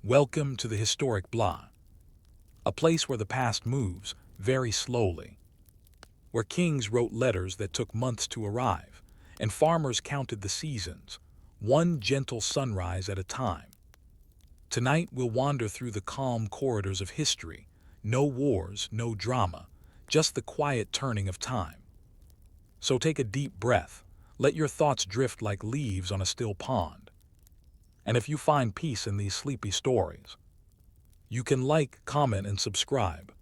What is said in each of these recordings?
Welcome to the historic blah, a place where the past moves very slowly, where kings wrote letters that took months to arrive, and farmers counted the seasons, one gentle sunrise at a time. Tonight we'll wander through the calm corridors of history, no wars, no drama, just the quiet turning of time. So take a deep breath, let your thoughts drift like leaves on a still pond. And if you find peace in these sleepy stories, you can like, comment, and subscribe.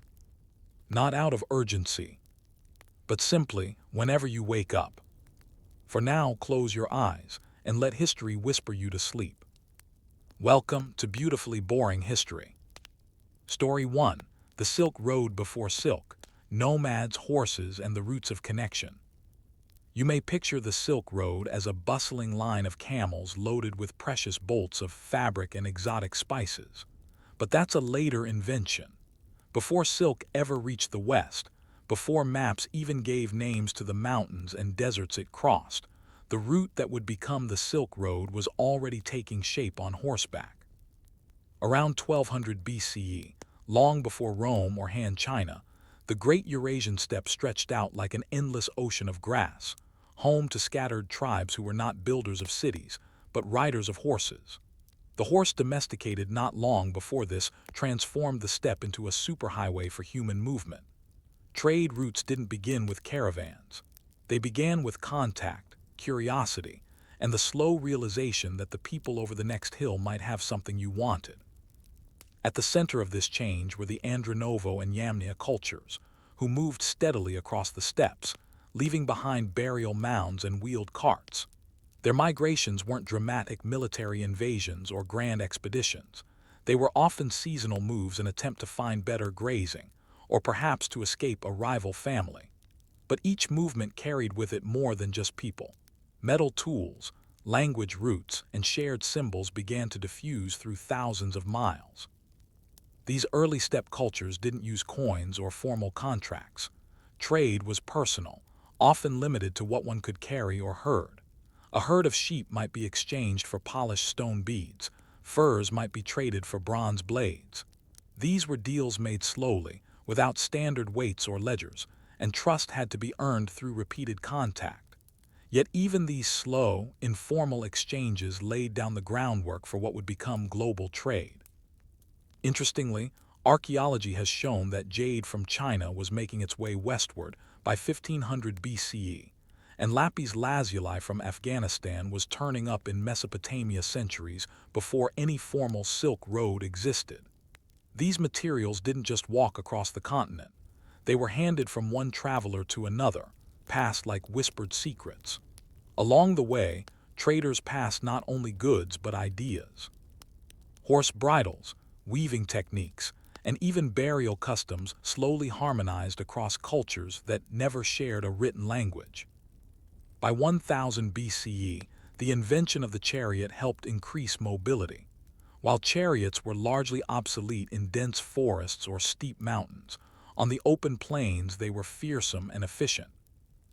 Not out of urgency, but simply whenever you wake up. For now, close your eyes and let history whisper you to sleep. Welcome to Beautifully Boring History. Story 1. The Silk Road Before Silk, Nomads, Horses, and the Roots of Connection. You may picture the Silk Road as a bustling line of camels loaded with precious bolts of fabric and exotic spices. But that's a later invention. Before silk ever reached the West, before maps even gave names to the mountains and deserts it crossed, the route that would become the Silk Road was already taking shape on horseback. Around 1200 BCE, long before Rome or Han China, the Great Eurasian Steppe stretched out like an endless ocean of grass, home to scattered tribes who were not builders of cities, but riders of horses. The horse, domesticated not long before this, transformed the steppe into a superhighway for human movement. Trade routes didn't begin with caravans. They began with contact, curiosity, and the slow realization that the people over the next hill might have something you wanted. At the center of this change were the Andronovo and Yamnia cultures, who moved steadily across the steppes, leaving behind burial mounds and wheeled carts. Their migrations weren't dramatic military invasions or grand expeditions. They were often seasonal moves in an attempt to find better grazing, or perhaps to escape a rival family. But each movement carried with it more than just people. Metal tools, language roots, and shared symbols began to diffuse through thousands of miles. These early steppe cultures didn't use coins or formal contracts. Trade was personal, often limited to what one could carry or herd. A herd of sheep might be exchanged for polished stone beads, furs might be traded for bronze blades. These were deals made slowly, without standard weights or ledgers, and trust had to be earned through repeated contact. Yet even these slow, informal exchanges laid down the groundwork for what would become global trade. Interestingly, archaeology has shown that jade from China was making its way westward by 1500 BCE, and lapis lazuli from Afghanistan was turning up in Mesopotamia centuries before any formal Silk Road existed. These materials didn't just walk across the continent. They were handed from one traveler to another, passed like whispered secrets. Along the way, traders passed not only goods but ideas. Horse bridles, weaving techniques, and even burial customs slowly harmonized across cultures that never shared a written language. By 1000 BCE, the invention of the chariot helped increase mobility. While chariots were largely obsolete in dense forests or steep mountains, on the open plains they were fearsome and efficient.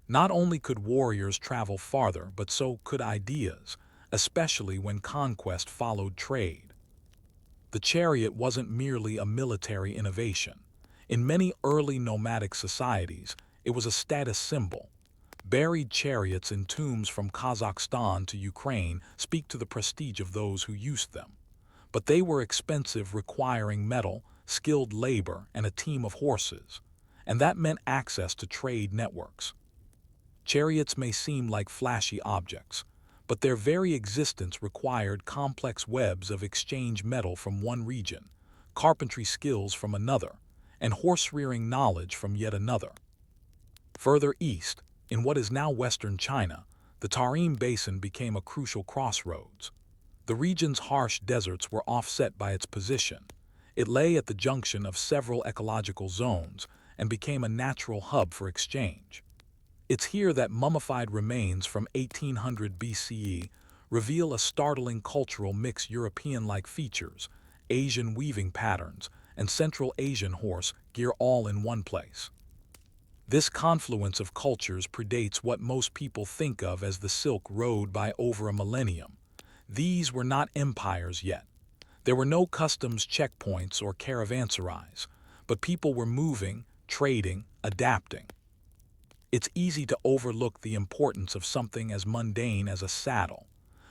Not only could warriors travel farther, but so could ideas, especially when conquest followed trade. The chariot wasn't merely a military innovation. In many early nomadic societies, it was a status symbol. Buried chariots in tombs from Kazakhstan to Ukraine speak to the prestige of those who used them. But they were expensive, requiring metal, skilled labor, and a team of horses, and that meant access to trade networks. Chariots may seem like flashy objects, but their very existence required complex webs of exchange metal from one region, carpentry skills from another, and horse-rearing knowledge from yet another. Further east, in what is now western China, the Tarim Basin became a crucial crossroads. The region's harsh deserts were offset by its position. It lay at the junction of several ecological zones and became a natural hub for exchange. It's here that mummified remains from 1800 BCE reveal a startling cultural mix: European-like features, Asian weaving patterns, and Central Asian horse gear all in one place. This confluence of cultures predates what most people think of as the Silk Road by over a millennium. These were not empires yet. There were no customs checkpoints or caravanserais, but people were moving, trading, adapting. It's easy to overlook the importance of something as mundane as a saddle,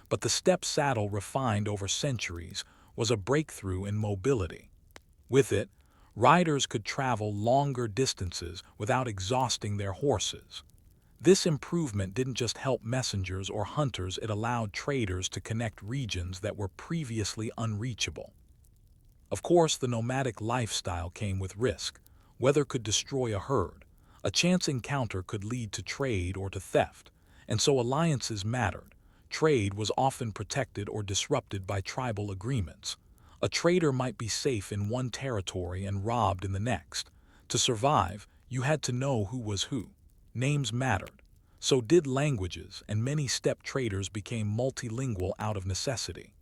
but the steppe saddle, refined over centuries, was a breakthrough in mobility. With it, riders could travel longer distances without exhausting their horses. This improvement didn't just help messengers or hunters, it allowed traders to connect regions that were previously unreachable. Of course, the nomadic lifestyle came with risk. Weather could destroy a herd. A chance encounter could lead to trade or to theft, and so alliances mattered. Trade was often protected or disrupted by tribal agreements. A trader might be safe in one territory and robbed in the next. To survive, you had to know who was who. Names mattered. So did languages, and many steppe traders became multilingual out of necessity.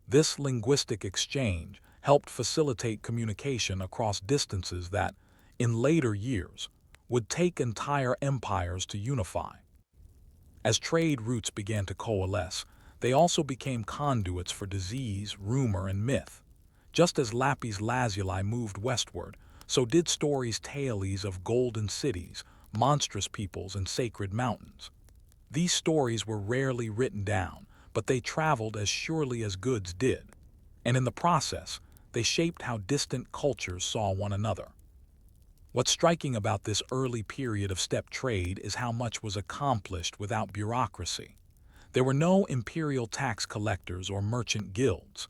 This linguistic exchange helped facilitate communication across distances that, in later years, would take entire empires to unify. As trade routes began to coalesce, they also became conduits for disease, rumor, and myth. Just as lapis lazuli moved westward, so did stories tales of golden cities, monstrous peoples, and sacred mountains. These stories were rarely written down, but they traveled as surely as goods did. And in the process, they shaped how distant cultures saw one another. What's striking about this early period of steppe trade is how much was accomplished without bureaucracy. There were no imperial tax collectors or merchant guilds.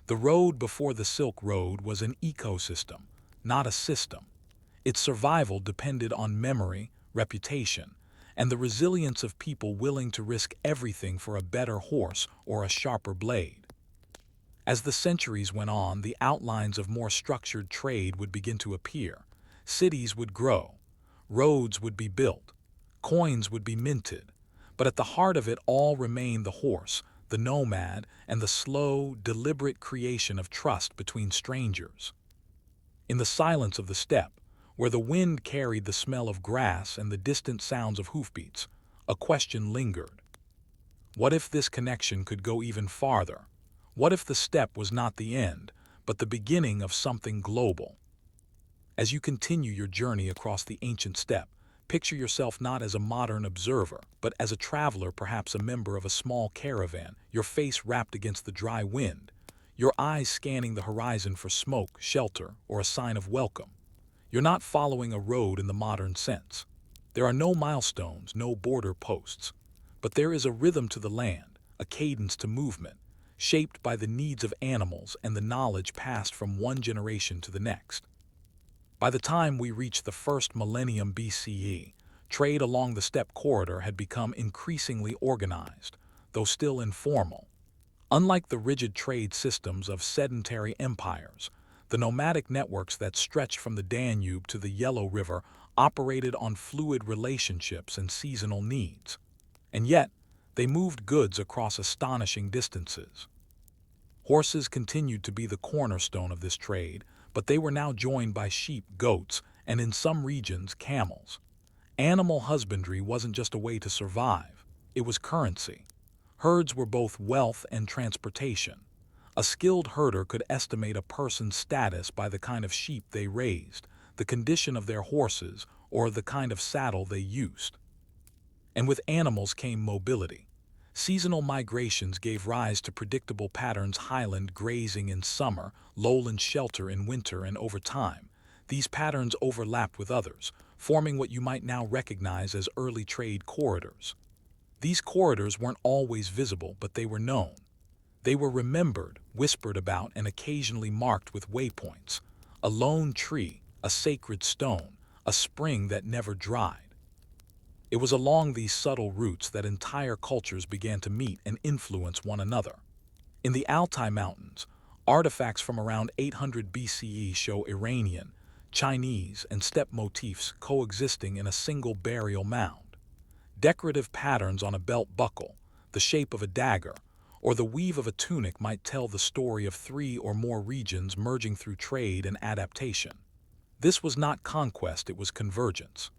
The road before the Silk Road was an ecosystem, not a system. Its survival depended on memory, reputation, and the resilience of people willing to risk everything for a better horse or a sharper blade. As the centuries went on, the outlines of more structured trade would begin to appear. Cities would grow, roads would be built, coins would be minted, but at the heart of it all remained the horse, the nomad, and the slow, deliberate creation of trust between strangers. In the silence of the steppe, where the wind carried the smell of grass and the distant sounds of hoofbeats, a question lingered. What if this connection could go even farther? What if the steppe was not the end, but the beginning of something global? As you continue your journey across the ancient steppe, picture yourself not as a modern observer, but as a traveler, perhaps a member of a small caravan, your face wrapped against the dry wind, your eyes scanning the horizon for smoke, shelter, or a sign of welcome. You're not following a road in the modern sense. There are no milestones, no border posts. But there is a rhythm to the land, a cadence to movement, shaped by the needs of animals and the knowledge passed from one generation to the next. By the time we reached the first millennium BCE, trade along the steppe corridor had become increasingly organized, though still informal. Unlike the rigid trade systems of sedentary empires, the nomadic networks that stretched from the Danube to the Yellow River operated on fluid relationships and seasonal needs. And yet, they moved goods across astonishing distances. Horses continued to be the cornerstone of this trade, but they were now joined by sheep, goats, and in some regions, camels. Animal husbandry wasn't just a way to survive, it was currency. Herds were both wealth and transportation. A skilled herder could estimate a person's status by the kind of sheep they raised, the condition of their horses, or the kind of saddle they used. And with animals came mobility. Seasonal migrations gave rise to predictable patterns: highland grazing in summer, lowland shelter in winter, and over time, these patterns overlapped with others, forming what you might now recognize as early trade corridors. These corridors weren't always visible, but they were known. They were remembered, whispered about, and occasionally marked with waypoints: a lone tree, a sacred stone, a spring that never dried. It was along these subtle routes that entire cultures began to meet and influence one another. In the Altai Mountains, artifacts from around 800 BCE show Iranian, Chinese, and steppe motifs coexisting in a single burial mound. Decorative patterns on a belt buckle, the shape of a dagger, or the weave of a tunic might tell the story of three or more regions merging through trade and adaptation. This was not conquest, it was convergence.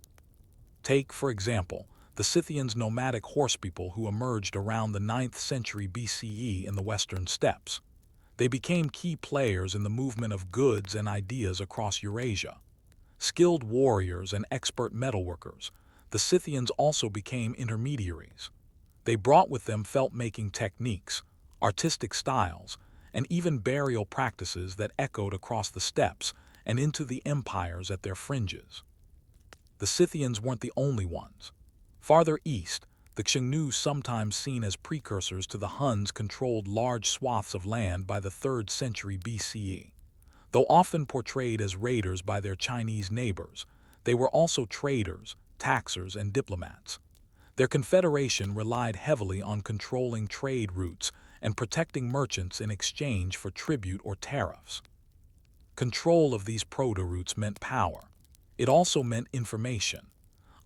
Take, for example, the Scythians, nomadic horsepeople who emerged around the 9th century BCE in the western steppes. They became key players in the movement of goods and ideas across Eurasia. Skilled warriors and expert metalworkers, the Scythians also became intermediaries. They brought with them felt-making techniques, artistic styles, and even burial practices that echoed across the steppes and into the empires at their fringes. The Scythians weren't the only ones. Farther east, the Xiongnu, sometimes seen as precursors to the Huns, controlled large swaths of land by the 3rd century BCE. Though often portrayed as raiders by their Chinese neighbors, they were also traders, taxers, and diplomats. Their confederation relied heavily on controlling trade routes and protecting merchants in exchange for tribute or tariffs. Control of these proto-routes meant power. It also meant information.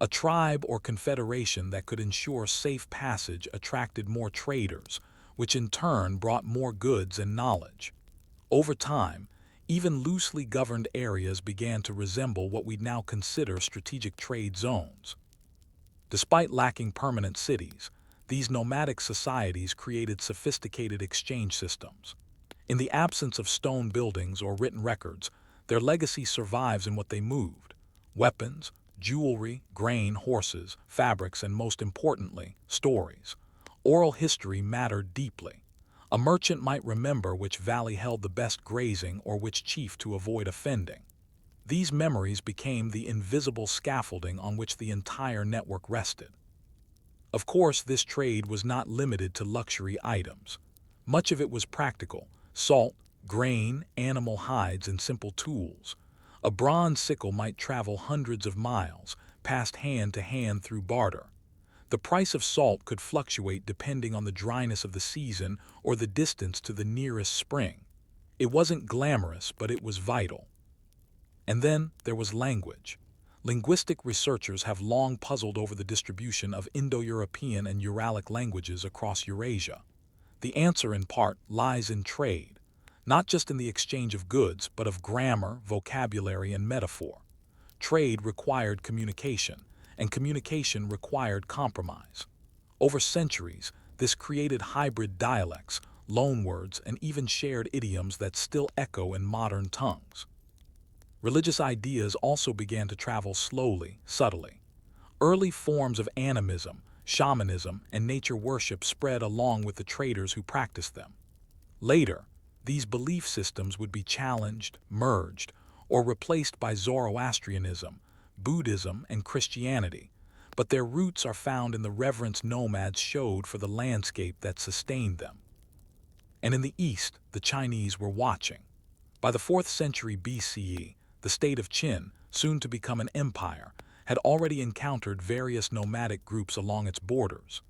A tribe or confederation that could ensure safe passage attracted more traders, which in turn brought more goods and knowledge. Over time, even loosely governed areas began to resemble what we now consider strategic trade zones. Despite lacking permanent cities, these nomadic societies created sophisticated exchange systems. In the absence of stone buildings or written records, their legacy survives in what they moved: weapons, jewelry, grain, horses, fabrics, and most importantly, stories. Oral history mattered deeply. A merchant might remember which valley held the best grazing or which chief to avoid offending. These memories became the invisible scaffolding on which the entire network rested. Of course, this trade was not limited to luxury items. Much of it was practical: salt, grain, animal hides, and simple tools. A bronze sickle might travel hundreds of miles, passed hand to hand through barter. The price of salt could fluctuate depending on the dryness of the season or the distance to the nearest spring. It wasn't glamorous, but it was vital. And then there was language. Linguistic researchers have long puzzled over the distribution of Indo-European and Uralic languages across Eurasia. The answer, in part, lies in trade, not just in the exchange of goods, but of grammar, vocabulary, and metaphor. Trade required communication, and communication required compromise. Over centuries, this created hybrid dialects, loanwords, and even shared idioms that still echo in modern tongues. Religious ideas also began to travel slowly, subtly. Early forms of animism, shamanism, and nature worship spread along with the traders who practiced them. Later, these belief systems would be challenged, merged, or replaced by Zoroastrianism, Buddhism, and Christianity, but their roots are found in the reverence nomads showed for the landscape that sustained them. And in the East, the Chinese were watching. By the 4th century BCE, the state of Qin, soon to become an empire, had already encountered various nomadic groups along its borders.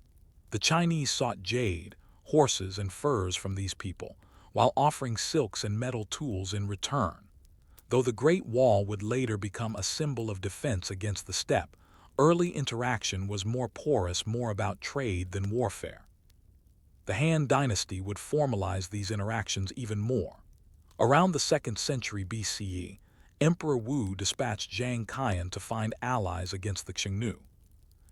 The Chinese sought jade, horses, and furs from these people, while offering silks and metal tools in return. Though the Great Wall would later become a symbol of defense against the steppe, early interaction was more porous, more about trade than warfare. The Han Dynasty would formalize these interactions even more. Around the 2nd century BCE, Emperor Wu dispatched Zhang Qian to find allies against the Xiongnu.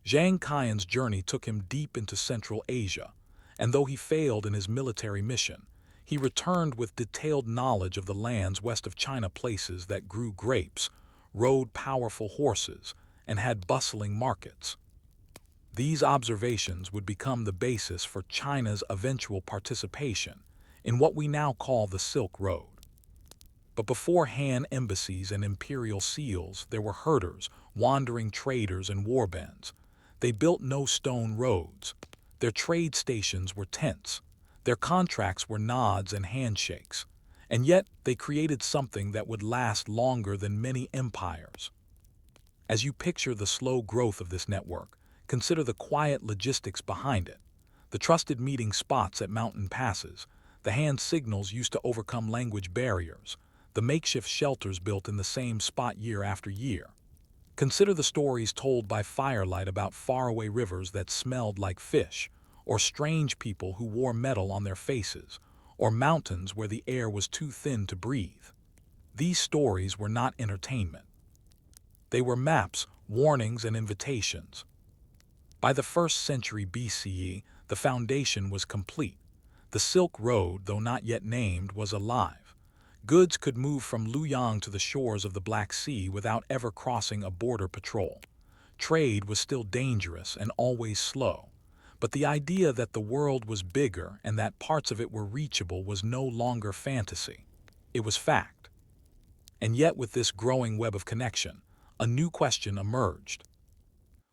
Zhang Qian's journey took him deep into Central Asia, and though he failed in his military mission, he returned with detailed knowledge of the lands west of China, places that grew grapes, rode powerful horses, and had bustling markets. These observations would become the basis for China's eventual participation in what we now call the Silk Road. But before Han embassies and imperial seals, there were herders, wandering traders, and warbands. They built no stone roads. Their trade stations were tents. Their contracts were nods and handshakes. And yet they created something that would last longer than many empires. As you picture the slow growth of this network, consider the quiet logistics behind it. The trusted meeting spots at mountain passes, the hand signals used to overcome language barriers, the makeshift shelters built in the same spot year after year. Consider the stories told by firelight about faraway rivers that smelled like fish, or strange people who wore metal on their faces, or mountains where the air was too thin to breathe. These stories were not entertainment. They were maps, warnings, and invitations. By the 1st century BCE, the foundation was complete. The Silk Road, though not yet named, was alive. Goods could move from Luoyang to the shores of the Black Sea without ever crossing a border patrol. Trade was still dangerous and always slow, but the idea that the world was bigger and that parts of it were reachable was no longer fantasy. It was fact. And yet, with this growing web of connection, a new question emerged.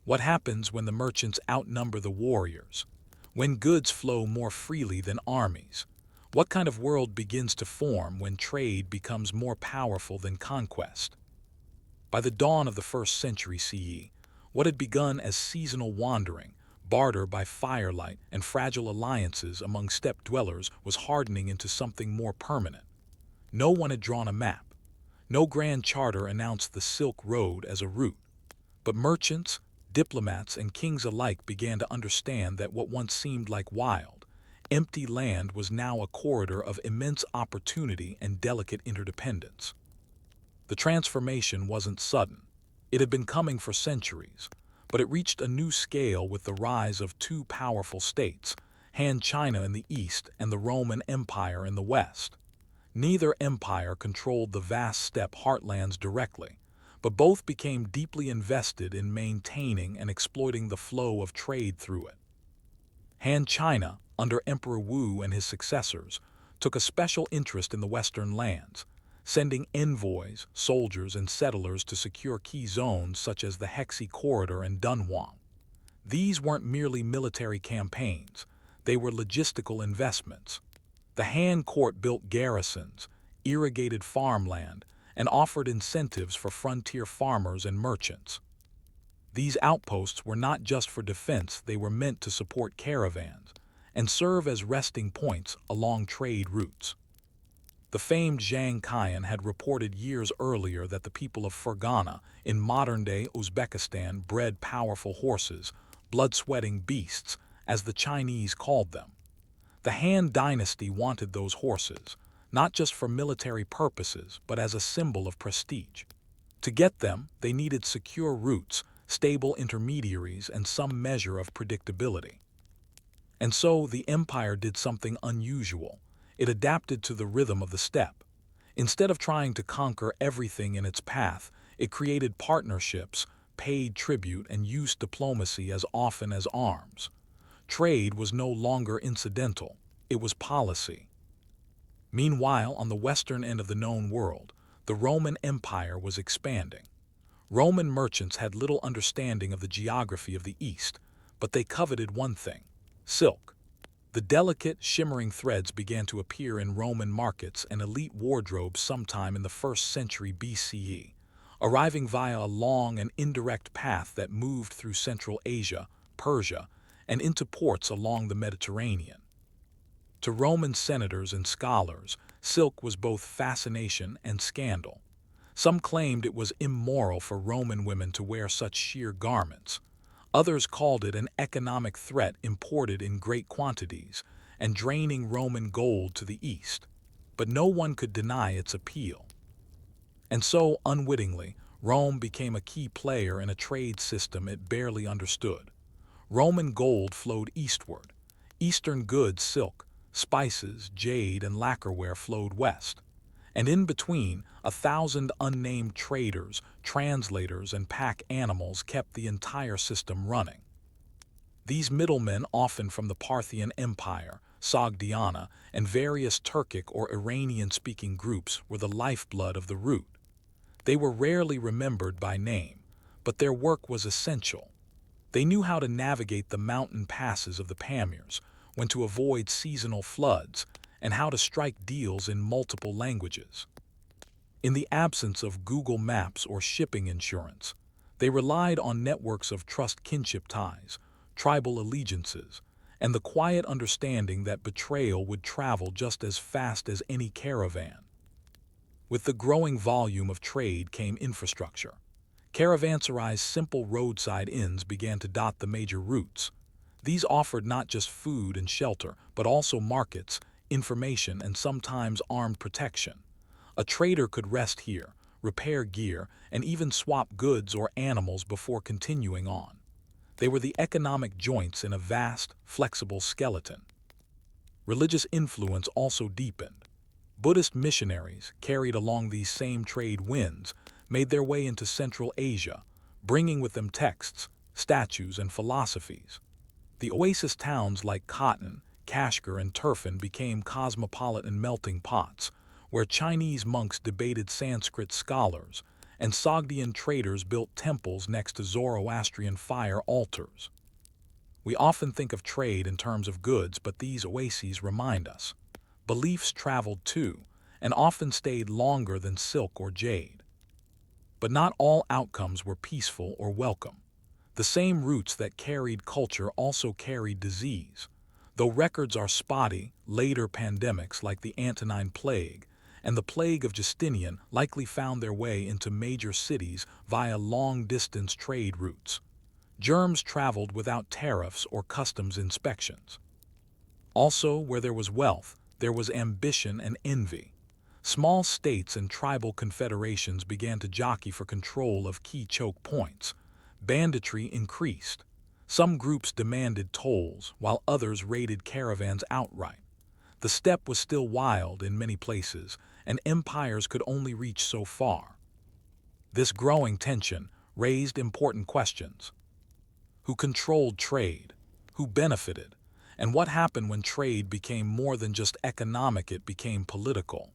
What happens when the merchants outnumber the warriors? When goods flow more freely than armies? What kind of world begins to form when trade becomes more powerful than conquest? By the dawn of the 1st century CE, what had begun as seasonal wandering, barter by firelight, and fragile alliances among steppe dwellers was hardening into something more permanent. No one had drawn a map. No grand charter announced the Silk Road as a route. But merchants, diplomats, and kings alike began to understand that what once seemed like wild, empty land was now a corridor of immense opportunity and delicate interdependence. The transformation wasn't sudden. It had been coming for centuries, but it reached a new scale with the rise of two powerful states, Han China in the east and the Roman Empire in the west. Neither empire controlled the vast steppe heartlands directly, but both became deeply invested in maintaining and exploiting the flow of trade through it. Han China, under Emperor Wu and his successors, took a special interest in the western lands, sending envoys, soldiers, and settlers to secure key zones such as the Hexi Corridor and Dunhuang. These weren't merely military campaigns, they were logistical investments. The Han court built garrisons, irrigated farmland, and offered incentives for frontier farmers and merchants. These outposts were not just for defense, they were meant to support caravans and serve as resting points along trade routes. The famed Zhang Qian had reported years earlier that the people of Fergana, in modern-day Uzbekistan, bred powerful horses, blood-sweating beasts, as the Chinese called them. The Han dynasty wanted those horses, not just for military purposes, but as a symbol of prestige. To get them, they needed secure routes, stable intermediaries, and some measure of predictability. And so the empire did something unusual. It adapted to the rhythm of the steppe. Instead of trying to conquer everything in its path, it created partnerships, paid tribute, and used diplomacy as often as arms. Trade was no longer incidental, it was policy. Meanwhile, on the western end of the known world, the Roman Empire was expanding. Roman merchants had little understanding of the geography of the East, but they coveted one thing: silk. The delicate, shimmering threads began to appear in Roman markets and elite wardrobes sometime in the 1st century BCE, arriving via a long and indirect path that moved through Central Asia, Persia, and into ports along the Mediterranean. To Roman senators and scholars, silk was both fascination and scandal. Some claimed it was immoral for Roman women to wear such sheer garments. Others called it an economic threat imported in great quantities and draining Roman gold to the east. But no one could deny its appeal. And so, unwittingly, Rome became a key player in a trade system it barely understood. Roman gold flowed eastward. Eastern goods, silk, spices, jade, and lacquerware flowed west. And in between, 1,000 unnamed traders, translators, and pack animals kept the entire system running. These middlemen, often from the Parthian Empire, Sogdiana, and various Turkic or Iranian-speaking groups, were the lifeblood of the route. They were rarely remembered by name, but their work was essential. They knew how to navigate the mountain passes of the Pamirs, when to avoid seasonal floods, and how to strike deals in multiple languages. In the absence of Google Maps or shipping insurance, they relied on networks of trust kinship ties, tribal allegiances, and the quiet understanding that betrayal would travel just as fast as any caravan. With the growing volume of trade came infrastructure. Caravanserais simple roadside inns began to dot the major routes. These offered not just food and shelter, but also markets, information, and sometimes armed protection. A trader could rest here, repair gear, and even swap goods or animals before continuing on. They were the economic joints in a vast, flexible skeleton. Religious influence also deepened. Buddhist missionaries, carried along these same trade winds, made their way into Central Asia, bringing with them texts, statues, and philosophies. The oasis towns like Cotton, Kashgar, and Turfan became cosmopolitan melting pots, where Chinese monks debated Sanskrit scholars, and Sogdian traders built temples next to Zoroastrian fire altars. We often think of trade in terms of goods, but these oases remind us. Beliefs traveled too, and often stayed longer than silk or jade. But not all outcomes were peaceful or welcome. The same roots that carried culture also carried disease. Though records are spotty, later pandemics like the Antonine Plague and the Plague of Justinian likely found their way into major cities via long-distance trade routes. Germs traveled without tariffs or customs inspections. Also, where there was wealth, there was ambition and envy. Small states and tribal confederations began to jockey for control of key choke points. Banditry increased. Some groups demanded tolls, while others raided caravans outright. The steppe was still wild in many places, and empires could only reach so far. This growing tension raised important questions. Who controlled trade? Who benefited? And what happened when trade became more than just economic, it became political?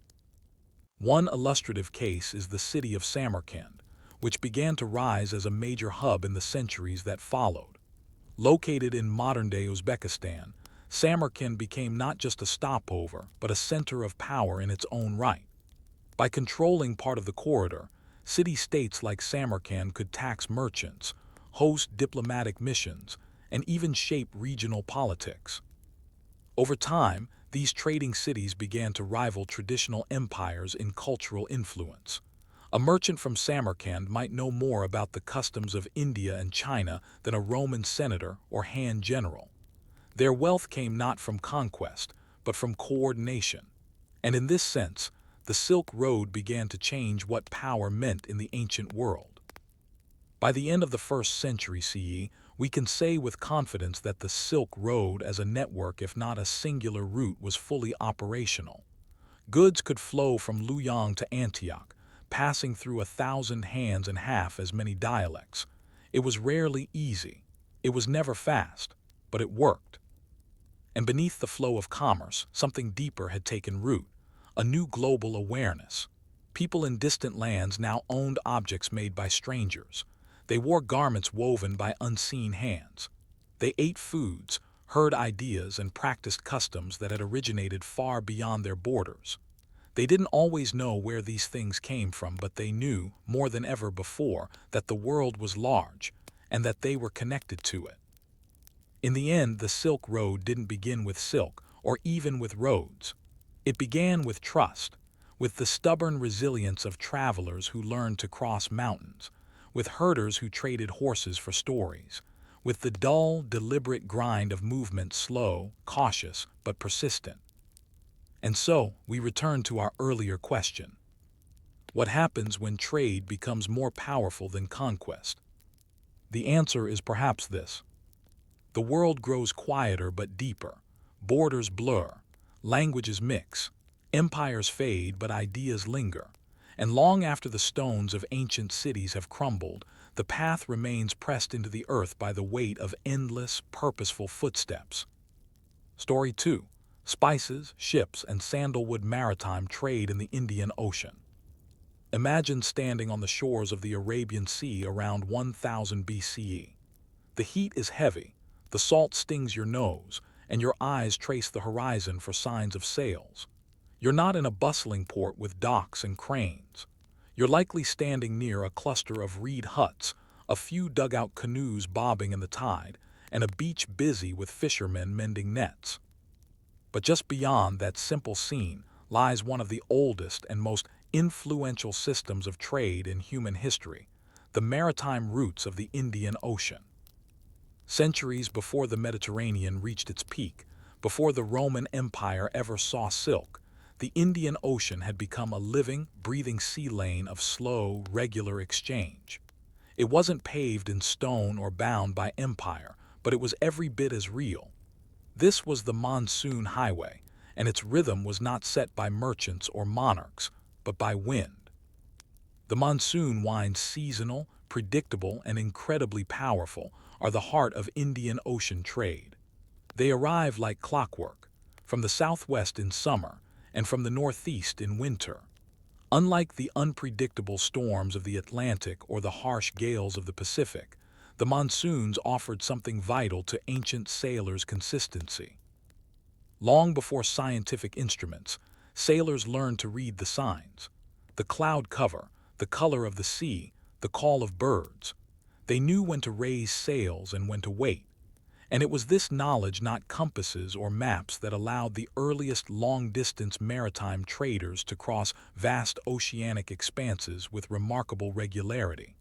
One illustrative case is the city of Samarkand, which began to rise as a major hub in the centuries that followed. Located in modern-day Uzbekistan, Samarkand became not just a stopover, but a center of power in its own right. By controlling part of the corridor, city-states like Samarkand could tax merchants, host diplomatic missions, and even shape regional politics. Over time, these trading cities began to rival traditional empires in cultural influence. A merchant from Samarkand might know more about the customs of India and China than a Roman senator or Han general. Their wealth came not from conquest, but from coordination. And in this sense, the Silk Road began to change what power meant in the ancient world. By the end of the 1st century CE, we can say with confidence that the Silk Road as a network, if not a singular route, was fully operational. Goods could flow from Luoyang to Antioch, passing through 1,000 hands and half as many dialects. It was rarely easy. It was never fast, but it worked. And beneath the flow of commerce, something deeper had taken root, a new global awareness. People in distant lands now owned objects made by strangers. They wore garments woven by unseen hands. They ate foods, heard ideas, and practiced customs that had originated far beyond their borders. They didn't always know where these things came from, but they knew, more than ever before, that the world was large, and that they were connected to it. In the end, the Silk Road didn't begin with silk, or even with roads. It began with trust, with the stubborn resilience of travelers who learned to cross mountains, with herders who traded horses for stories, with the dull, deliberate grind of movement, slow, cautious, but persistent. And so, we return to our earlier question. What happens when trade becomes more powerful than conquest? The answer is perhaps this. The world grows quieter but deeper. Borders blur. Languages mix. Empires fade, but ideas linger. And long after the stones of ancient cities have crumbled, the path remains pressed into the earth by the weight of endless, purposeful footsteps. Story 2. Spices, ships, and sandalwood maritime trade in the Indian Ocean. Imagine standing on the shores of the Arabian Sea around 1000 BCE. The heat is heavy, the salt stings your nose, and your eyes trace the horizon for signs of sails. You're not in a bustling port with docks and cranes. You're likely standing near a cluster of reed huts, a few dugout canoes bobbing in the tide, and a beach busy with fishermen mending nets. But just beyond that simple scene lies one of the oldest and most influential systems of trade in human history, the maritime routes of the Indian Ocean. Centuries before the Mediterranean reached its peak, before the Roman Empire ever saw silk, the Indian Ocean had become a living, breathing sea lane of slow, regular exchange. It wasn't paved in stone or bound by empire, but it was every bit as real. This was the monsoon highway, and its rhythm was not set by merchants or monarchs, but by wind. The monsoon winds, seasonal, predictable, and incredibly powerful, are the heart of Indian Ocean trade. They arrive like clockwork, from the southwest in summer and from the northeast in winter. Unlike the unpredictable storms of the Atlantic or the harsh gales of the Pacific, the monsoons offered something vital to ancient sailors: consistency. Long before scientific instruments, sailors learned to read the signs: the cloud cover, the color of the sea, the call of birds. They knew when to raise sails and when to wait. And it was this knowledge, not compasses or maps, that allowed the earliest long-distance maritime traders to cross vast oceanic expanses with remarkable regularity.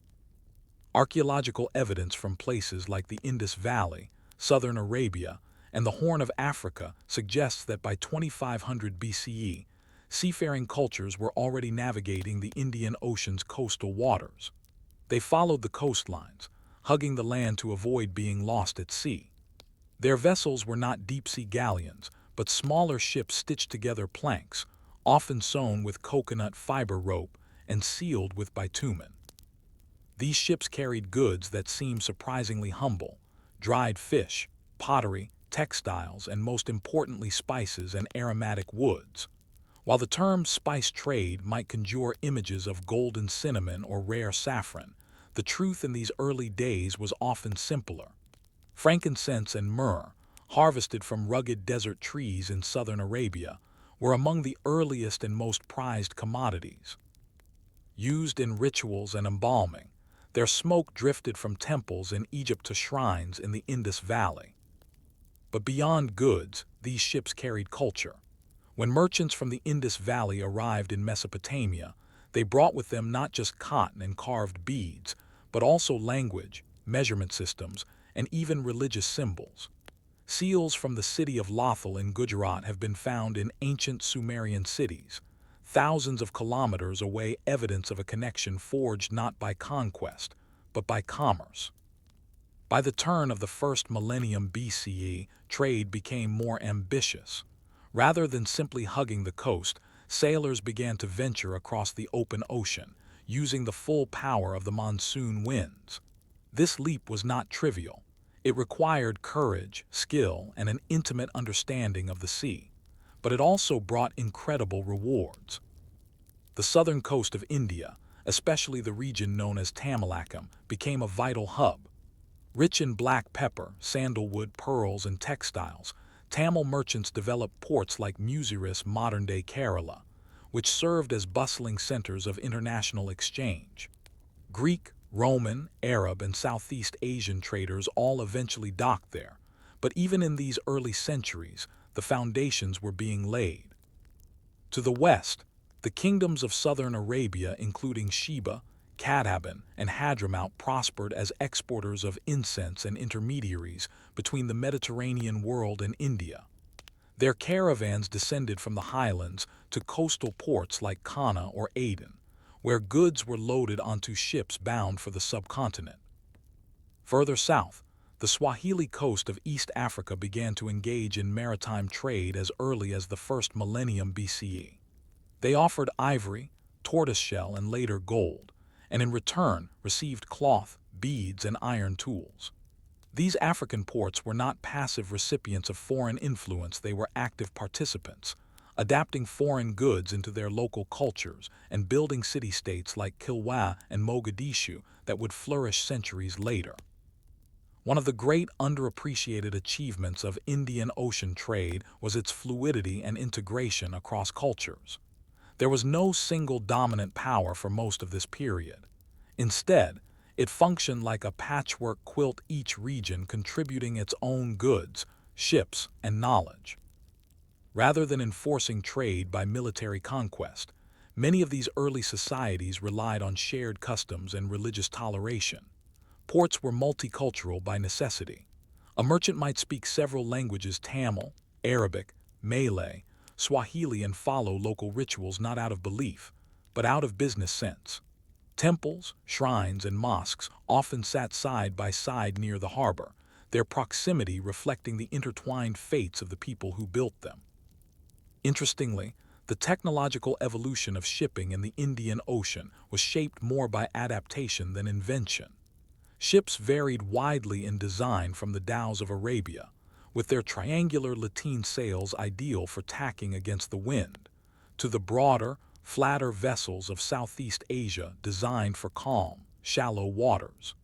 Archaeological evidence from places like the Indus Valley, southern Arabia, and the Horn of Africa suggests that by 2500 BCE, seafaring cultures were already navigating the Indian Ocean's coastal waters. They followed the coastlines, hugging the land to avoid being lost at sea. Their vessels were not deep-sea galleons, but smaller ships stitched together planks, often sewn with coconut fiber rope and sealed with bitumen. These ships carried goods that seemed surprisingly humble: dried fish, pottery, textiles, and most importantly spices and aromatic woods. While the term spice trade might conjure images of golden cinnamon or rare saffron, the truth in these early days was often simpler. Frankincense and myrrh, harvested from rugged desert trees in southern Arabia, were among the earliest and most prized commodities. Used in rituals and embalming, their smoke drifted from temples in Egypt to shrines in the Indus Valley. But beyond goods, these ships carried culture. When merchants from the Indus Valley arrived in Mesopotamia, they brought with them not just cotton and carved beads, but also language, measurement systems, and even religious symbols. Seals from the city of Lothal in Gujarat have been found in ancient Sumerian cities, thousands of kilometers away, evidence of a connection forged not by conquest, but by commerce. By the turn of the first millennium BCE, trade became more ambitious. Rather than simply hugging the coast, sailors began to venture across the open ocean, using the full power of the monsoon winds. This leap was not trivial. It required courage, skill, and an intimate understanding of the sea. But it also brought incredible rewards. The southern coast of India, especially the region known as Tamilakam, became a vital hub. Rich in black pepper, sandalwood, pearls, and textiles, Tamil merchants developed ports like Muziris, modern-day Kerala, which served as bustling centers of international exchange. Greek, Roman, Arab, and Southeast Asian traders all eventually docked there, but even in these early centuries, the foundations were being laid. To the west, the kingdoms of southern Arabia, including Sheba, Kataban, and Hadramaut, prospered as exporters of incense and intermediaries between the Mediterranean world and India. Their caravans descended from the highlands to coastal ports like Kana or Aden, where goods were loaded onto ships bound for the subcontinent. Further south, the Swahili coast of East Africa began to engage in maritime trade as early as the first millennium BCE. They offered ivory, tortoiseshell, and later gold, and in return received cloth, beads, and iron tools. These African ports were not passive recipients of foreign influence, they were active participants, adapting foreign goods into their local cultures and building city-states like Kilwa and Mogadishu that would flourish centuries later. One of the great underappreciated achievements of Indian Ocean trade was its fluidity and integration across cultures. There was no single dominant power for most of this period. Instead, it functioned like a patchwork quilt, each region contributing its own goods, ships, and knowledge. Rather than enforcing trade by military conquest, many of these early societies relied on shared customs and religious toleration. Ports were multicultural by necessity. A merchant might speak several languages: Tamil, Arabic, Malay, Swahili, and follow local rituals not out of belief, but out of business sense. Temples, shrines, and mosques often sat side by side near the harbor, their proximity reflecting the intertwined fates of the people who built them. Interestingly, the technological evolution of shipping in the Indian Ocean was shaped more by adaptation than invention. Ships varied widely in design from the dhows of Arabia, with their triangular lateen sails ideal for tacking against the wind, to the broader, flatter vessels of Southeast Asia designed for calm, shallow waters.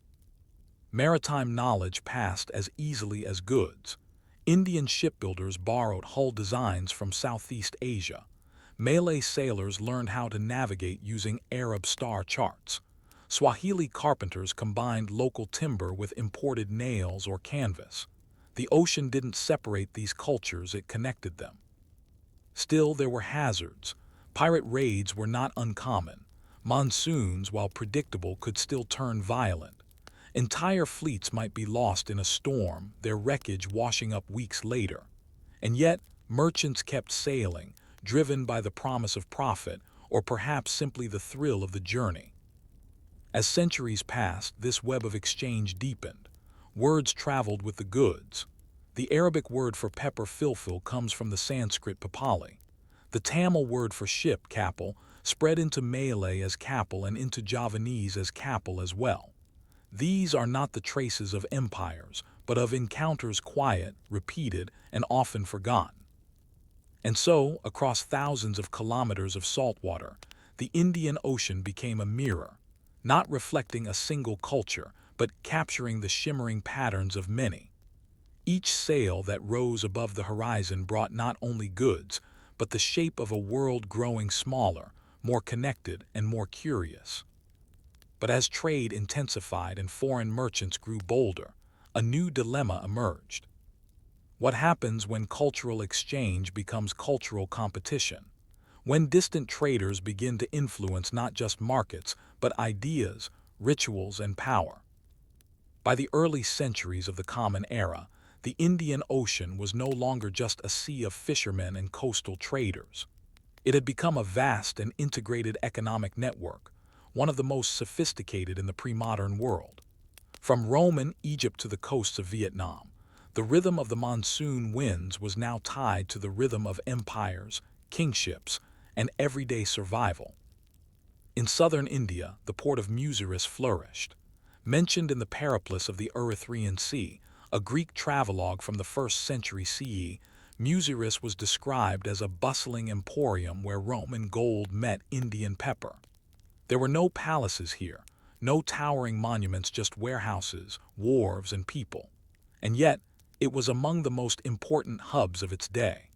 Maritime knowledge passed as easily as goods. Indian shipbuilders borrowed hull designs from Southeast Asia. Malay sailors learned how to navigate using Arab star charts. Swahili carpenters combined local timber with imported nails or canvas. The ocean didn't separate these cultures, it connected them. Still, there were hazards. Pirate raids were not uncommon. Monsoons, while predictable, could still turn violent. Entire fleets might be lost in a storm, their wreckage washing up weeks later. And yet, merchants kept sailing, driven by the promise of profit, or perhaps simply the thrill of the journey. As centuries passed, this web of exchange deepened. Words traveled with the goods. The Arabic word for pepper filfil comes from the Sanskrit papali. The Tamil word for ship, kapal, spread into Malay as kapal and into Javanese as kapal as well. These are not the traces of empires, but of encounters quiet, repeated, and often forgotten. And so, across thousands of kilometers of salt water, the Indian Ocean became a mirror, not reflecting a single culture, but capturing the shimmering patterns of many. Each sail that rose above the horizon brought not only goods, but the shape of a world growing smaller, more connected, and more curious. But as trade intensified and foreign merchants grew bolder, a new dilemma emerged. What happens when cultural exchange becomes cultural competition? When distant traders begin to influence not just markets, but ideas, rituals, and power? By the early centuries of the Common Era, the Indian Ocean was no longer just a sea of fishermen and coastal traders. It had become a vast and integrated economic network, one of the most sophisticated in the pre-modern world. From Rome and Egypt to the coasts of Vietnam, the rhythm of the monsoon winds was now tied to the rhythm of empires, kingships, and everyday survival. In southern India, the port of Muziris flourished. Mentioned in the Periplus of the Erythraean Sea, a Greek travelogue from the 1st century CE, Muziris was described as a bustling emporium where Roman gold met Indian pepper. There were no palaces here, no towering monuments, just warehouses, wharves, and people. And yet, it was among the most important hubs of its day.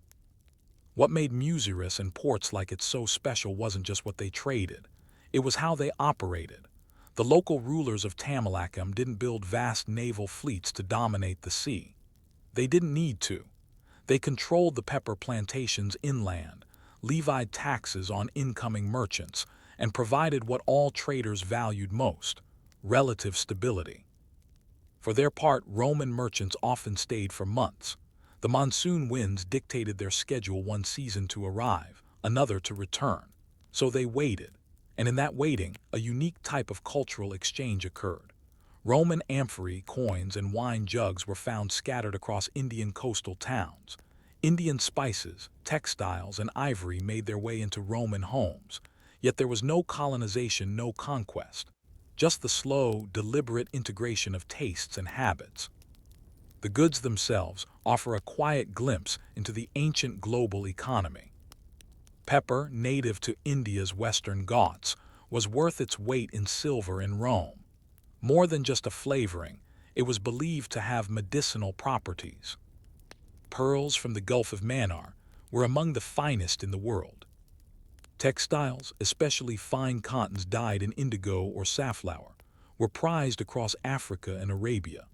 What made Muziris and ports like it so special wasn't just what they traded, it was how they operated. The local rulers of Tamilakam didn't build vast naval fleets to dominate the sea. They didn't need to. They controlled the pepper plantations inland, levied taxes on incoming merchants, and provided what all traders valued most: relative stability. For their part, Roman merchants often stayed for months. The monsoon winds dictated their schedule: one season to arrive, another to return. So they waited, and in that waiting, a unique type of cultural exchange occurred. Roman amphorae, coins, and wine jugs were found scattered across Indian coastal towns. Indian spices, textiles, and ivory made their way into Roman homes. Yet there was no colonization, no conquest, just the slow, deliberate integration of tastes and habits. The goods themselves offer a quiet glimpse into the ancient global economy. Pepper, native to India's Western Ghats, was worth its weight in silver in Rome. More than just a flavoring, it was believed to have medicinal properties. Pearls from the Gulf of Mannar were among the finest in the world. Textiles, especially fine cottons dyed in indigo or safflower, were prized across Africa and Arabia.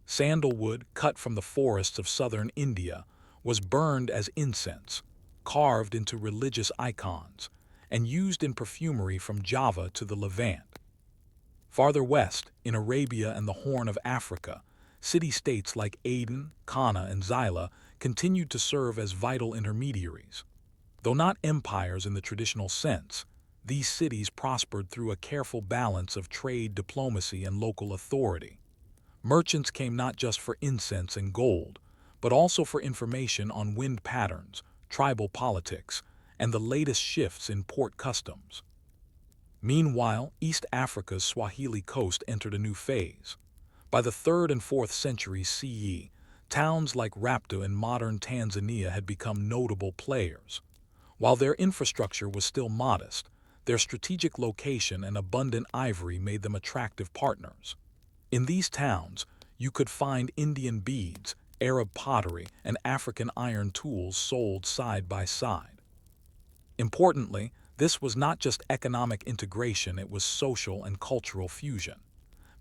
Sandalwood, cut from the forests of southern India, was burned as incense, carved into religious icons, and used in perfumery from Java to the Levant. Farther west, in Arabia and the Horn of Africa, city-states like Aden, Kana, and Xyla continued to serve as vital intermediaries. Though not empires in the traditional sense, these cities prospered through a careful balance of trade, diplomacy, and local authority. Merchants came not just for incense and gold, but also for information on wind patterns, tribal politics, and the latest shifts in port customs. Meanwhile, East Africa's Swahili coast entered a new phase. By the 3rd and 4th centuries CE, towns like Rapta in modern Tanzania had become notable players. While their infrastructure was still modest, their strategic location and abundant ivory made them attractive partners. In these towns, you could find Indian beads, Arab pottery, and African iron tools sold side by side. Importantly, this was not just economic integration, it was social and cultural fusion.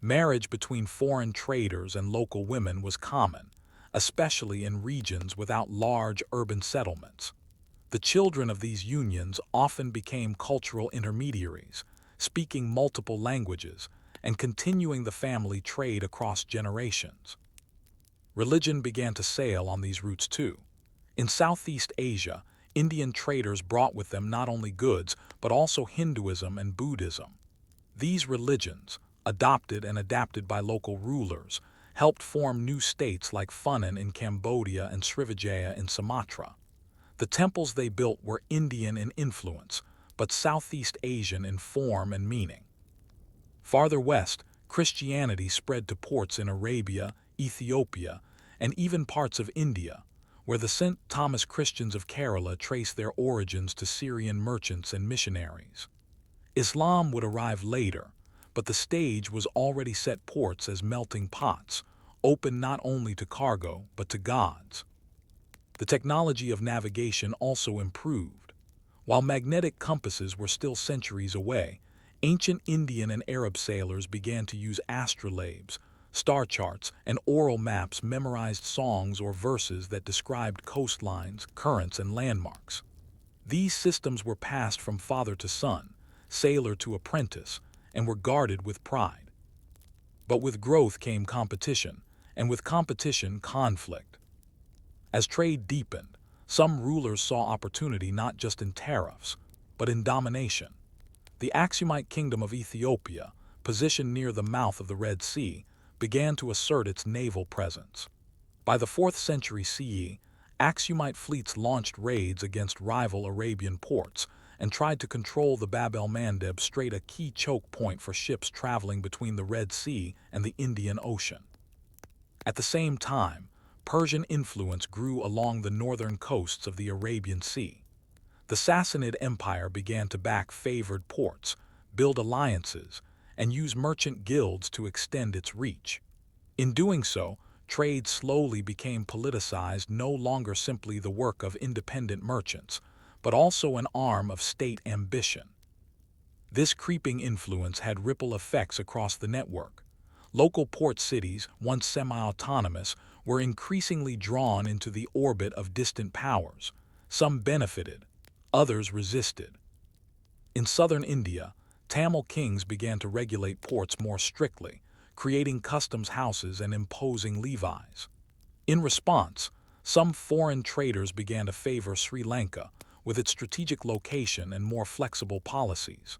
Marriage between foreign traders and local women was common, especially in regions without large urban settlements. The children of these unions often became cultural intermediaries, speaking multiple languages and continuing the family trade across generations. Religion began to sail on these routes too. In Southeast Asia, Indian traders brought with them not only goods, but also Hinduism and Buddhism. These religions, adopted and adapted by local rulers, helped form new states like Funan in Cambodia and Srivijaya in Sumatra. The temples they built were Indian in influence, but Southeast Asian in form and meaning. Farther west, Christianity spread to ports in Arabia, Ethiopia, and even parts of India, where the St. Thomas Christians of Kerala trace their origins to Syrian merchants and missionaries. Islam would arrive later, but the stage was already set ports as melting pots, open not only to cargo but to gods. The technology of navigation also improved. While magnetic compasses were still centuries away, ancient Indian and Arab sailors began to use astrolabes, star charts, and oral maps memorized songs or verses that described coastlines, currents, and landmarks. These systems were passed from father to son, sailor to apprentice, and were guarded with pride. But with growth came competition, and with competition, conflict. As trade deepened, some rulers saw opportunity not just in tariffs, but in domination. The Aksumite kingdom of Ethiopia, positioned near the mouth of the Red Sea, began to assert its naval presence. By the 4th century CE, Aksumite fleets launched raids against rival Arabian ports and tried to control the Bab el-Mandeb Strait, a key choke point for ships traveling between the Red Sea and the Indian Ocean. At the same time, Persian influence grew along the northern coasts of the Arabian Sea. The Sassanid Empire began to back favored ports, build alliances, and use merchant guilds to extend its reach. In doing so, trade slowly became politicized, no longer simply the work of independent merchants, but also an arm of state ambition. This creeping influence had ripple effects across the network. Local port cities, once semi-autonomous, were increasingly drawn into the orbit of distant powers. Some benefited, others resisted. In southern India, Tamil kings began to regulate ports more strictly, creating customs houses and imposing levies. In response, some foreign traders began to favor Sri Lanka, with its strategic location and more flexible policies.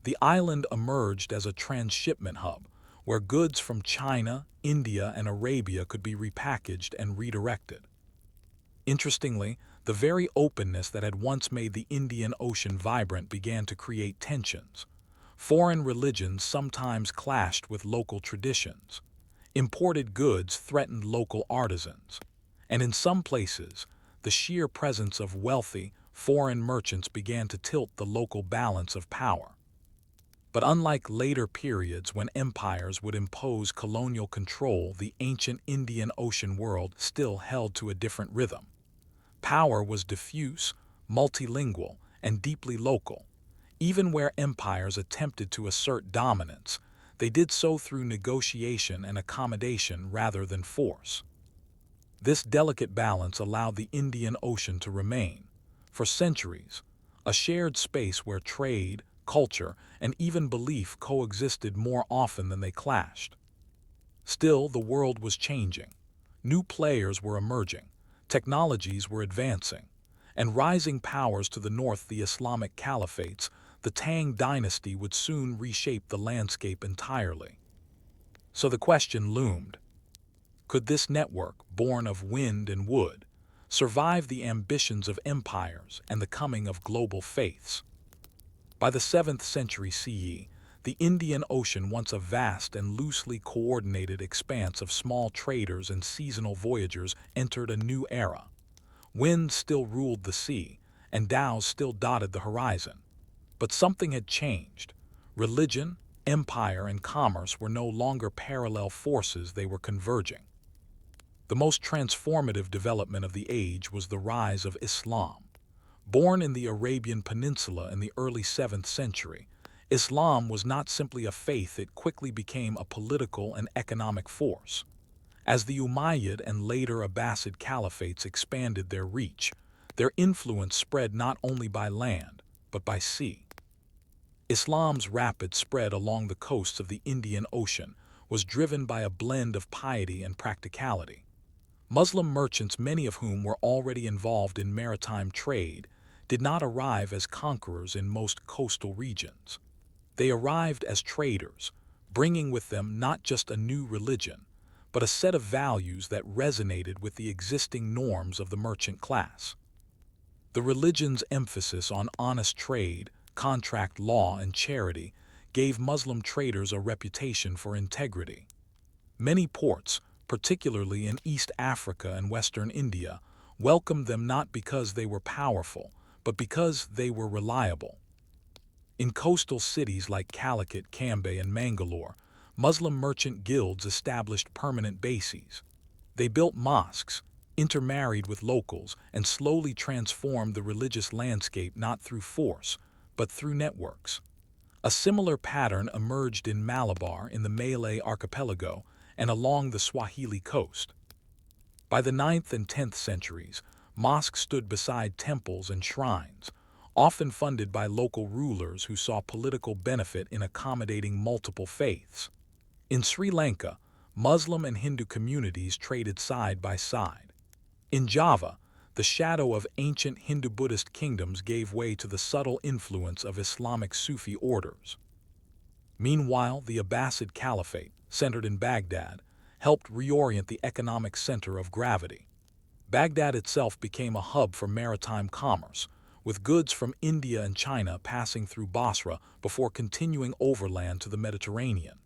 The island emerged as a transshipment hub, where goods from China, India, and Arabia could be repackaged and redirected. Interestingly, the very openness that had once made the Indian Ocean vibrant began to create tensions. Foreign religions sometimes clashed with local traditions. Imported goods threatened local artisans. And in some places, the sheer presence of wealthy, foreign merchants began to tilt the local balance of power. But unlike later periods when empires would impose colonial control, the ancient Indian Ocean world still held to a different rhythm. Power was diffuse, multilingual, and deeply local. Even where empires attempted to assert dominance, they did so through negotiation and accommodation rather than force. This delicate balance allowed the Indian Ocean to remain, for centuries, a shared space where trade, culture, and even belief coexisted more often than they clashed. Still, the world was changing. New players were emerging, technologies were advancing, and rising powers to the north, the Islamic caliphates, the Tang dynasty, would soon reshape the landscape entirely. So the question loomed: could this network, born of wind and wood, survived the ambitions of empires and the coming of global faiths. By the 7th century CE, the Indian Ocean, once a vast and loosely coordinated expanse of small traders and seasonal voyagers, entered a new era. Winds still ruled the sea, and dhows still dotted the horizon. But something had changed. Religion, empire, and commerce were no longer parallel forces, they were converging. The most transformative development of the age was the rise of Islam. Born in the Arabian Peninsula in the early 7th century, Islam was not simply a faith, it quickly became a political and economic force. As the Umayyad and later Abbasid caliphates expanded their reach, their influence spread not only by land, but by sea. Islam's rapid spread along the coasts of the Indian Ocean was driven by a blend of piety and practicality. Muslim merchants, many of whom were already involved in maritime trade, did not arrive as conquerors in most coastal regions. They arrived as traders, bringing with them not just a new religion, but a set of values that resonated with the existing norms of the merchant class. The religion's emphasis on honest trade, contract law, and charity gave Muslim traders a reputation for integrity. Many ports, particularly in East Africa and Western India, welcomed them not because they were powerful, but because they were reliable. In coastal cities like Calicut, Cambay, and Mangalore, Muslim merchant guilds established permanent bases. They built mosques, intermarried with locals, and slowly transformed the religious landscape not through force, but through networks. A similar pattern emerged in Malabar, in the Malay archipelago, and along the Swahili coast. By the 9th and 10th centuries, mosques stood beside temples and shrines, often funded by local rulers who saw political benefit in accommodating multiple faiths. In Sri Lanka, Muslim and Hindu communities traded side by side. In Java, the shadow of ancient Hindu-Buddhist kingdoms gave way to the subtle influence of Islamic Sufi orders. Meanwhile, the Abbasid Caliphate, centered in Baghdad, helped reorient the economic center of gravity. Baghdad itself became a hub for maritime commerce, with goods from India and China passing through Basra before continuing overland to the Mediterranean.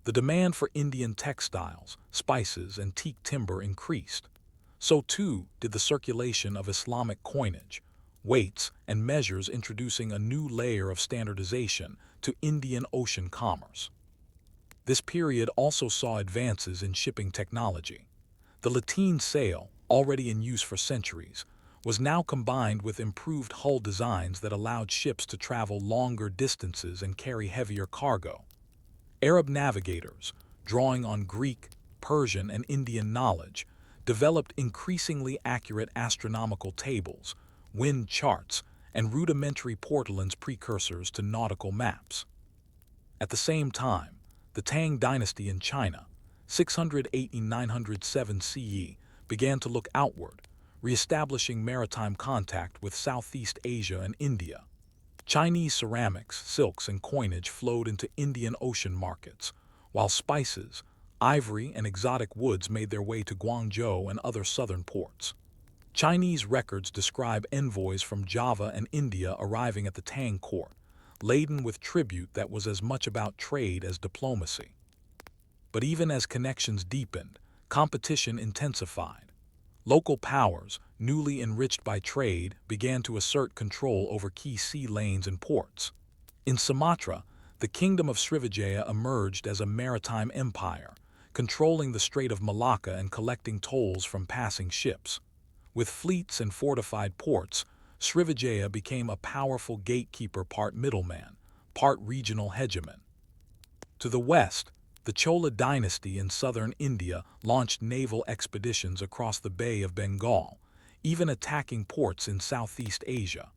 The demand for Indian textiles, spices, and teak timber increased. So too did the circulation of Islamic coinage, weights, and measures, introducing a new layer of standardization to Indian Ocean commerce. This period also saw advances in shipping technology. The lateen sail, already in use for centuries, was now combined with improved hull designs that allowed ships to travel longer distances and carry heavier cargo. Arab navigators, drawing on Greek, Persian, and Indian knowledge, developed increasingly accurate astronomical tables, wind charts, and rudimentary portolans, precursors to nautical maps. At the same time, the Tang dynasty in China, 680–907 CE, began to look outward, re-establishing maritime contact with Southeast Asia and India. Chinese ceramics, silks, and coinage flowed into Indian Ocean markets, while spices, ivory, and exotic woods made their way to Guangzhou and other southern ports. Chinese records describe envoys from Java and India arriving at the Tang court, laden with tribute that was as much about trade as diplomacy. But even as connections deepened, competition intensified. Local powers, newly enriched by trade, began to assert control over key sea lanes and ports. In Sumatra, the kingdom of Srivijaya emerged as a maritime empire, controlling the Strait of Malacca and collecting tolls from passing ships. With fleets and fortified ports, Srivijaya became a powerful gatekeeper, part middleman, part regional hegemon. To the west, the Chola dynasty in southern India launched naval expeditions across the Bay of Bengal, even attacking ports in Southeast Asia.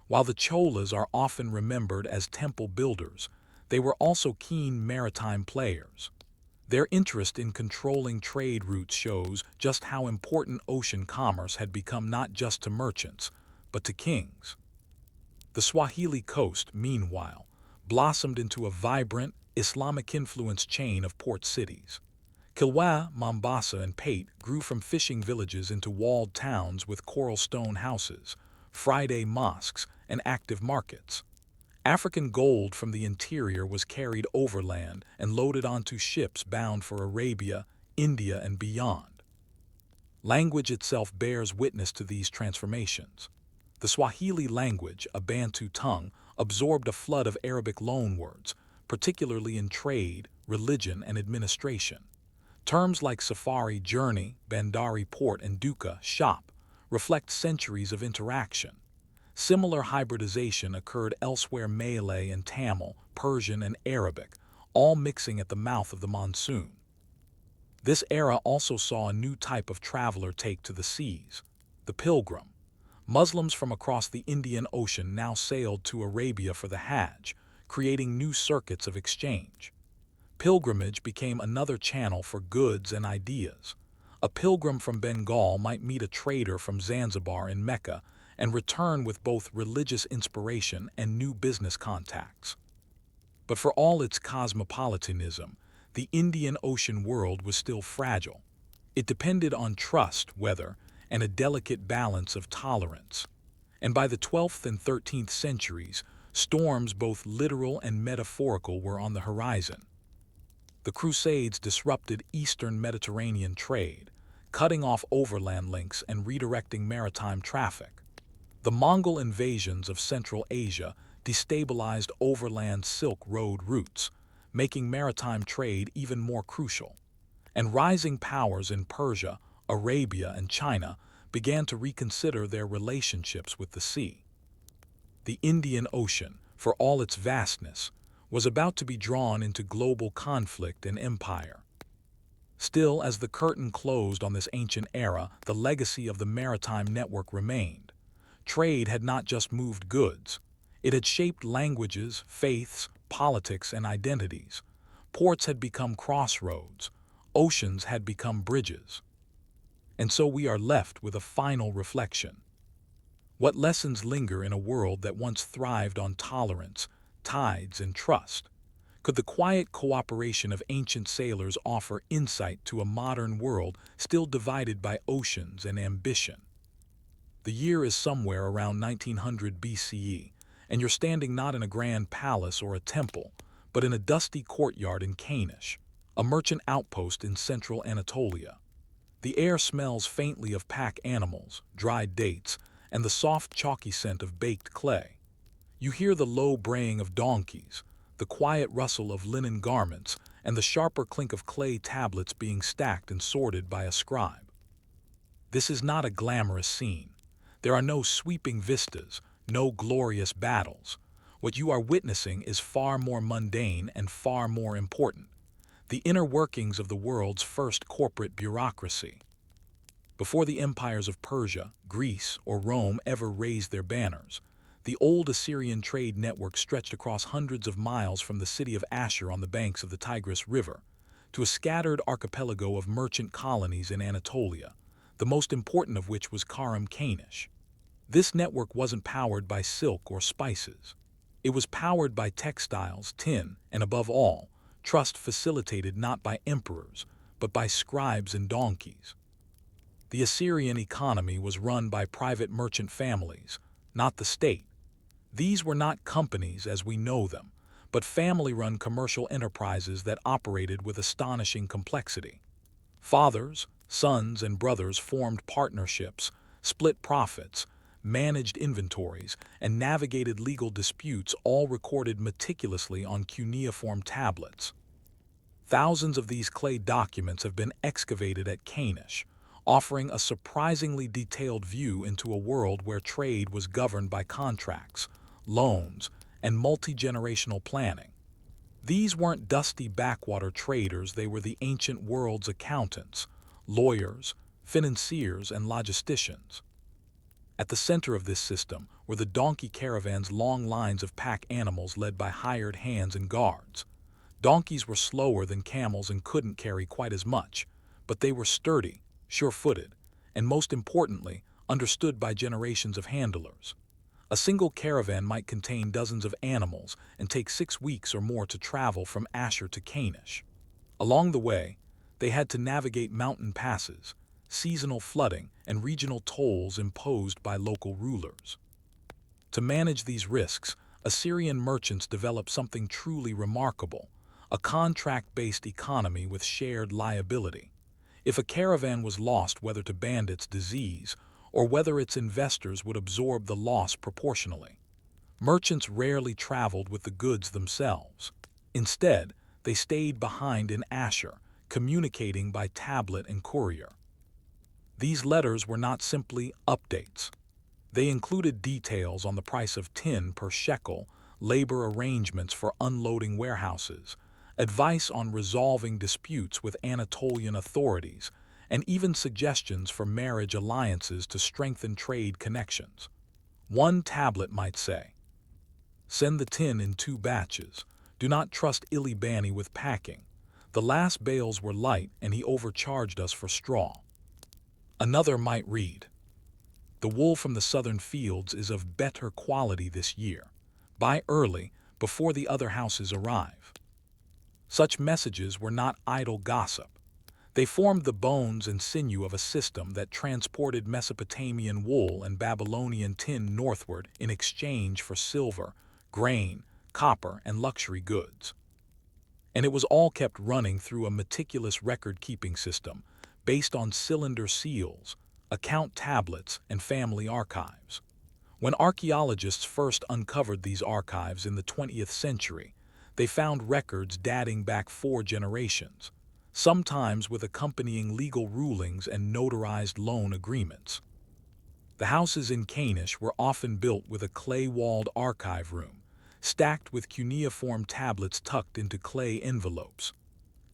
While the Cholas are often remembered as temple builders, they were also keen maritime players. Their interest in controlling trade routes shows just how important ocean commerce had become, not just to merchants, but to kings. The Swahili coast, meanwhile, blossomed into a vibrant, Islamic-influenced chain of port cities. Kilwa, Mombasa, and Pate grew from fishing villages into walled towns with coral stone houses, Friday mosques, and active markets. African gold from the interior was carried overland and loaded onto ships bound for Arabia, India, and beyond. Language itself bears witness to these transformations. The Swahili language, a Bantu tongue, absorbed a flood of Arabic loanwords, particularly in trade, religion, and administration. Terms like safari, journey, bandari, port, and duka, shop, reflect centuries of interaction. Similar hybridization occurred elsewhere: Malay and Tamil, Persian and Arabic, all mixing at the mouth of the monsoon. This era also saw a new type of traveler take to the seas: the pilgrim. Muslims from across the Indian Ocean now sailed to Arabia for the Hajj, creating new circuits of exchange. Pilgrimage became another channel for goods and ideas. A pilgrim from Bengal might meet a trader from Zanzibar in Mecca and return with both religious inspiration and new business contacts. But for all its cosmopolitanism, the Indian Ocean world was still fragile. It depended on trust, weather, and a delicate balance of tolerance. And by the 12th and 13th centuries, storms both literal and metaphorical were on the horizon. The Crusades disrupted Eastern Mediterranean trade, cutting off overland links and redirecting maritime traffic. The Mongol invasions of Central Asia destabilized overland Silk Road routes, making maritime trade even more crucial. And rising powers in Persia, Arabia, and China began to reconsider their relationships with the sea. The Indian Ocean, for all its vastness, was about to be drawn into global conflict and empire. Still, as the curtain closed on this ancient era, the legacy of the maritime network remained. Trade had not just moved goods. It had shaped languages, faiths, politics, and identities. Ports had become crossroads. Oceans had become bridges. And so we are left with a final reflection. What lessons linger in a world that once thrived on tolerance, tides, and trust? Could the quiet cooperation of ancient sailors offer insight to a modern world still divided by oceans and ambition? The year is somewhere around 1900 BCE, and you're standing not in a grand palace or a temple, but in a dusty courtyard in Kanish, a merchant outpost in central Anatolia. The air smells faintly of pack animals, dried dates, and the soft chalky scent of baked clay. You hear the low braying of donkeys, the quiet rustle of linen garments, and the sharper clink of clay tablets being stacked and sorted by a scribe. This is not a glamorous scene. There are no sweeping vistas, no glorious battles. What you are witnessing is far more mundane and far more important: the inner workings of the world's first corporate bureaucracy. Before the empires of Persia, Greece, or Rome ever raised their banners, the old Assyrian trade network stretched across hundreds of miles from the city of Ashur on the banks of the Tigris River to a scattered archipelago of merchant colonies in Anatolia, the most important of which was Karam Kanish. This network wasn't powered by silk or spices. It was powered by textiles, tin, and above all, trust facilitated not by emperors, but by scribes and donkeys. The Assyrian economy was run by private merchant families, not the state. These were not companies as we know them, but family-run commercial enterprises that operated with astonishing complexity. Fathers, sons, and brothers formed partnerships, split profits, managed inventories, and navigated legal disputes, all recorded meticulously on cuneiform tablets. Thousands of these clay documents have been excavated at Kanish, offering a surprisingly detailed view into a world where trade was governed by contracts, loans, and multi-generational planning. These weren't dusty backwater traders, they were the ancient world's accountants, lawyers, financiers, and logisticians. At the center of this system were the donkey caravans, long lines of pack animals led by hired hands and guards. Donkeys were slower than camels and couldn't carry quite as much, but they were sturdy, sure-footed, and most importantly, understood by generations of handlers. A single caravan might contain dozens of animals and take 6 weeks or more to travel from Ashur to Kanish. Along the way, they had to navigate mountain passes, seasonal flooding, and regional tolls imposed by local rulers. To manage these risks, Assyrian merchants developed something truly remarkable, a contract-based economy with shared liability. If a caravan was lost, whether to bandits, disease, or whether its investors would absorb the loss proportionally, merchants rarely traveled with the goods themselves. Instead, they stayed behind in Ashur, communicating by tablet and courier. These letters were not simply updates. They included details on the price of tin per shekel, labor arrangements for unloading warehouses, advice on resolving disputes with Anatolian authorities, and even suggestions for marriage alliances to strengthen trade connections. One tablet might say, "Send the tin in 2 batches. Do not trust Ilibani with packing. The last bales were light and he overcharged us for straw." Another might read, "The wool from the southern fields is of better quality this year. Buy early, before the other houses arrive." Such messages were not idle gossip. They formed the bones and sinew of a system that transported Mesopotamian wool and Babylonian tin northward in exchange for silver, grain, copper, and luxury goods. And it was all kept running through a meticulous record-keeping system based on cylinder seals, account tablets, and family archives. When archaeologists first uncovered these archives in the 20th century, they found records dating back 4 generations, sometimes with accompanying legal rulings and notarized loan agreements. The houses in Kanesh were often built with a clay-walled archive room, stacked with cuneiform tablets tucked into clay envelopes.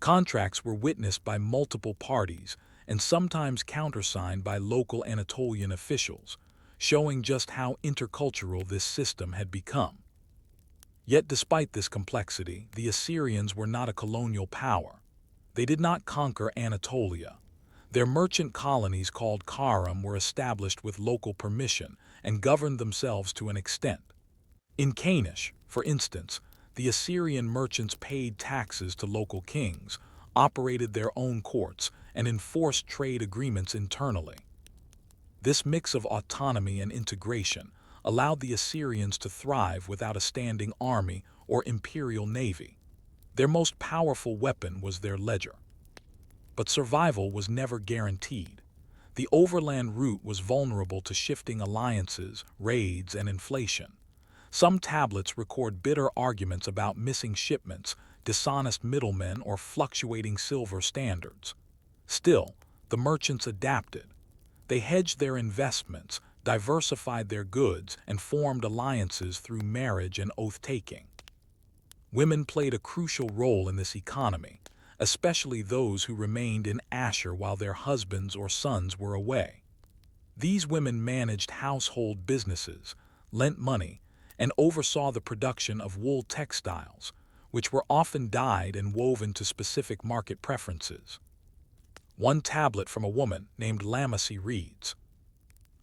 Contracts were witnessed by multiple parties and sometimes countersigned by local Anatolian officials, showing just how intercultural this system had become. Yet despite this complexity, the Assyrians were not a colonial power. They did not conquer Anatolia. Their merchant colonies called Karam were established with local permission and governed themselves to an extent. In Kanesh, for instance, the Assyrian merchants paid taxes to local kings, operated their own courts, and enforced trade agreements internally. This mix of autonomy and integration allowed the Assyrians to thrive without a standing army or imperial navy. Their most powerful weapon was their ledger. But survival was never guaranteed. The overland route was vulnerable to shifting alliances, raids, and inflation. Some tablets record bitter arguments about missing shipments, dishonest middlemen, or fluctuating silver standards. Still, the merchants adapted. They hedged their investments, diversified their goods, and formed alliances through marriage and oath-taking. Women played a crucial role in this economy, especially those who remained in Ashur while their husbands or sons were away. These women managed household businesses, lent money, and oversaw the production of wool textiles, which were often dyed and woven to specific market preferences. One tablet from a woman named Lamasi reads,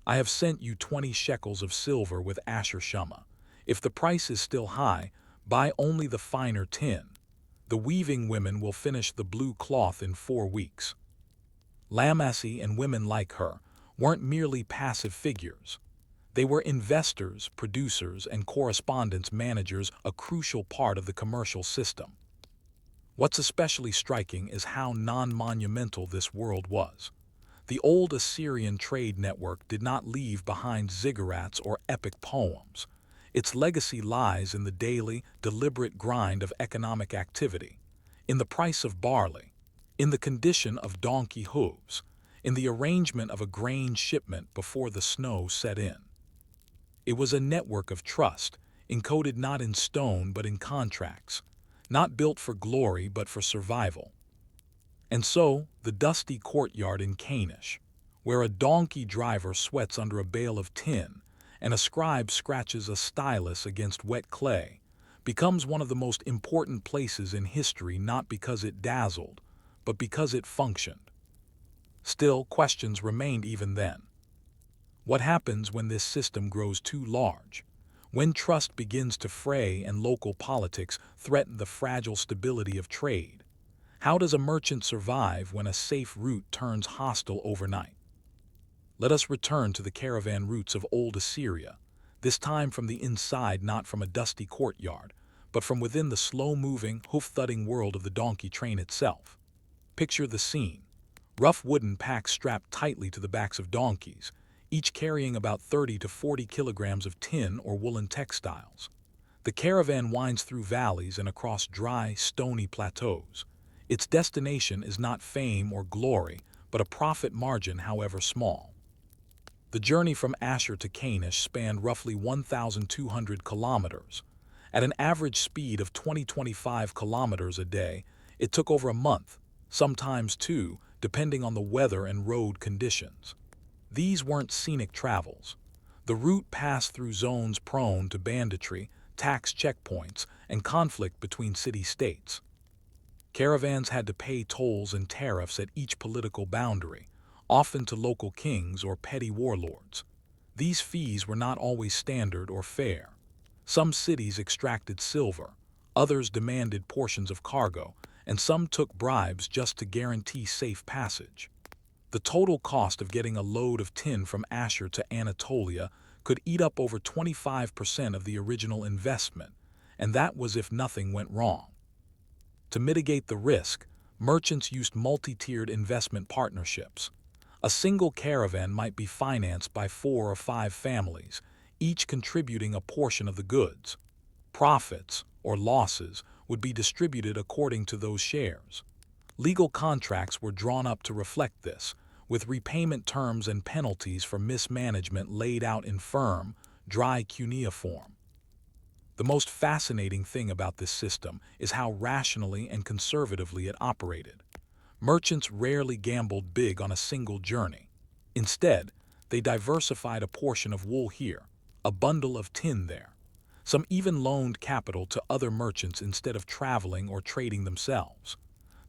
"I have sent you 20 shekels of silver with Ashur Shama. If the price is still high, buy only the finer tin. The weaving women will finish the blue cloth in 4 weeks." Lamasi and women like her weren't merely passive figures. They were investors, producers, and correspondence managers, a crucial part of the commercial system. What's especially striking is how non-monumental this world was. The old Assyrian trade network did not leave behind ziggurats or epic poems. Its legacy lies in the daily, deliberate grind of economic activity, in the price of barley, in the condition of donkey hooves, in the arrangement of a grain shipment before the snow set in. It was a network of trust, encoded not in stone but in contracts, not built for glory but for survival. And so, the dusty courtyard in Kanesh, where a donkey driver sweats under a bale of tin and a scribe scratches a stylus against wet clay, becomes one of the most important places in history, not because it dazzled, but because it functioned. Still, questions remained even then. What happens when this system grows too large? When trust begins to fray and local politics threaten the fragile stability of trade? How does a merchant survive when a safe route turns hostile overnight? Let us return to the caravan routes of old Assyria, this time from the inside, not from a dusty courtyard, but from within the slow-moving, hoof-thudding world of the donkey train itself. Picture the scene. Rough wooden packs strapped tightly to the backs of donkeys, each carrying about 30 to 40 kilograms of tin or woolen textiles. The caravan winds through valleys and across dry, stony plateaus. Its destination is not fame or glory, but a profit margin, however small. The journey from Asher to Kanesh spanned roughly 1,200 kilometers. At an average speed of 20-25 kilometers a day, it took over a month, sometimes two, depending on the weather and road conditions. These weren't scenic travels. The route passed through zones prone to banditry, tax checkpoints, and conflict between city-states. Caravans had to pay tolls and tariffs at each political boundary, often to local kings or petty warlords. These fees were not always standard or fair. Some cities extracted silver, others demanded portions of cargo, and some took bribes just to guarantee safe passage. The total cost of getting a load of tin from Asher to Anatolia could eat up over 25% of the original investment, and that was if nothing went wrong. To mitigate the risk, merchants used multi-tiered investment partnerships. A single caravan might be financed by 4 or 5 families, each contributing a portion of the goods. Profits, or losses, would be distributed according to those shares. Legal contracts were drawn up to reflect this, with repayment terms and penalties for mismanagement laid out in firm, dry cuneiform. The most fascinating thing about this system is how rationally and conservatively it operated. Merchants rarely gambled big on a single journey. Instead, they diversified a portion of wool here, a bundle of tin there. Some even loaned capital to other merchants instead of traveling or trading themselves.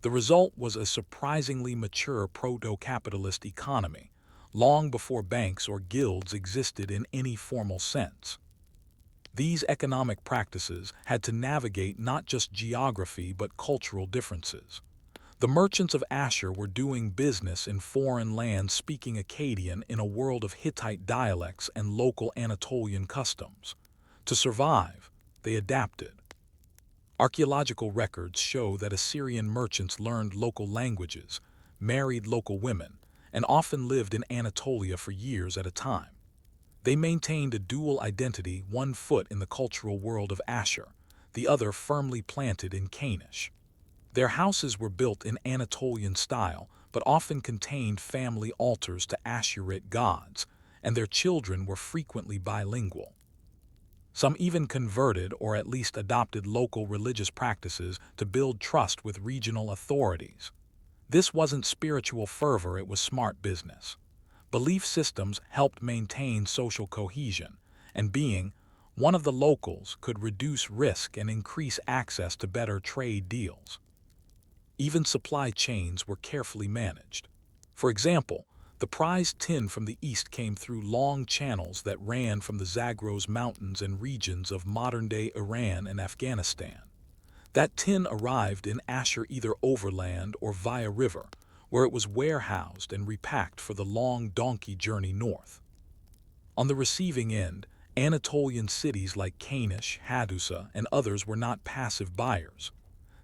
The result was a surprisingly mature proto-capitalist economy, long before banks or guilds existed in any formal sense. These economic practices had to navigate not just geography but cultural differences. The merchants of Asher were doing business in foreign lands speaking Akkadian in a world of Hittite dialects and local Anatolian customs. To survive, they adapted. Archaeological records show that Assyrian merchants learned local languages, married local women, and often lived in Anatolia for years at a time. They maintained a dual identity, one foot in the cultural world of Asher, the other firmly planted in Kanesh. Their houses were built in Anatolian style, but often contained family altars to Asherite gods, and their children were frequently bilingual. Some even converted or at least adopted local religious practices to build trust with regional authorities. This wasn't spiritual fervor, it was smart business. Belief systems helped maintain social cohesion, and being one of the locals could reduce risk and increase access to better trade deals. Even supply chains were carefully managed. For example, the prized tin from the east came through long channels that ran from the Zagros Mountains and regions of modern-day Iran and Afghanistan. That tin arrived in Asher either overland or via river, where it was warehoused and repacked for the long donkey journey north. On the receiving end, Anatolian cities like Kanesh, Hadusa, and others were not passive buyers.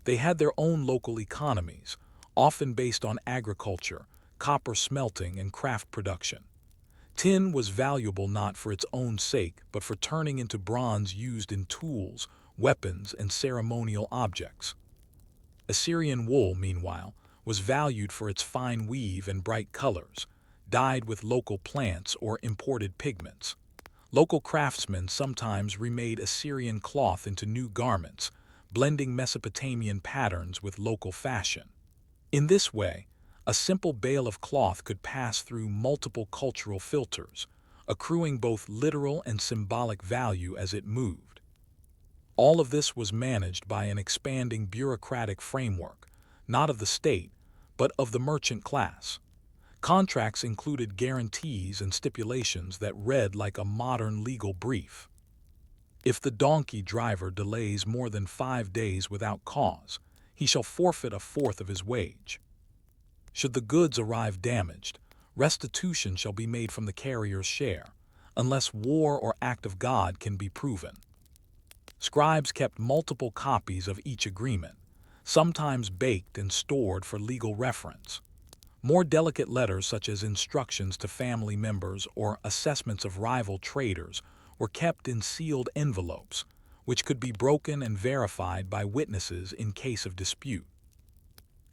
They had their own local economies, often based on agriculture, copper smelting, and craft production. Tin was valuable not for its own sake, but for turning into bronze used in tools, weapons, and ceremonial objects. Assyrian wool, meanwhile, was valued for its fine weave and bright colors, dyed with local plants or imported pigments. Local craftsmen sometimes remade Assyrian cloth into new garments, blending Mesopotamian patterns with local fashion. In this way, a simple bale of cloth could pass through multiple cultural filters, accruing both literal and symbolic value as it moved. All of this was managed by an expanding bureaucratic framework, not of the state, but of the merchant class. Contracts included guarantees and stipulations that read like a modern legal brief. If the donkey driver delays more than 5 days without cause, he shall forfeit a fourth of his wage. Should the goods arrive damaged, restitution shall be made from the carrier's share, unless war or act of God can be proven. Scribes kept multiple copies of each agreement, sometimes baked and stored for legal reference. More delicate letters, such as instructions to family members or assessments of rival traders, were kept in sealed envelopes, which could be broken and verified by witnesses in case of dispute.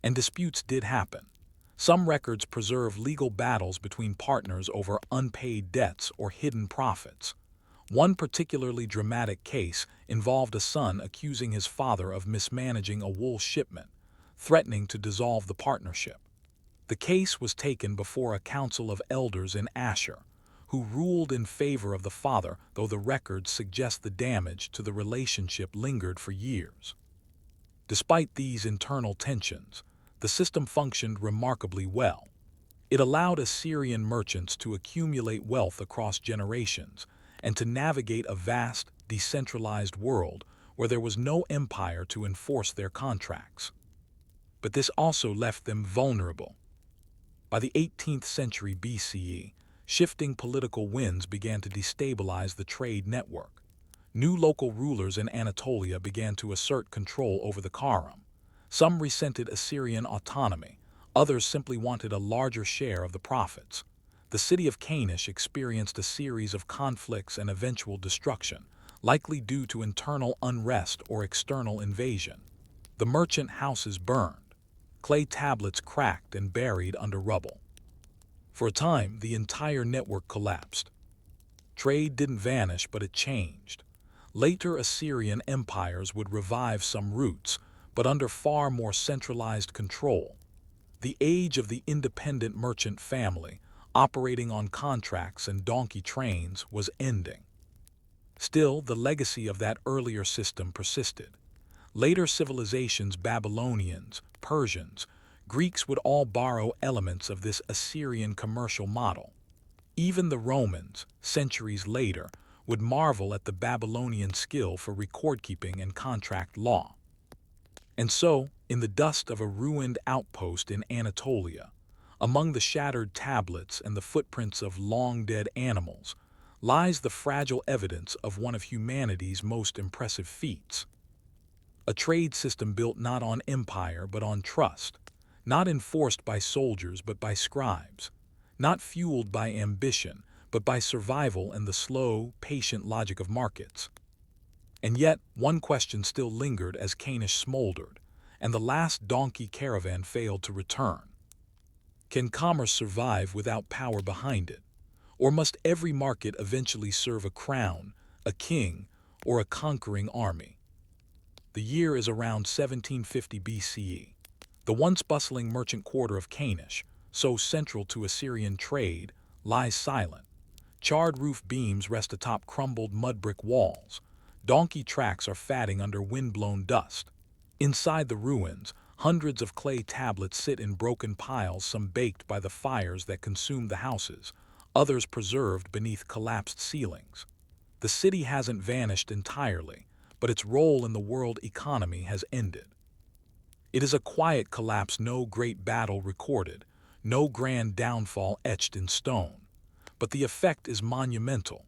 And disputes did happen. Some records preserve legal battles between partners over unpaid debts or hidden profits. One particularly dramatic case involved a son accusing his father of mismanaging a wool shipment, threatening to dissolve the partnership. The case was taken before a council of elders in Asher, who ruled in favor of the father, though the records suggest the damage to the relationship lingered for years. Despite these internal tensions, the system functioned remarkably well. It allowed Assyrian merchants to accumulate wealth across generations and to navigate a vast, decentralized world where there was no empire to enforce their contracts. But this also left them vulnerable. By the 18th century BCE, shifting political winds began to destabilize the trade network. New local rulers in Anatolia began to assert control over the Kharam. Some resented Assyrian autonomy, others simply wanted a larger share of the profits. The city of Kanesh experienced a series of conflicts and eventual destruction, likely due to internal unrest or external invasion. The merchant houses burned, clay tablets cracked and buried under rubble. For a time, the entire network collapsed. Trade didn't vanish, but it changed. Later Assyrian empires would revive some roots, but under far more centralized control. The age of the independent merchant family, operating on contracts and donkey trains, was ending. Still, the legacy of that earlier system persisted. Later civilizations, Babylonians, Persians, Greeks would all borrow elements of this Assyrian commercial model. Even the Romans, centuries later, would marvel at the Babylonian skill for record-keeping and contract law. And so, in the dust of a ruined outpost in Anatolia, among the shattered tablets and the footprints of long-dead animals, lies the fragile evidence of one of humanity's most impressive feats. A trade system built not on empire but on trust, not enforced by soldiers but by scribes, not fueled by ambition but by survival and the slow, patient logic of markets. And yet, one question still lingered as Kanesh smoldered, and the last donkey caravan failed to return. Can commerce survive without power behind it? Or must every market eventually serve a crown, a king, or a conquering army? The year is around 1750 BCE. The once bustling merchant quarter of Kanesh, so central to Assyrian trade, lies silent. Charred roof beams rest atop crumbled mud-brick walls. Donkey tracks are fatting under wind-blown dust. Inside the ruins, hundreds of clay tablets sit in broken piles, some baked by the fires that consumed the houses, others preserved beneath collapsed ceilings. The city hasn't vanished entirely, but its role in the world economy has ended. It is a quiet collapse, no great battle recorded, no grand downfall etched in stone. But the effect is monumental.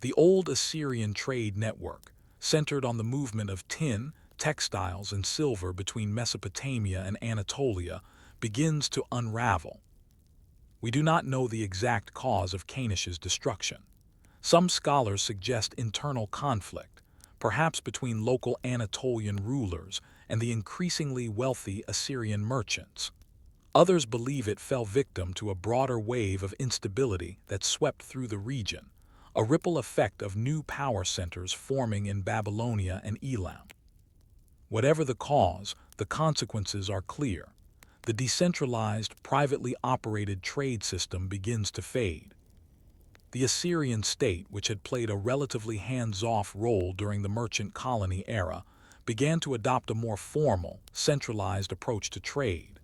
The old Assyrian trade network, centered on the movement of tin, textiles, and silver between Mesopotamia and Anatolia, begins to unravel. We do not know the exact cause of Kanesh's destruction. Some scholars suggest internal conflict, perhaps between local Anatolian rulers and the increasingly wealthy Assyrian merchants. Others believe it fell victim to a broader wave of instability that swept through the region, a ripple effect of new power centers forming in Babylonia and Elam. Whatever the cause, the consequences are clear. The decentralized, privately operated trade system begins to fade. The Assyrian state, which had played a relatively hands-off role during the merchant colony era, began to adopt a more formal, centralized approach to trade.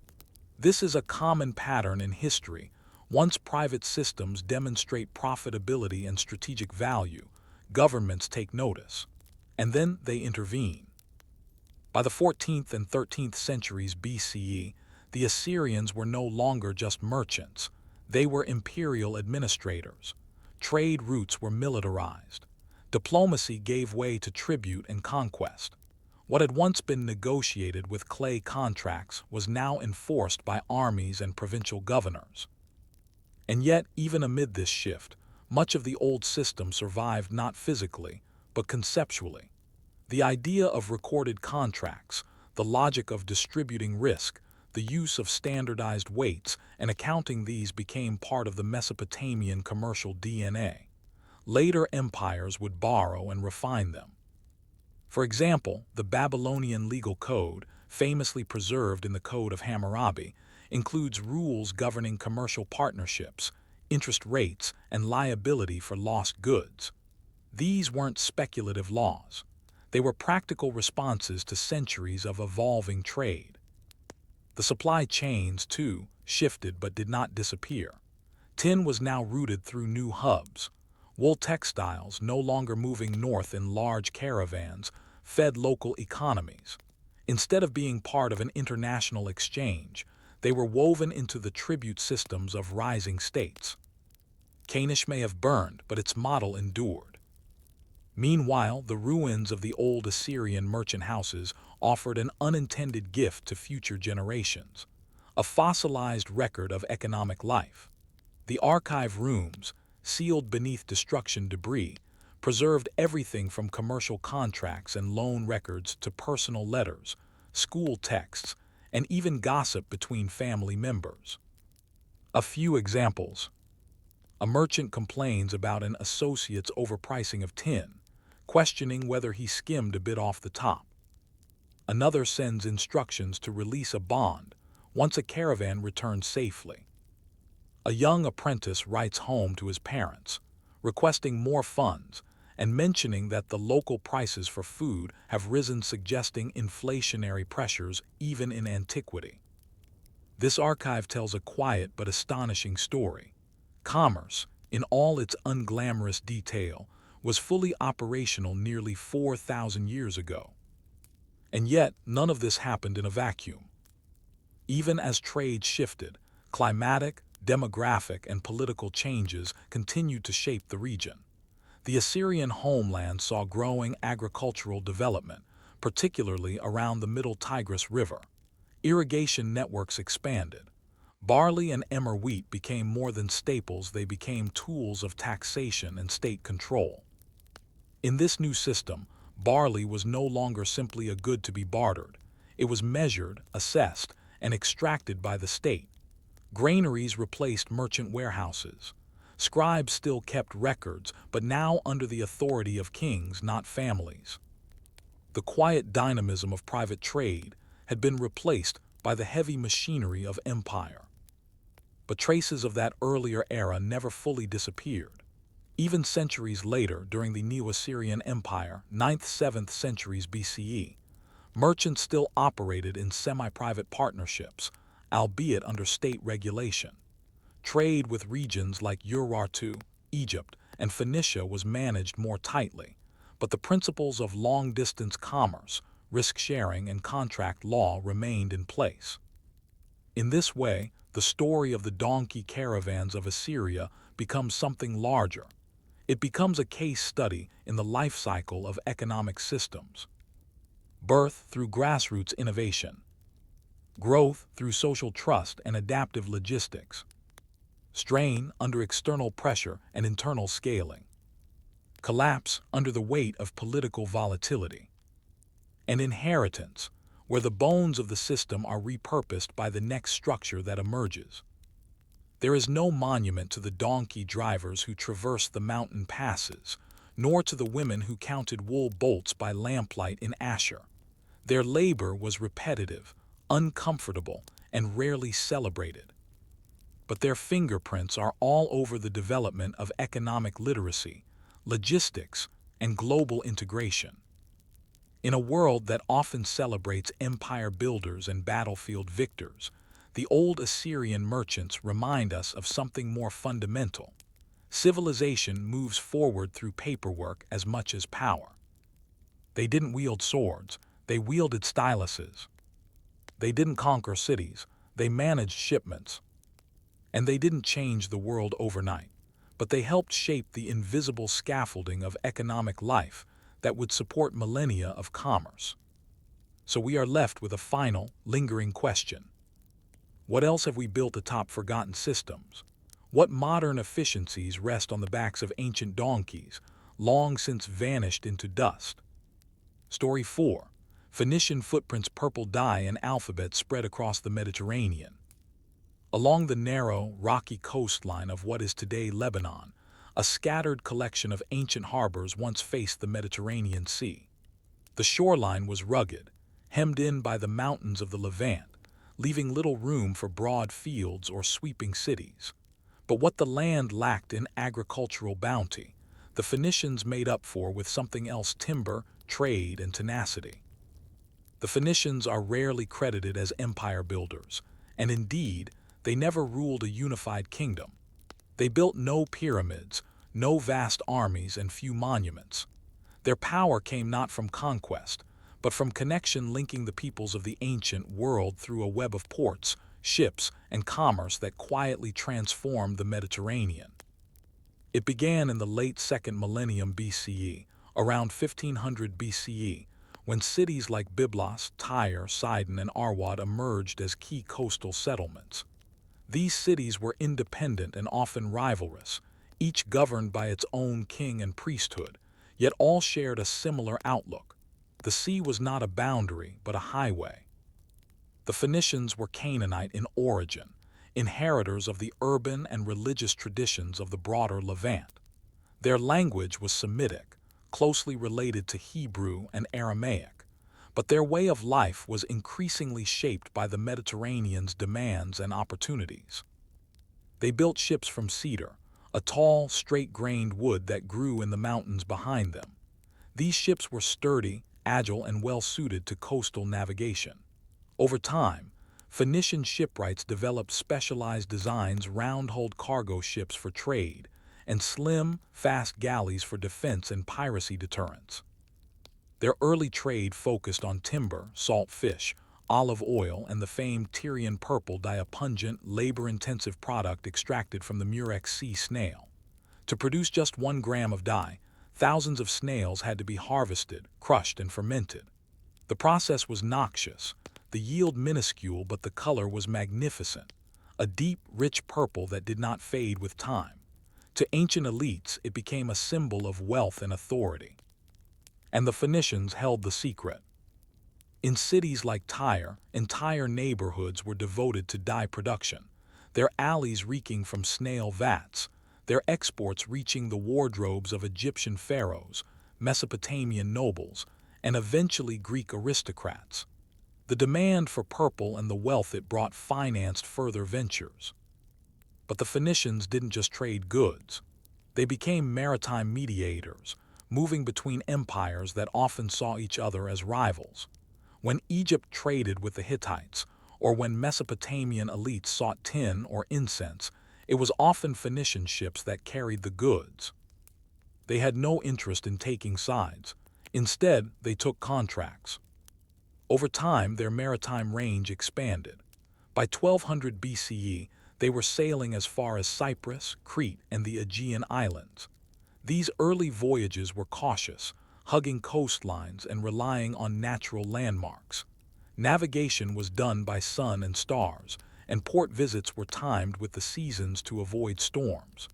This is a common pattern in history. Once private systems demonstrate profitability and strategic value, governments take notice, and then they intervene. By the 14th and 13th centuries BCE, the Assyrians were no longer just merchants. They were imperial administrators. Trade routes were militarized. Diplomacy gave way to tribute and conquest. What had once been negotiated with clay contracts was now enforced by armies and provincial governors. And yet, even amid this shift, much of the old system survived not physically, but conceptually. The idea of recorded contracts, the logic of distributing risk, the use of standardized weights and accounting these became part of the Mesopotamian commercial DNA. Later empires would borrow and refine them. For example, the Babylonian legal code, famously preserved in the Code of Hammurabi, includes rules governing commercial partnerships, interest rates, and liability for lost goods. These weren't speculative laws. They were practical responses to centuries of evolving trade. The supply chains, too, shifted but did not disappear. Tin was now routed through new hubs. Wool textiles, no longer moving north in large caravans, fed local economies. Instead of being part of an international exchange, they were woven into the tribute systems of rising states. Kanesh may have burned, but its model endured. Meanwhile, the ruins of the old Assyrian merchant houses offered an unintended gift to future generations, a fossilized record of economic life. The archive rooms, sealed beneath destruction debris, preserved everything from commercial contracts and loan records to personal letters, school texts, and even gossip between family members. A few examples. A merchant complains about an associate's overpricing of tin, questioning whether he skimmed a bit off the top. Another sends instructions to release a bond once a caravan returns safely. A young apprentice writes home to his parents, requesting more funds and mentioning that the local prices for food have risen, suggesting inflationary pressures even in antiquity. This archive tells a quiet but astonishing story. Commerce, in all its unglamorous detail, was fully operational nearly 4,000 years ago. And yet, none of this happened in a vacuum. Even as trade shifted, climatic, demographic, and political changes continued to shape the region. The Assyrian homeland saw growing agricultural development, particularly around the Middle Tigris River. Irrigation networks expanded. Barley and emmer wheat became more than staples, they became tools of taxation and state control. In this new system, barley was no longer simply a good to be bartered. It was measured, assessed, and extracted by the state. Granaries replaced merchant warehouses. Scribes still kept records, but now under the authority of kings, not families. The quiet dynamism of private trade had been replaced by the heavy machinery of empire. But traces of that earlier era never fully disappeared. Even centuries later, during the Neo-Assyrian Empire, 9th–7th centuries BCE, merchants still operated in semi-private partnerships, albeit under state regulation. Trade with regions like Urartu, Egypt, and Phoenicia was managed more tightly, but the principles of long-distance commerce, risk-sharing, and contract law remained in place. In this way, the story of the donkey caravans of Assyria becomes something larger. It becomes a case study in the life cycle of economic systems. Birth through grassroots innovation. Growth through social trust and adaptive logistics. Strain under external pressure and internal scaling. Collapse under the weight of political volatility. And inheritance, where the bones of the system are repurposed by the next structure that emerges. There is no monument to the donkey drivers who traversed the mountain passes, nor to the women who counted wool bolts by lamplight in Asher. Their labor was repetitive, uncomfortable, and rarely celebrated. But their fingerprints are all over the development of economic literacy, logistics, and global integration. In a world that often celebrates empire builders and battlefield victors, the old Assyrian merchants remind us of something more fundamental. Civilization moves forward through paperwork as much as power. They didn't wield swords, They wielded styluses. They didn't conquer cities, they managed shipments. And they didn't change the world overnight, but they helped shape the invisible scaffolding of economic life that would support millennia of commerce. So we are left with a final, lingering question. What else have we built atop forgotten systems? What modern efficiencies rest on the backs of ancient donkeys, long since vanished into dust? Story 4. Phoenician footprints. Purple dye and alphabet spread across the Mediterranean. Along the narrow, rocky coastline of what is today Lebanon, a scattered collection of ancient harbors once faced the Mediterranean Sea. The shoreline was rugged, hemmed in by the mountains of the Levant, leaving little room for broad fields or sweeping cities. But what the land lacked in agricultural bounty, the Phoenicians made up for with something else: timber, trade, and tenacity. The Phoenicians are rarely credited as empire builders, and indeed, they never ruled a unified kingdom. They built no pyramids, no vast armies, and few monuments. Their power came not from conquest, but from connection linking the peoples of the ancient world through a web of ports, ships, and commerce that quietly transformed the Mediterranean. It began in the late second millennium BCE, around 1500 BCE, when cities like Byblos, Tyre, Sidon, and Arwad emerged as key coastal settlements. These cities were independent and often rivalrous, each governed by its own king and priesthood, yet all shared a similar outlook. The sea was not a boundary, but a highway. The Phoenicians were Canaanite in origin, inheritors of the urban and religious traditions of the broader Levant. Their language was Semitic, closely related to Hebrew and Aramaic, but their way of life was increasingly shaped by the Mediterranean's demands and opportunities. They built ships from cedar, a tall, straight-grained wood that grew in the mountains behind them. These ships were sturdy, agile, and well-suited to coastal navigation. Over time, Phoenician shipwrights developed specialized designs: round-hulled cargo ships for trade, and slim, fast galleys for defense and piracy deterrence. Their early trade focused on timber, salt fish, olive oil, and the famed Tyrian purple dye, a pungent, labor-intensive product extracted from the Murex sea snail. To produce just 1 gram of dye, thousands of snails had to be harvested, crushed, and fermented. The process was noxious, the yield minuscule, but the color was magnificent, a deep, rich purple that did not fade with time. To ancient elites, it became a symbol of wealth and authority. And the Phoenicians held the secret. In cities like Tyre, entire neighborhoods were devoted to dye production, their alleys reeking from snail vats, their exports reaching the wardrobes of Egyptian pharaohs, Mesopotamian nobles, and eventually Greek aristocrats. The demand for purple and the wealth it brought financed further ventures. But the Phoenicians didn't just trade goods. They became maritime mediators, moving between empires that often saw each other as rivals. When Egypt traded with the Hittites, or when Mesopotamian elites sought tin or incense, it was often Phoenician ships that carried the goods. They had no interest in taking sides. Instead, they took contracts. Over time, their maritime range expanded. By 1200 BCE, they were sailing as far as Cyprus, Crete, and the Aegean Islands. These early voyages were cautious, hugging coastlines and relying on natural landmarks. Navigation was done by sun and stars, and port visits were timed with the seasons to avoid storms.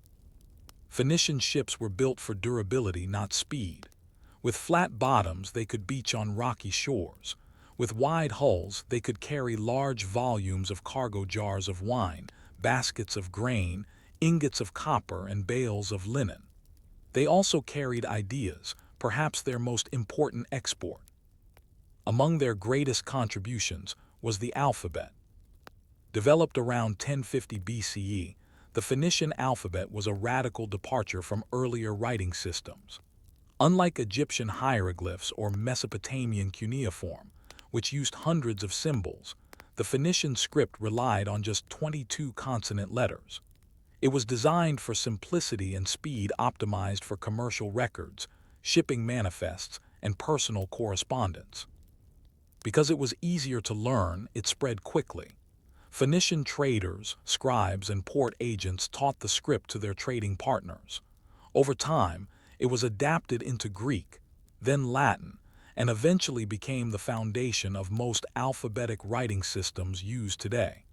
Phoenician ships were built for durability, not speed. With flat bottoms, they could beach on rocky shores. With wide hulls, they could carry large volumes of cargo: jars of wine, baskets of grain, ingots of copper, and bales of linen. They also carried ideas, perhaps their most important export. Among their greatest contributions was the alphabet. Developed around 1050 BCE, the Phoenician alphabet was a radical departure from earlier writing systems. Unlike Egyptian hieroglyphs or Mesopotamian cuneiform, which used hundreds of symbols, the Phoenician script relied on just 22 consonant letters. It was designed for simplicity and speed, optimized for commercial records, shipping manifests, and personal correspondence. Because it was easier to learn, it spread quickly. Phoenician traders, scribes, and port agents taught the script to their trading partners. Over time, it was adapted into Greek, then Latin, and eventually became the foundation of most alphabetic writing systems used today.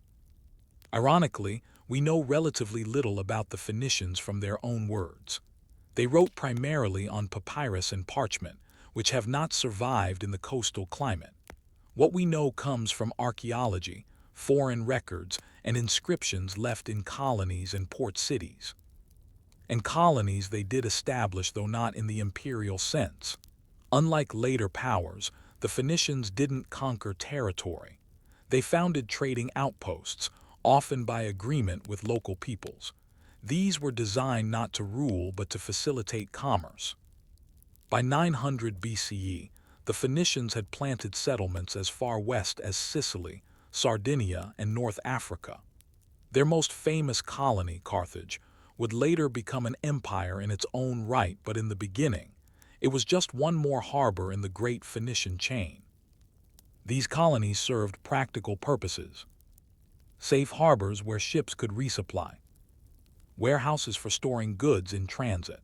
Ironically, we know relatively little about the Phoenicians from their own words. They wrote primarily on papyrus and parchment, which have not survived in the coastal climate. What we know comes from archaeology, foreign records, and inscriptions left in colonies and port cities. And colonies they did establish, though not in the imperial sense. Unlike later powers, the Phoenicians didn't conquer territory. They founded trading outposts, often by agreement with local peoples. These were designed not to rule but to facilitate commerce. By 900 BCE, the Phoenicians had planted settlements as far west as Sicily, Sardinia, and North Africa. Their most famous colony, Carthage, would later become an empire in its own right, but in the beginning, it was just one more harbor in the great Phoenician chain. These colonies served practical purposes: safe harbors where ships could resupply, warehouses for storing goods in transit,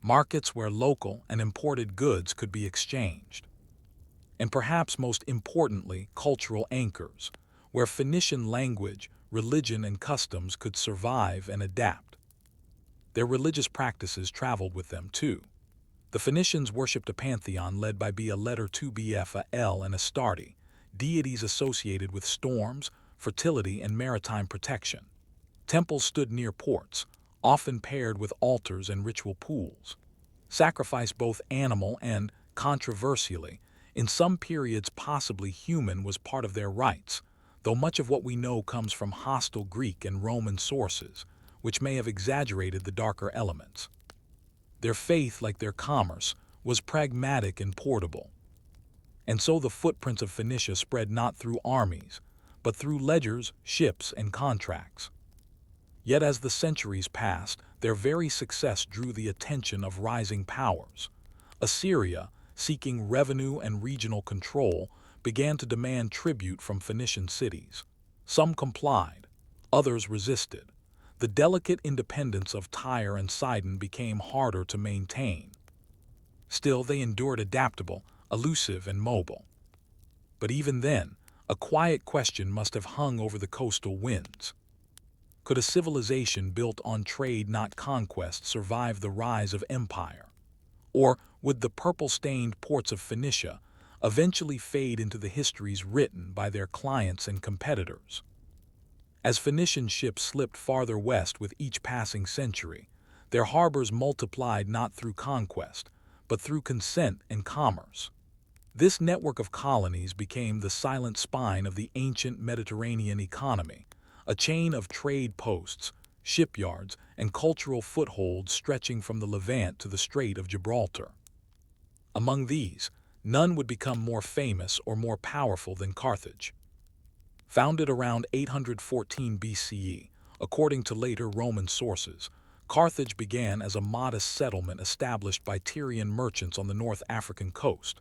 markets where local and imported goods could be exchanged, and perhaps most importantly, cultural anchors, where Phoenician language, religion, and customs could survive and adapt. Their religious practices traveled with them too. The Phoenicians worshipped a pantheon led by a letter 2 Bf, a El, and Astarte, deities associated with storms, fertility, and maritime protection. Temples stood near ports, often paired with altars and ritual pools. Sacrifice, both animal and, controversially, in some periods possibly human, was part of their rites, though much of what we know comes from hostile Greek and Roman sources, which may have exaggerated the darker elements. Their faith, like their commerce, was pragmatic and portable. And so the footprints of Phoenicia spread not through armies, but through ledgers, ships, and contracts. Yet as the centuries passed, their very success drew the attention of rising powers. Assyria, seeking revenue and regional control, began to demand tribute from Phoenician cities. Some complied, others resisted. The delicate independence of Tyre and Sidon became harder to maintain. Still, they endured, adaptable, elusive, and mobile. But even then, a quiet question must have hung over the coastal winds. Could a civilization built on trade, not conquest, survive the rise of empire? Or would the purple-stained ports of Phoenicia eventually fade into the histories written by their clients and competitors? As Phoenician ships slipped farther west with each passing century, their harbors multiplied not through conquest, but through consent and commerce. This network of colonies became the silent spine of the ancient Mediterranean economy, a chain of trade posts, shipyards, and cultural footholds stretching from the Levant to the Strait of Gibraltar. Among these, none would become more famous or more powerful than Carthage. Founded around 814 BCE, according to later Roman sources, Carthage began as a modest settlement established by Tyrian merchants on the North African coast.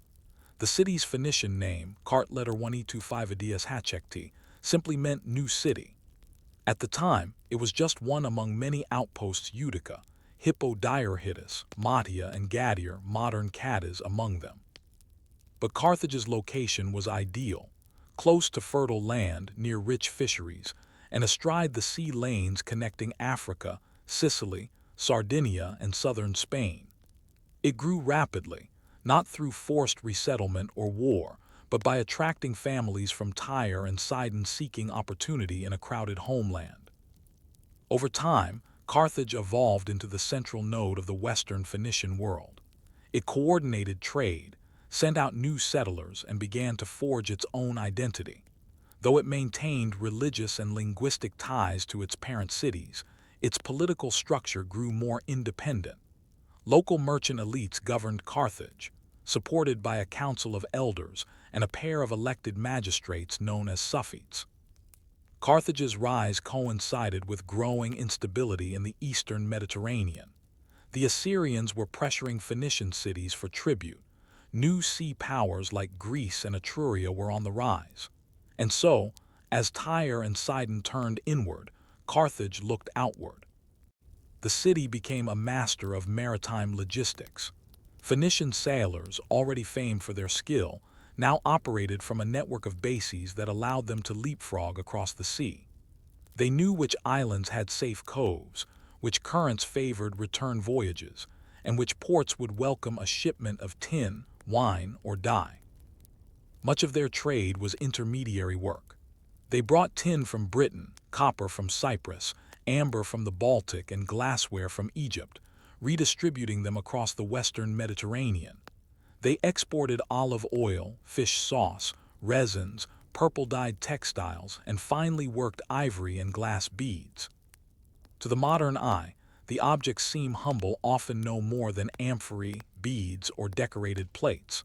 The city's Phoenician name, Cart letter 1e25 Adias Hachekti, simply meant new city. At the time, it was just one among many outposts: Utica, Hippo Diarhytus, Matia, and Gadir, modern Cadiz, among them. But Carthage's location was ideal, close to fertile land, near rich fisheries, and astride the sea lanes connecting Africa, Sicily, Sardinia, and southern Spain. It grew rapidly, not through forced resettlement or war, but by attracting families from Tyre and Sidon seeking opportunity in a crowded homeland. Over time, Carthage evolved into the central node of the Western Phoenician world. It coordinated trade, sent out new settlers, and began to forge its own identity. Though it maintained religious and linguistic ties to its parent cities, its political structure grew more independent. Local merchant elites governed Carthage, supported by a council of elders and a pair of elected magistrates known as suffetes. Carthage's rise coincided with growing instability in the eastern Mediterranean. The Assyrians were pressuring Phoenician cities for tribute, New sea powers like Greece and Etruria were on the rise. And so, as Tyre and Sidon turned inward, Carthage looked outward. The city became a master of maritime logistics. Phoenician sailors, already famed for their skill, now operated from a network of bases that allowed them to leapfrog across the sea. They knew which islands had safe coves, which currents favored return voyages, and which ports would welcome a shipment of tin, wine, or dye. Much of their trade was intermediary work. They brought tin from Britain, copper from Cyprus, amber from the Baltic, and glassware from Egypt, redistributing them across the western Mediterranean. They exported olive oil, fish sauce, resins, purple-dyed textiles, and finely worked ivory and glass beads. To the modern eye, the objects seem humble, often no more than amphorae, beads, or decorated plates.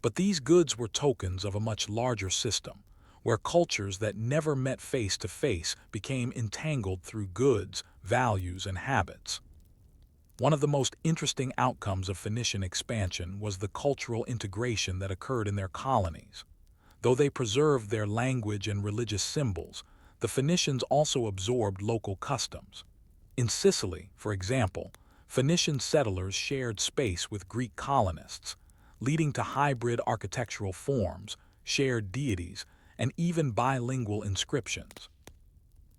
But these goods were tokens of a much larger system, where cultures that never met face to face became entangled through goods, values, and habits. One of the most interesting outcomes of Phoenician expansion was the cultural integration that occurred in their colonies. Though they preserved their language and religious symbols, the Phoenicians also absorbed local customs. In Sicily, for example, Phoenician settlers shared space with Greek colonists, leading to hybrid architectural forms, shared deities, and even bilingual inscriptions.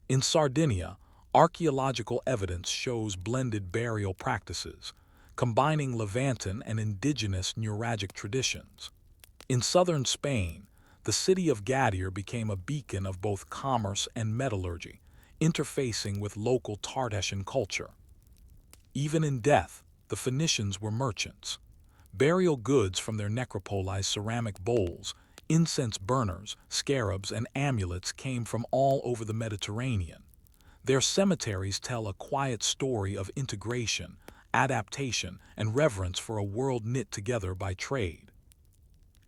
In Sardinia, archaeological evidence shows blended burial practices, combining Levantan and indigenous Neuragic traditions. In southern Spain, the city of Gadir became a beacon of both commerce and metallurgy, interfacing with local Tartessian culture. Even in death, the Phoenicians were merchants. Burial goods from their necropolis, ceramic bowls, incense burners, scarabs, and amulets came from all over the Mediterranean. Their cemeteries tell a quiet story of integration, adaptation, and reverence for a world knit together by trade.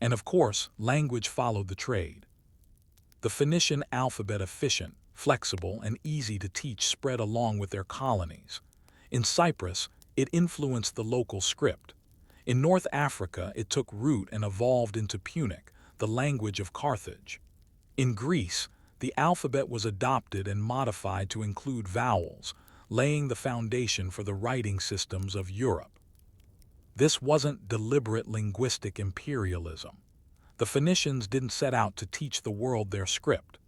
And of course, language followed the trade. The Phoenician alphabet, efficient, flexible, and easy to teach, spread along with their colonies. In Cyprus, it influenced the local script. In North Africa, it took root and evolved into Punic, the language of Carthage. In Greece, the alphabet was adopted and modified to include vowels, laying the foundation for the writing systems of Europe. This wasn't deliberate linguistic imperialism. The Phoenicians didn't set out to teach the world their script,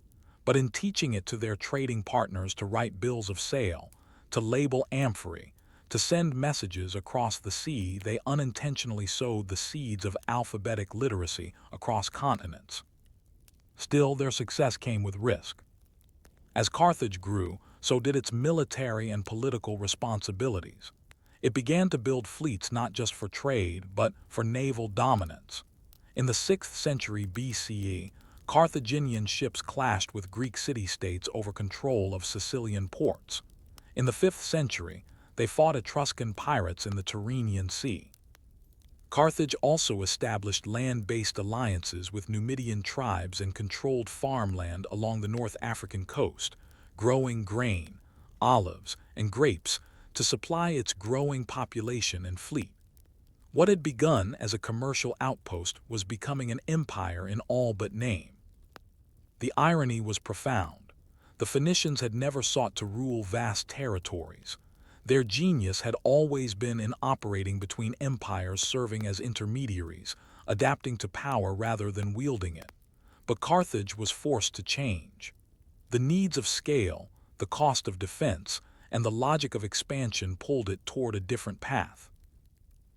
but in teaching it to their trading partners to write bills of sale, to label amphorae, to send messages across the sea, they unintentionally sowed the seeds of alphabetic literacy across continents. Still, their success came with risk. As Carthage grew, so did its military and political responsibilities. It began to build fleets not just for trade, but for naval dominance. In the 6th century BCE, Carthaginian ships clashed with Greek city-states over control of Sicilian ports. In the 5th century, they fought Etruscan pirates in the Tyrrhenian Sea. Carthage also established land-based alliances with Numidian tribes and controlled farmland along the North African coast, growing grain, olives, and grapes to supply its growing population and fleet. What had begun as a commercial outpost was becoming an empire in all but name. The irony was profound. The Phoenicians had never sought to rule vast territories. Their genius had always been in operating between empires, serving as intermediaries, adapting to power rather than wielding it. But Carthage was forced to change. The needs of scale, the cost of defense, and the logic of expansion pulled it toward a different path.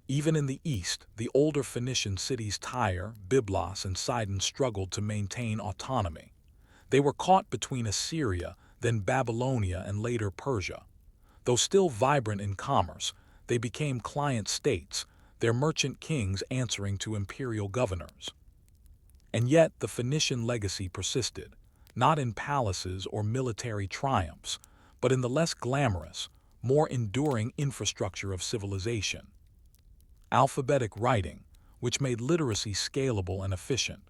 Even in the east, the older Phoenician cities Tyre, Byblos, and Sidon struggled to maintain autonomy. They were caught between Assyria, then Babylonia, and later Persia. Though still vibrant in commerce, they became client states, their merchant kings answering to imperial governors. And yet the Phoenician legacy persisted, not in palaces or military triumphs, but in the less glamorous, more enduring infrastructure of civilization. Alphabetic writing, which made literacy scalable and efficient.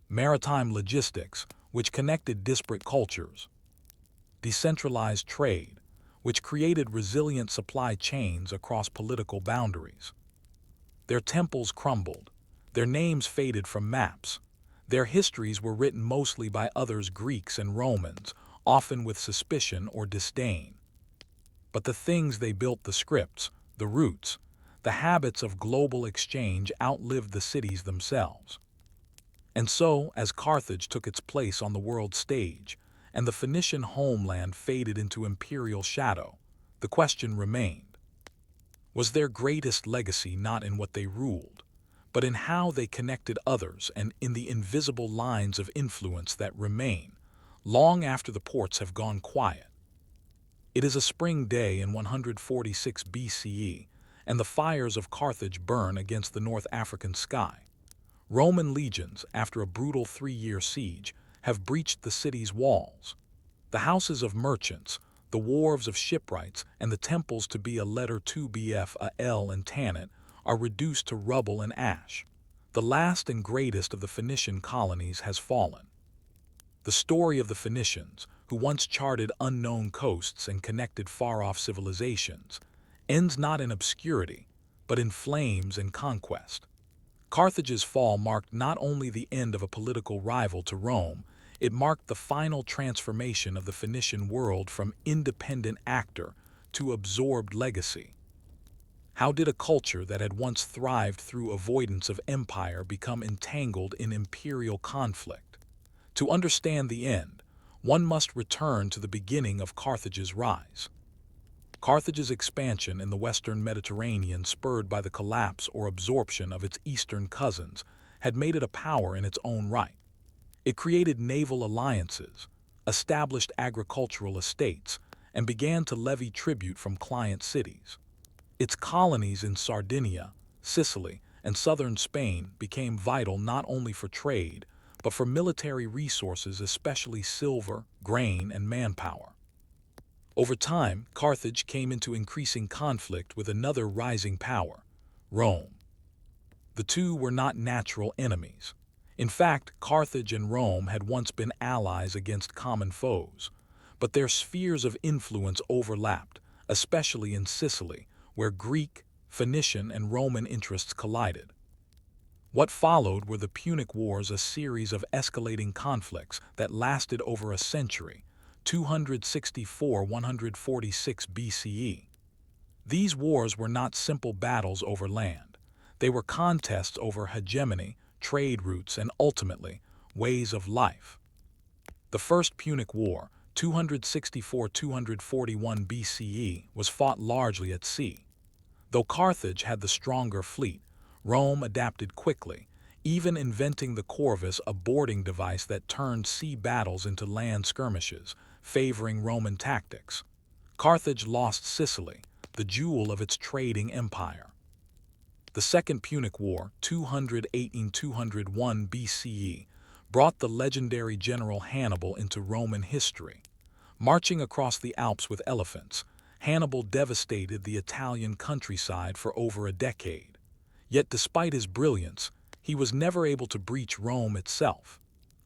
Maritime logistics, which connected disparate cultures. Decentralized trade, which created resilient supply chains across political boundaries. Their temples crumbled, Their names faded from maps. Their histories were written mostly by others, Greeks and Romans, often with suspicion or disdain. But the things they built, the scripts, the routes, the habits of global exchange outlived the cities themselves. And so, as Carthage took its place on the world stage, and the Phoenician homeland faded into imperial shadow, the question remained: was their greatest legacy not in what they ruled, but in how they connected others and in the invisible lines of influence that remain long after the ports have gone quiet? It is a spring day in 146 BCE, and the fires of Carthage burn against the North African sky. Roman legions, after a brutal 3-year siege, have breached the city's walls. The houses of merchants, the wharves of shipwrights, and the temples to be a letter 2 bf a L and Tanit are reduced to rubble and ash. The last and greatest of the Phoenician colonies has fallen. The story of the Phoenicians, who once charted unknown coasts and connected far-off civilizations, ends not in obscurity, but in flames and conquest. Carthage's fall marked not only the end of a political rival to Rome, it marked the final transformation of the Phoenician world from independent actor to absorbed legacy. How did a culture that had once thrived through avoidance of empire become entangled in imperial conflict? To understand the end, one must return to the beginning of Carthage's rise. Carthage's expansion in the western Mediterranean, spurred by the collapse or absorption of its eastern cousins, had made it a power in its own right. It created naval alliances, established agricultural estates, and began to levy tribute from client cities. Its colonies in Sardinia, Sicily, and southern Spain became vital not only for trade, but for military resources, especially silver, grain, and manpower. Over time, Carthage came into increasing conflict with another rising power, Rome. The two were not natural enemies. In fact, Carthage and Rome had once been allies against common foes, but their spheres of influence overlapped, especially in Sicily, where Greek, Phoenician, and Roman interests collided. What followed were the Punic Wars, a series of escalating conflicts that lasted over a century, 264–146 BCE. These wars were not simple battles over land. They were contests over hegemony, trade routes, and ultimately, ways of life. The First Punic War, 264–241 BCE, was fought largely at sea. Though Carthage had the stronger fleet, Rome adapted quickly, even inventing the corvus, a boarding device that turned sea battles into land skirmishes, favoring Roman tactics. Carthage lost Sicily, the jewel of its trading empire. The Second Punic War, 218–201 BCE, brought the legendary general Hannibal into Roman history. Marching across the Alps with elephants, Hannibal devastated the Italian countryside for over a decade. Yet despite his brilliance, he was never able to breach Rome itself.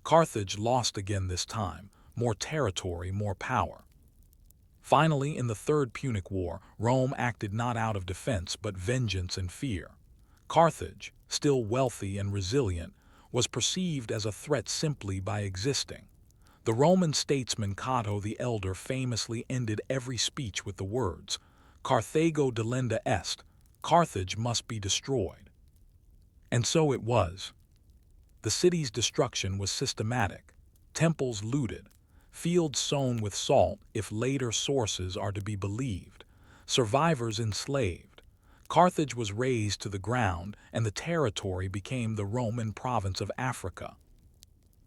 Carthage lost again this time, more territory, more power. Finally, in the Third Punic War, Rome acted not out of defense but vengeance and fear. Carthage, still wealthy and resilient, was perceived as a threat simply by existing. The Roman statesman Cato the Elder famously ended every speech with the words, "Carthago delenda est," Carthage must be destroyed. And so it was. The city's destruction was systematic, temples looted, fields sown with salt, if later sources are to be believed, survivors enslaved. Carthage was razed to the ground, and the territory became the Roman province of Africa.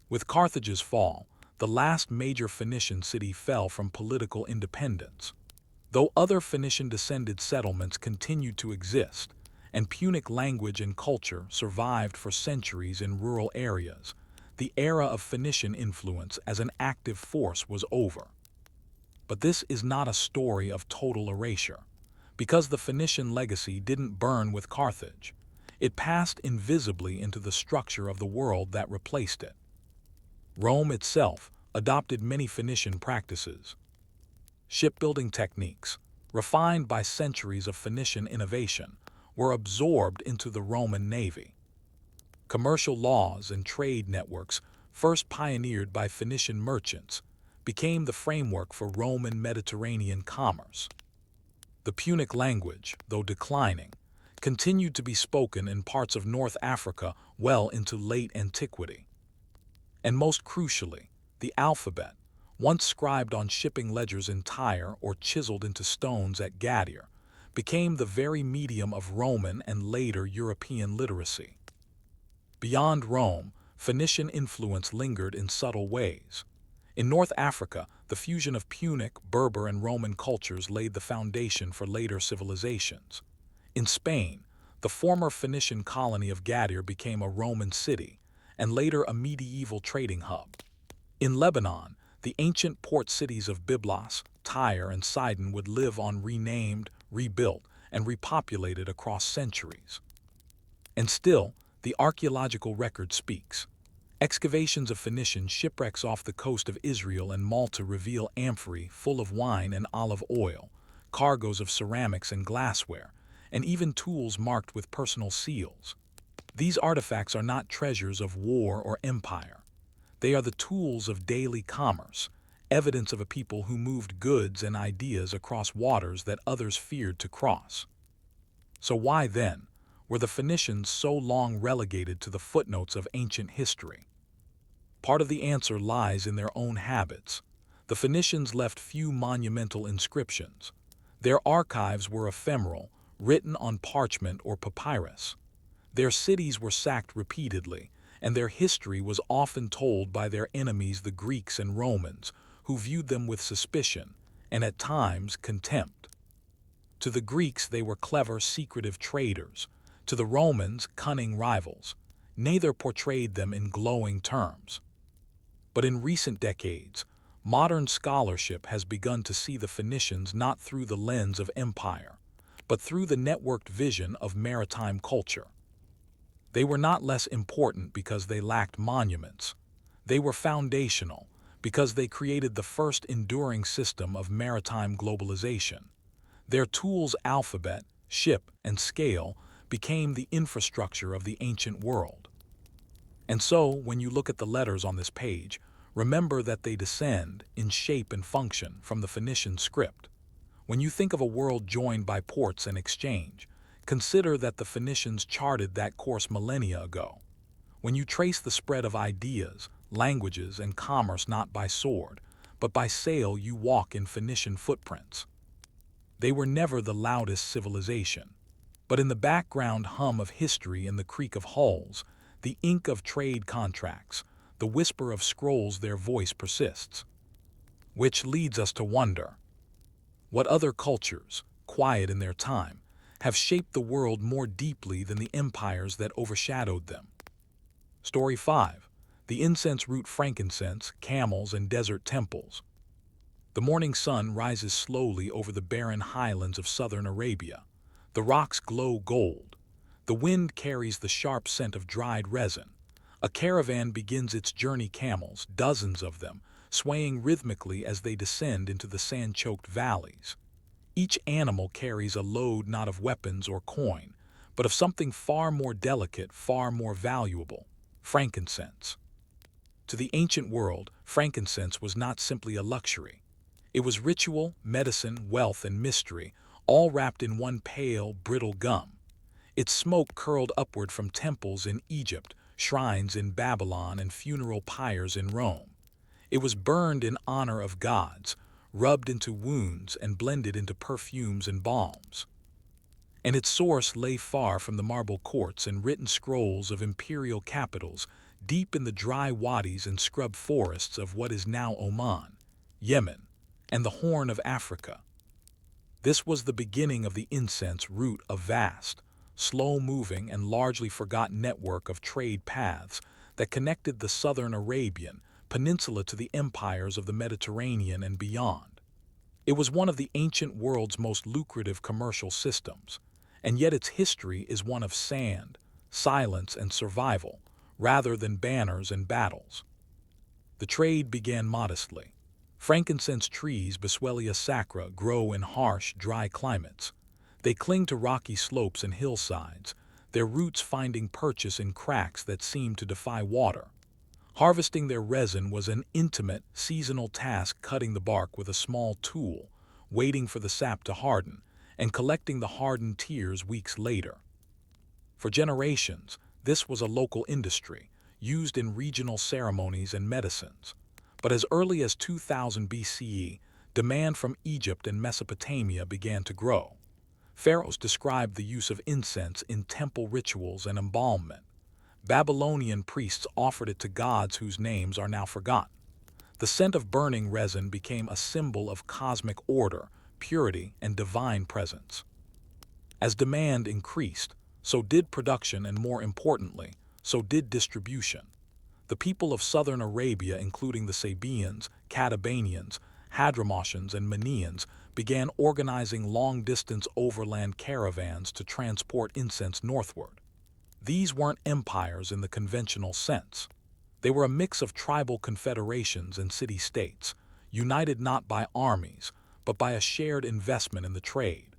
With Carthage's fall, the last major Phoenician city fell from political independence. Though other Phoenician-descended settlements continued to exist, and Punic language and culture survived for centuries in rural areas, the era of Phoenician influence as an active force was over. But this is not a story of total erasure, because the Phoenician legacy didn't burn with Carthage. It passed invisibly into the structure of the world that replaced it. Rome itself adopted many Phoenician practices. Shipbuilding techniques, refined by centuries of Phoenician innovation, were absorbed into the Roman navy. Commercial laws and trade networks, first pioneered by Phoenician merchants, became the framework for Roman Mediterranean commerce. The Punic language, though declining, continued to be spoken in parts of North Africa well into late antiquity. And most crucially, the alphabet, once scribed on shipping ledgers in Tyre or chiseled into stones at Gadir, became the very medium of Roman and later European literacy. Beyond Rome, Phoenician influence lingered in subtle ways. In North Africa, the fusion of Punic, Berber, and Roman cultures laid the foundation for later civilizations. In Spain, the former Phoenician colony of Gadir became a Roman city, and later a medieval trading hub. In Lebanon, the ancient port cities of Byblos, Tyre, and Sidon would live on renamed, rebuilt, and repopulated across centuries. And still, the archaeological record speaks. Excavations of Phoenician shipwrecks off the coast of Israel and Malta reveal amphorae full of wine and olive oil, cargoes of ceramics and glassware, and even tools marked with personal seals. These artifacts are not treasures of war or empire. They are the tools of daily commerce, evidence of a people who moved goods and ideas across waters that others feared to cross. So why, then, were the Phoenicians so long relegated to the footnotes of ancient history? Part of the answer lies in their own habits. The Phoenicians left few monumental inscriptions. Their archives were ephemeral, written on parchment or papyrus. Their cities were sacked repeatedly, and their history was often told by their enemies, the Greeks and Romans, who viewed them with suspicion and at times contempt. To the Greeks, they were clever, secretive traders. To the Romans, cunning rivals. Neither portrayed them in glowing terms. But in recent decades, modern scholarship has begun to see the Phoenicians not through the lens of empire, but through the networked vision of maritime culture. They were not less important because they lacked monuments. They were foundational because they created the first enduring system of maritime globalization. Their tools, alphabet, ship, and scale, became the infrastructure of the ancient world. And so, when you look at the letters on this page, remember that they descend, in shape and function, from the Phoenician script. When you think of a world joined by ports and exchange, consider that the Phoenicians charted that course millennia ago. When you trace the spread of ideas, languages, and commerce not by sword, but by sail, you walk in Phoenician footprints. They were never the loudest civilization, but in the background hum of history and the creak of hulls, the ink of trade contracts, the whisper of scrolls, their voice persists. Which leads us to wonder, what other cultures, quiet in their time, have shaped the world more deeply than the empires that overshadowed them? Story 5. The incense root, frankincense, camels, and desert temples. The morning sun rises slowly over the barren highlands of southern Arabia. The rocks glow gold. The wind carries the sharp scent of dried resin. A caravan begins its journey, camels, dozens of them, swaying rhythmically as they descend into the sand-choked valleys. Each animal carries a load not of weapons or coin, but of something far more delicate, far more valuable: frankincense. To the ancient world, frankincense was not simply a luxury. It was ritual, medicine, wealth, and mystery, all wrapped in one pale, brittle gum. Its smoke curled upward from temples in Egypt, shrines in Babylon, and funeral pyres in Rome. It was burned in honor of gods, rubbed into wounds, and blended into perfumes and balms. And its source lay far from the marble courts and written scrolls of imperial capitals, deep in the dry wadis and scrub forests of what is now Oman, Yemen, and the Horn of Africa. This was the beginning of the incense route, a vast, slow-moving, and largely forgotten network of trade paths that connected the southern Arabian peninsula to the empires of the Mediterranean and beyond. It was one of the ancient world's most lucrative commercial systems, and yet its history is one of sand, silence, and survival, rather than banners and battles. The trade began modestly. Frankincense trees, Boswellia sacra, grow in harsh, dry climates. They cling to rocky slopes and hillsides, their roots finding purchase in cracks that seemed to defy water. Harvesting their resin was an intimate, seasonal task, cutting the bark with a small tool, waiting for the sap to harden, and collecting the hardened tears weeks later. For generations, this was a local industry, used in regional ceremonies and medicines. But as early as 2000 BCE, demand from Egypt and Mesopotamia began to grow. Pharaohs described the use of incense in temple rituals and embalmment. Babylonian priests offered it to gods whose names are now forgotten. The scent of burning resin became a symbol of cosmic order, purity, and divine presence. As demand increased, so did production, and more importantly, so did distribution. The people of southern Arabia, including the Sabaeans, Katabanians, Hadramautians, and Manians, began organizing long-distance overland caravans to transport incense northward. These weren't empires in the conventional sense. They were a mix of tribal confederations and city-states, united not by armies, but by a shared investment in the trade.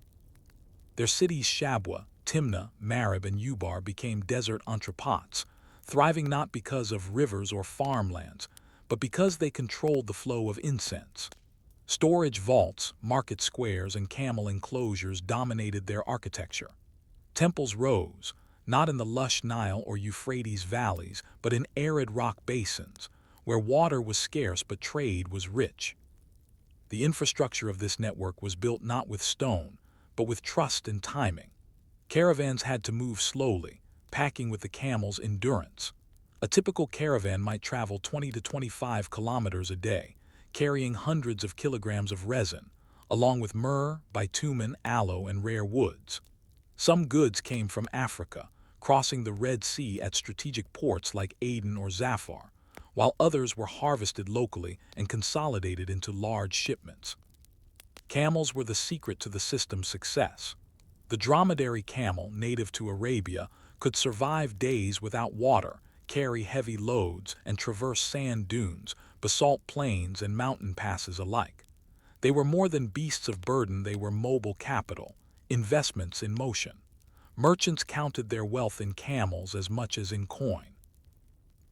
Their cities Shabwa, Timna, Marib, and Ubar became desert entrepôts, thriving not because of rivers or farmlands, but because they controlled the flow of incense. Storage vaults, market squares, and camel enclosures dominated their architecture. Temples rose, not in the lush Nile or Euphrates valleys, but in arid rock basins, where water was scarce but trade was rich. The infrastructure of this network was built not with stone, but with trust and timing. Caravans had to move slowly, packing with the camel's endurance. A typical caravan might travel 20 to 25 kilometers a day, carrying hundreds of kilograms of resin, along with myrrh, bitumen, aloe, and rare woods. Some goods came from Africa, crossing the Red Sea at strategic ports like Aden or Zafar, while others were harvested locally and consolidated into large shipments. Camels were the secret to the system's success. The dromedary camel, native to Arabia, could survive days without water, carry heavy loads, and traverse sand dunes, basalt plains, and mountain passes alike. They were more than beasts of burden, they were mobile capital, investments in motion. Merchants counted their wealth in camels as much as in coin.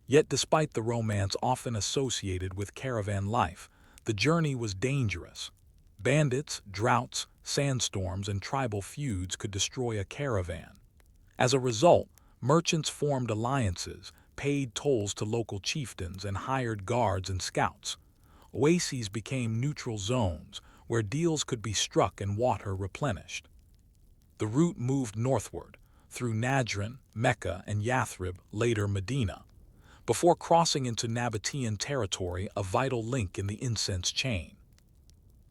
Yet despite the romance often associated with caravan life, the journey was dangerous. Bandits, droughts, sandstorms, and tribal feuds could destroy a caravan. As a result, merchants formed alliances, paid tolls to local chieftains, and hired guards and scouts. Oases became neutral zones, where deals could be struck and water replenished. The route moved northward, through Najran, Mecca, and Yathrib, later Medina, before crossing into Nabatean territory, a vital link in the incense chain.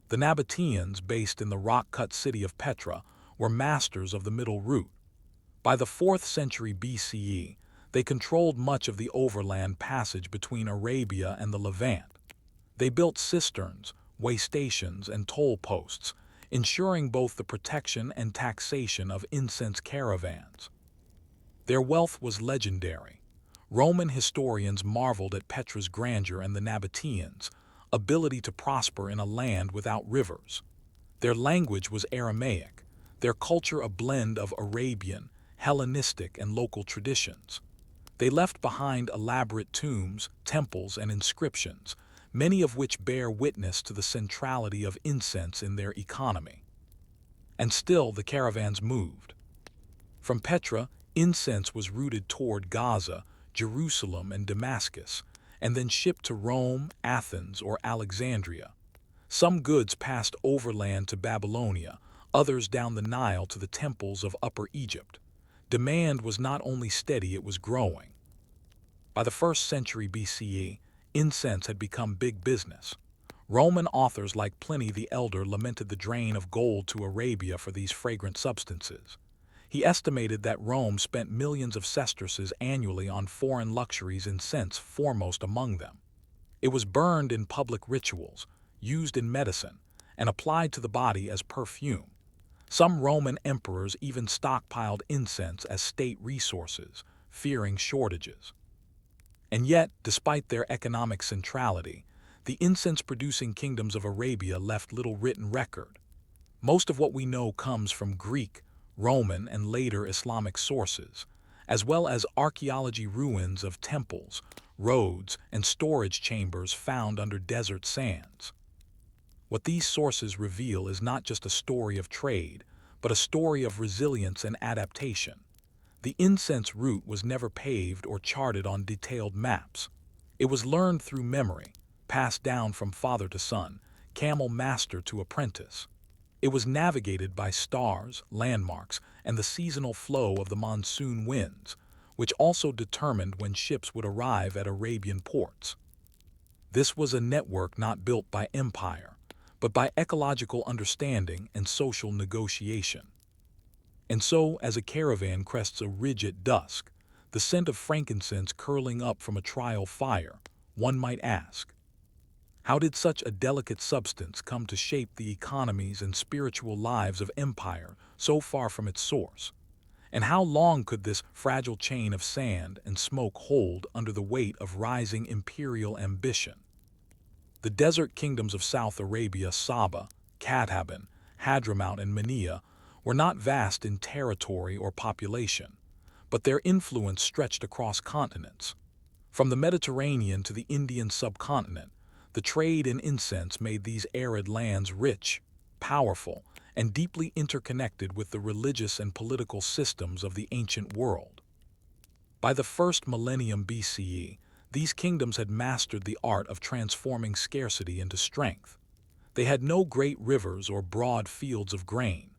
The Nabateans, based in the rock-cut city of Petra, were masters of the middle route. By the 4th century BCE, they controlled much of the overland passage between Arabia and the Levant. They built cisterns, way stations, and toll posts, ensuring both the protection and taxation of incense caravans. Their wealth was legendary. Roman historians marveled at Petra's grandeur and the Nabateans' ability to prosper in a land without rivers. Their language was Aramaic, their culture a blend of Arabian, Hellenistic, and local traditions. They left behind elaborate tombs, temples, and inscriptions, many of which bear witness to the centrality of incense in their economy. And still the caravans moved. From Petra, incense was routed toward Gaza, Jerusalem, and Damascus, and then shipped to Rome, Athens, or Alexandria. Some goods passed overland to Babylonia, others down the Nile to the temples of Upper Egypt. Demand was not only steady, it was growing. By the 1st century BCE, incense had become big business. Roman authors like Pliny the Elder lamented the drain of gold to Arabia for these fragrant substances. He estimated that Rome spent millions of sesterces annually on foreign luxuries, incense foremost among them. It was burned in public rituals, used in medicine, and applied to the body as perfume. Some Roman emperors even stockpiled incense as state resources, fearing shortages. And yet, despite their economic centrality, the incense-producing kingdoms of Arabia left little written record. Most of what we know comes from Greek, Roman, and later Islamic sources, as well as archaeology ruins of temples, roads, and storage chambers found under desert sands. What these sources reveal is not just a story of trade, but a story of resilience and adaptation. The incense route was never paved or charted on detailed maps. It was learned through memory, passed down from father to son, camel master to apprentice. It was navigated by stars, landmarks, and the seasonal flow of the monsoon winds, which also determined when ships would arrive at Arabian ports. This was a network not built by empire, but by ecological understanding and social negotiation. And so, as a caravan crests a ridge at dusk, the scent of frankincense curling up from a trial fire, one might ask, how did such a delicate substance come to shape the economies and spiritual lives of empire so far from its source? And how long could this fragile chain of sand and smoke hold under the weight of rising imperial ambition? The desert kingdoms of South Arabia, Saba, Kadhaban, Hadramaut, and Mania, were not vast in territory or population, but their influence stretched across continents. From the Mediterranean to the Indian subcontinent, the trade in incense made these arid lands rich, powerful, and deeply interconnected with the religious and political systems of the ancient world. By the first millennium BCE, these kingdoms had mastered the art of transforming scarcity into strength. They had no great rivers or broad fields of grain.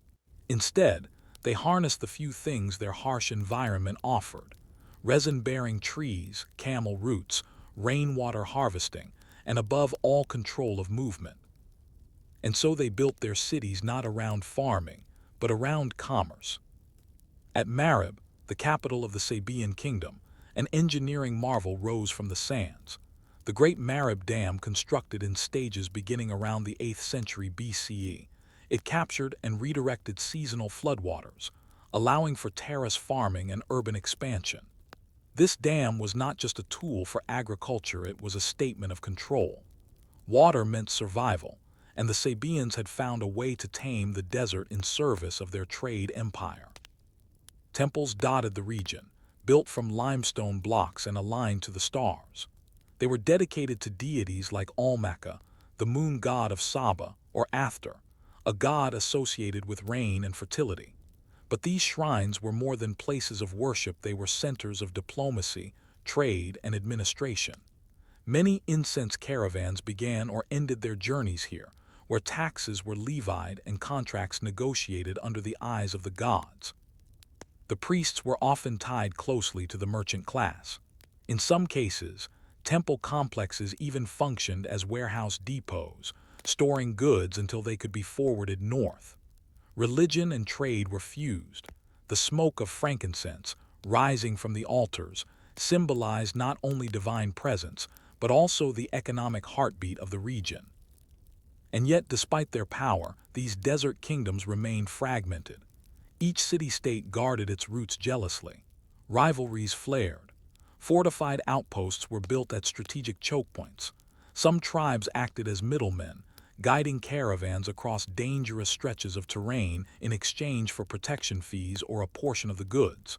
Instead, they harnessed the few things their harsh environment offered: resin-bearing trees, camel roots, rainwater harvesting, and above all, control of movement. And so they built their cities not around farming, but around commerce. At Marib, the capital of the Sabaean kingdom, an engineering marvel rose from the sands. The Great Marib Dam, constructed in stages beginning around the 8th century BCE, it captured and redirected seasonal floodwaters, allowing for terrace farming and urban expansion. This dam was not just a tool for agriculture, it was a statement of control. Water meant survival, and the Sabaeans had found a way to tame the desert in service of their trade empire. Temples dotted the region, built from limestone blocks and aligned to the stars. They were dedicated to deities like Almaka, the moon god of Saba, or Athtar, a god associated with rain and fertility. But these shrines were more than places of worship, they were centers of diplomacy, trade, and administration. Many incense caravans began or ended their journeys here, where taxes were levied and contracts negotiated under the eyes of the gods. The priests were often tied closely to the merchant class. In some cases, temple complexes even functioned as warehouse depots, storing goods until they could be forwarded north. Religion and trade were fused. The smoke of frankincense, rising from the altars, symbolized not only divine presence, but also the economic heartbeat of the region. And yet, despite their power, these desert kingdoms remained fragmented. Each city-state guarded its roots jealously. Rivalries flared. Fortified outposts were built at strategic choke points. Some tribes acted as middlemen, guiding caravans across dangerous stretches of terrain in exchange for protection fees or a portion of the goods.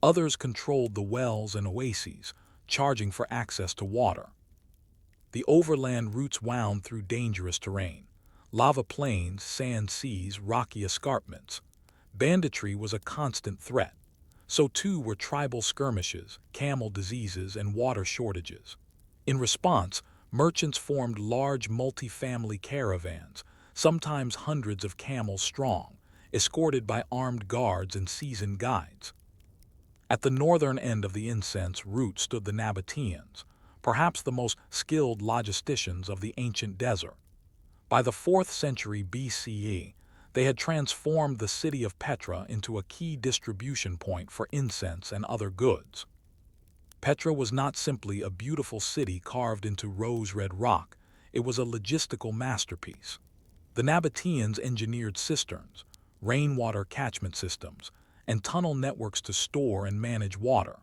Others controlled the wells and oases, charging for access to water. The overland routes wound through dangerous terrain: lava plains, sand seas, rocky escarpments. Banditry was a constant threat. So too were tribal skirmishes, camel diseases, and water shortages. In response, merchants formed large multi-family caravans, sometimes hundreds of camels strong, escorted by armed guards and seasoned guides. At the northern end of the incense route stood the Nabateans, perhaps the most skilled logisticians of the ancient desert. By the 4th century BCE, they had transformed the city of Petra into a key distribution point for incense and other goods. Petra was not simply a beautiful city carved into rose-red rock, it was a logistical masterpiece. The Nabateans engineered cisterns, rainwater catchment systems, and tunnel networks to store and manage water.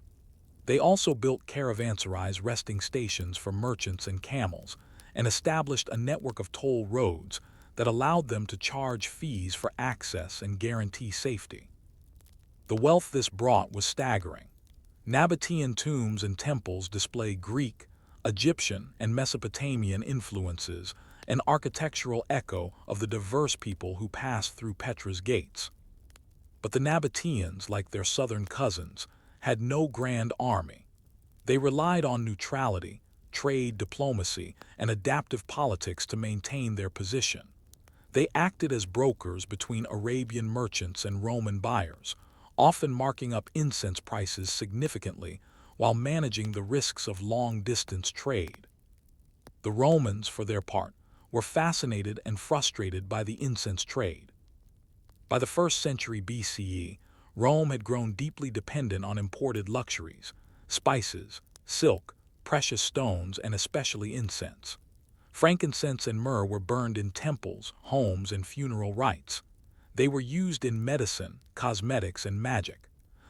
They also built caravanserais, resting stations for merchants and camels, and established a network of toll roads that allowed them to charge fees for access and guarantee safety. The wealth this brought was staggering. Nabatean tombs and temples display Greek, Egyptian, and Mesopotamian influences, an architectural echo of the diverse people who passed through Petra's gates. But the Nabateans, like their southern cousins, had no grand army. They relied on neutrality, trade diplomacy, and adaptive politics to maintain their position. They acted as brokers between Arabian merchants and Roman buyers, often marking up incense prices significantly while managing the risks of long-distance trade. The Romans, for their part, were fascinated and frustrated by the incense trade. By the 1st century BCE, Rome had grown deeply dependent on imported luxuries, spices, silk, precious stones, and especially incense. Frankincense and myrrh were burned in temples, homes, and funeral rites. They were used in medicine, cosmetics, and magic.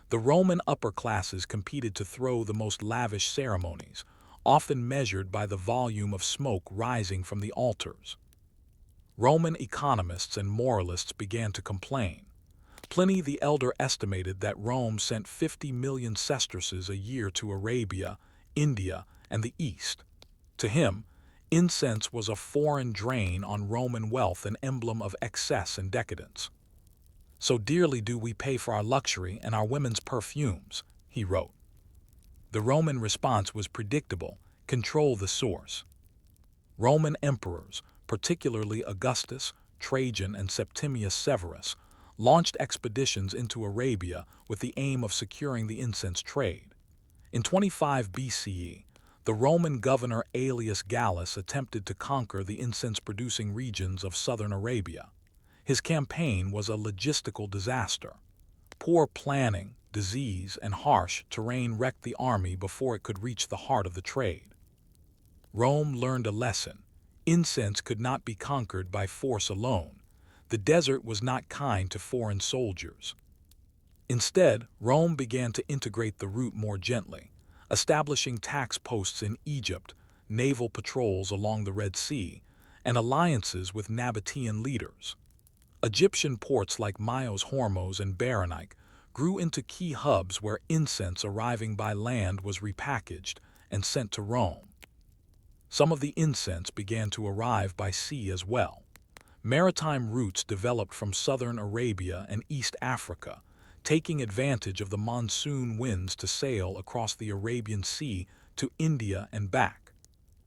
The Roman upper classes competed to throw the most lavish ceremonies, often measured by the volume of smoke rising from the altars. Roman economists and moralists began to complain. Pliny the Elder estimated that Rome sent 50 million sesterces a year to Arabia, India, and the East. To him, incense was a foreign drain on Roman wealth, an emblem of excess and decadence. "So dearly do we pay for our luxury and our women's perfumes," he wrote. The Roman response was predictable: control the source. Roman emperors, particularly Augustus, Trajan, and Septimius Severus, launched expeditions into Arabia with the aim of securing the incense trade. In 25 BCE, the Roman governor Aelius Gallus attempted to conquer the incense-producing regions of southern Arabia. His campaign was a logistical disaster. Poor planning, disease, and harsh terrain wrecked the army before it could reach the heart of the trade. Rome learned a lesson. Incense could not be conquered by force alone. The desert was not kind to foreign soldiers. Instead, Rome began to integrate the route more gently, establishing tax posts in Egypt, naval patrols along the Red Sea, and alliances with Nabatean leaders. Egyptian ports like Myos Hormos and Berenik grew into key hubs where incense arriving by land was repackaged and sent to Rome. Some of the incense began to arrive by sea as well. Maritime routes developed from southern Arabia and East Africa, taking advantage of the monsoon winds to sail across the Arabian Sea to India and back.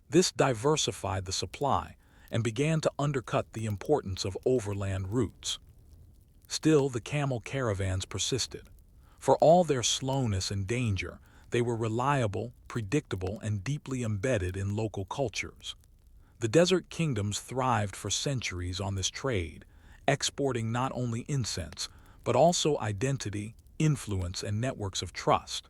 This diversified the supply and began to undercut the importance of overland routes. Still, the camel caravans persisted. For all their slowness and danger, they were reliable, predictable, and deeply embedded in local cultures. The desert kingdoms thrived for centuries on this trade, exporting not only incense, but also identity, influence, and networks of trust.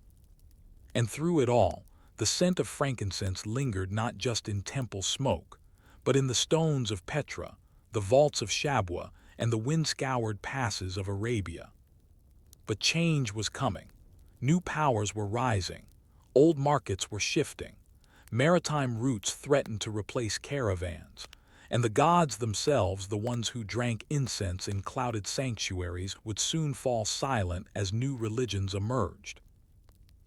And through it all, the scent of frankincense lingered not just in temple smoke, but in the stones of Petra, the vaults of Shabwa, and the wind-scoured passes of Arabia. But change was coming. New powers were rising. Old markets were shifting. Maritime routes threatened to replace caravans, and the gods themselves, the ones who drank incense in clouded sanctuaries, would soon fall silent as new religions emerged.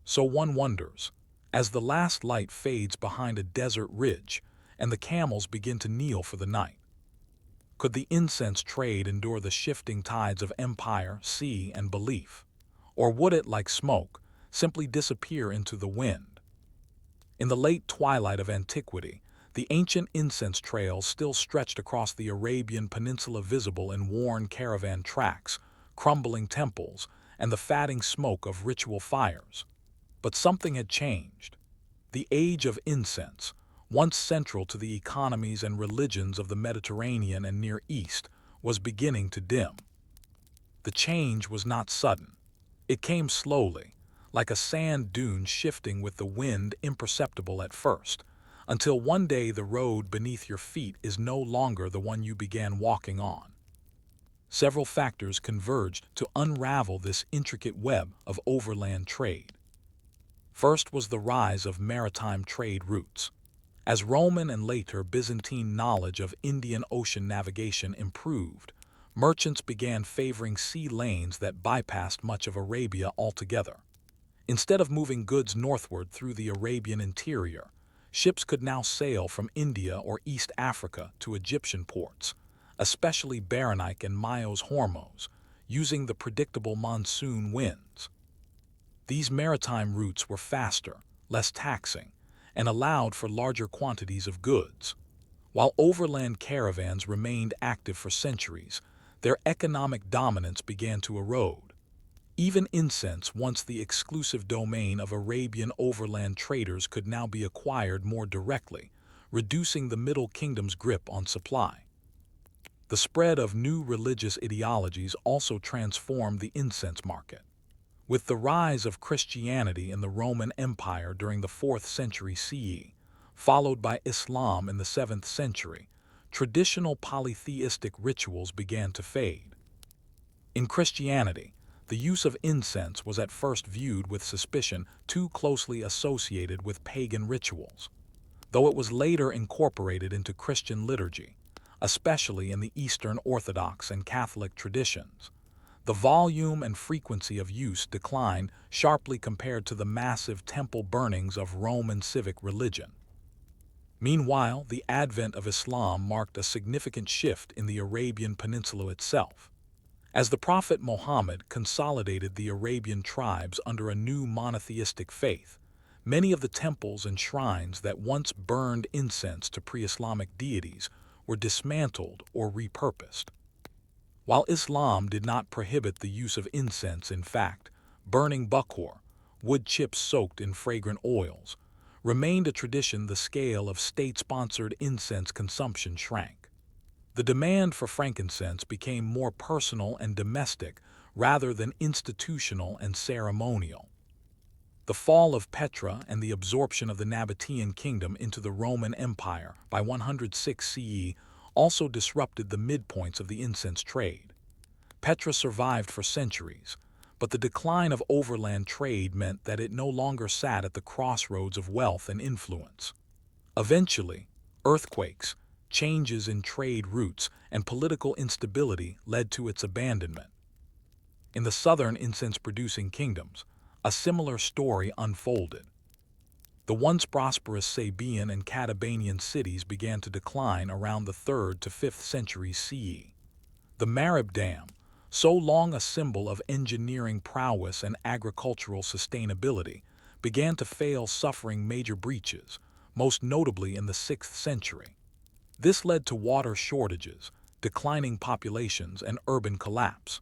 So one wonders, as the last light fades behind a desert ridge, and the camels begin to kneel for the night, could the incense trade endure the shifting tides of empire, sea, and belief? Or would it, like smoke, simply disappear into the wind? In the late twilight of antiquity, the ancient incense trails still stretched across the Arabian Peninsula, visible in worn caravan tracks, crumbling temples, and the fatting smoke of ritual fires. But something had changed. The age of incense, once central to the economies and religions of the Mediterranean and Near East, was beginning to dim. The change was not sudden. It came slowly, like a sand dune shifting with the wind, imperceptible at first, until one day the road beneath your feet is no longer the one you began walking on. Several factors converged to unravel this intricate web of overland trade. First was the rise of maritime trade routes. As Roman and later Byzantine knowledge of Indian Ocean navigation improved, merchants began favoring sea lanes that bypassed much of Arabia altogether. Instead of moving goods northward through the Arabian interior, ships could now sail from India or East Africa to Egyptian ports, especially Berenik and Myos Hormuz, using the predictable monsoon winds. These maritime routes were faster, less taxing, and allowed for larger quantities of goods. While overland caravans remained active for centuries, their economic dominance began to erode. Even incense, once the exclusive domain of Arabian overland traders, could now be acquired more directly, reducing the Middle Kingdom's grip on supply. The spread of new religious ideologies also transformed the incense market. With the rise of Christianity in the Roman Empire during the 4th century CE, followed by Islam in the 7th century, traditional polytheistic rituals began to fade. In Christianity, the use of incense was at first viewed with suspicion, too closely associated with pagan rituals, though it was later incorporated into Christian liturgy, especially in the Eastern Orthodox and Catholic traditions. The volume and frequency of use declined sharply compared to the massive temple burnings of Roman civic religion. Meanwhile, the advent of Islam marked a significant shift in the Arabian Peninsula itself. As the Prophet Muhammad consolidated the Arabian tribes under a new monotheistic faith, many of the temples and shrines that once burned incense to pre-Islamic deities were dismantled or repurposed. While Islam did not prohibit the use of incense, in fact, burning bukhor, wood chips soaked in fragrant oils, remained a tradition. The scale of state-sponsored incense consumption shrank. The demand for frankincense became more personal and domestic rather than institutional and ceremonial. The fall of Petra and the absorption of the Nabatean kingdom into the Roman Empire by 106 CE also disrupted the midpoints of the incense trade. Petra survived for centuries, but the decline of overland trade meant that it no longer sat at the crossroads of wealth and influence. Eventually, earthquakes, changes in trade routes, and political instability led to its abandonment. In the southern incense-producing kingdoms, a similar story unfolded. The once prosperous Sabaean and Katabanian cities began to decline around the 3rd to 5th centuries CE. The Marib Dam, so long a symbol of engineering prowess and agricultural sustainability, began to fail, suffering major breaches, most notably in the 6th century. This led to water shortages, declining populations, and urban collapse.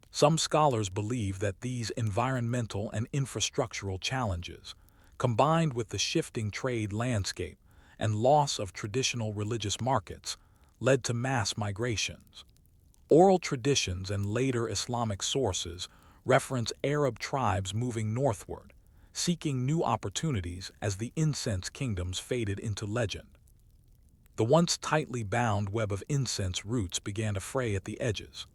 Some scholars believe that these environmental and infrastructural challenges, combined with the shifting trade landscape and loss of traditional religious markets, led to mass migrations. Oral traditions and later Islamic sources reference Arab tribes moving northward, seeking new opportunities as the incense kingdoms faded into legend. The once tightly bound web of incense routes began to fray at the edges.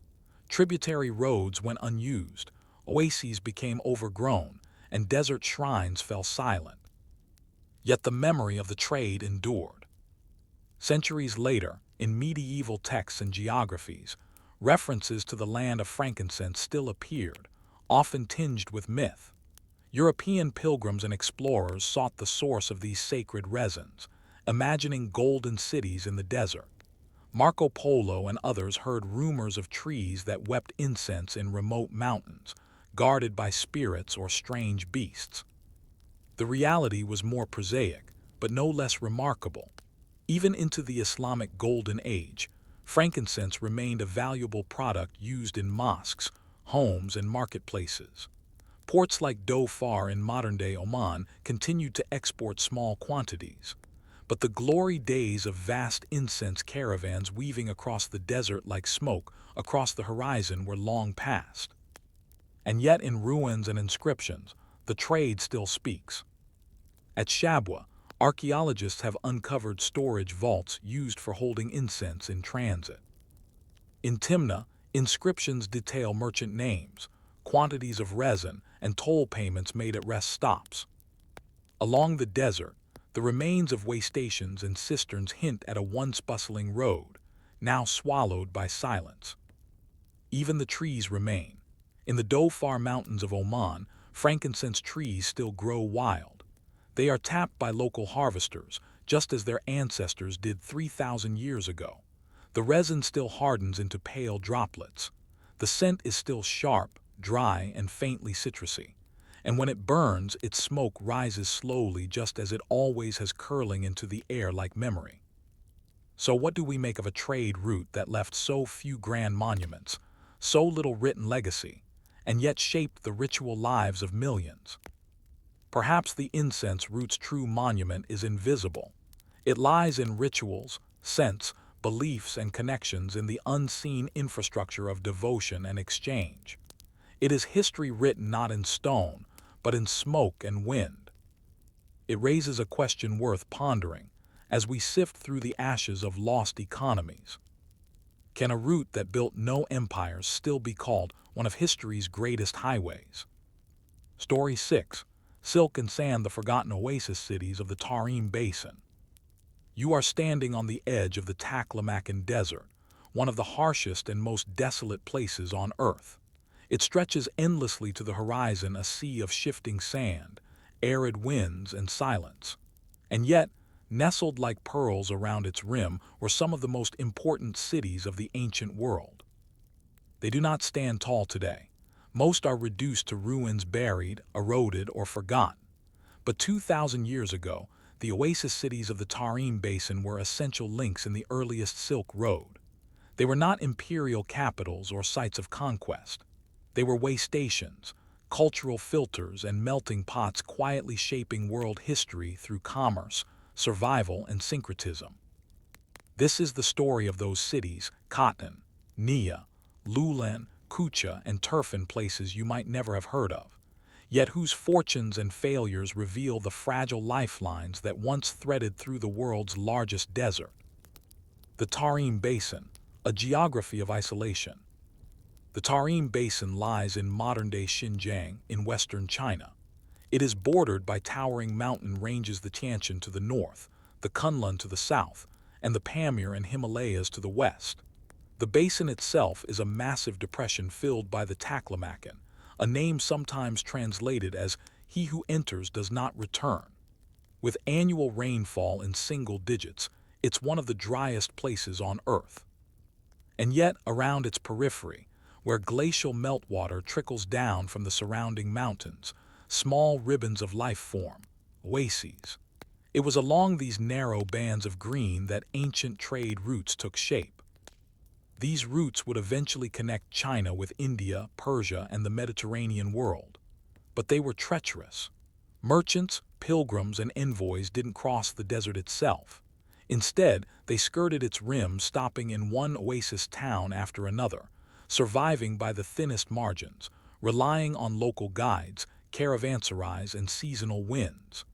Tributary roads went unused, oases became overgrown, and desert shrines fell silent. Yet the memory of the trade endured. Centuries later, in medieval texts and geographies, references to the land of frankincense still appeared, often tinged with myth. European pilgrims and explorers sought the source of these sacred resins, imagining golden cities in the desert. Marco Polo and others heard rumors of trees that wept incense in remote mountains, guarded by spirits or strange beasts. The reality was more prosaic, but no less remarkable. Even into the Islamic Golden Age, frankincense remained a valuable product used in mosques, homes, and marketplaces. Ports like Dhofar in modern-day Oman continued to export small quantities. But the glory days of vast incense caravans weaving across the desert like smoke across the horizon were long past. And yet in ruins and inscriptions, the trade still speaks. At Shabwa, archaeologists have uncovered storage vaults used for holding incense in transit. In Timna, inscriptions detail merchant names, quantities of resin, and toll payments made at rest stops. Along the desert, the remains of way stations and cisterns hint at a once bustling road, now swallowed by silence. Even the trees remain. In the Dhofar Mountains of Oman, frankincense trees still grow wild. They are tapped by local harvesters, just as their ancestors did 3,000 years ago. The resin still hardens into pale droplets. The scent is still sharp, dry, and faintly citrusy. And when it burns, its smoke rises slowly just as it always has, curling into the air like memory. So what do we make of a trade route that left so few grand monuments, so little written legacy, and yet shaped the ritual lives of millions? Perhaps the incense route's true monument is invisible. It lies in rituals, scents, beliefs, and connections in the unseen infrastructure of devotion and exchange. It is history written not in stone, but in smoke and wind. It raises a question worth pondering as we sift through the ashes of lost economies. Can a route that built no empires still be called one of history's greatest highways? Story 6. Silk and Sand, the Forgotten Oasis Cities of the Tarim Basin. You are standing on the edge of the Taklamakan Desert, one of the harshest and most desolate places on Earth. It stretches endlessly to the horizon, a sea of shifting sand, arid winds, and silence. And yet, nestled like pearls around its rim were some of the most important cities of the ancient world. They do not stand tall today. Most are reduced to ruins, buried, eroded, or forgotten. But 2,000 years ago, the oasis cities of the Tarim Basin were essential links in the earliest Silk Road. They were not imperial capitals or sites of conquest. They were way stations, cultural filters, and melting pots quietly shaping world history through commerce, survival, and syncretism. This is the story of those cities, Khatan, Nia, Lulan, Kucha, and Turfan, places you might never have heard of, yet whose fortunes and failures reveal the fragile lifelines that once threaded through the world's largest desert. The Tarim Basin, a geography of isolation. The Tarim Basin lies in modern-day Xinjiang in western China. It is bordered by towering mountain ranges, the Tian Shan to the north, the Kunlun to the south, and the Pamir and Himalayas to the west. The basin itself is a massive depression filled by the Taklamakan, a name sometimes translated as "he who enters does not return." With annual rainfall in single digits, it's one of the driest places on Earth. And yet, around its periphery, where glacial meltwater trickles down from the surrounding mountains, small ribbons of life form, oases. It was along these narrow bands of green that ancient trade routes took shape. These routes would eventually connect China with India, Persia, and the Mediterranean world. But they were treacherous. Merchants, pilgrims, and envoys didn't cross the desert itself. Instead, they skirted its rim, stopping in one oasis town after another, surviving by the thinnest margins, relying on local guides, caravanserais, and seasonal winds.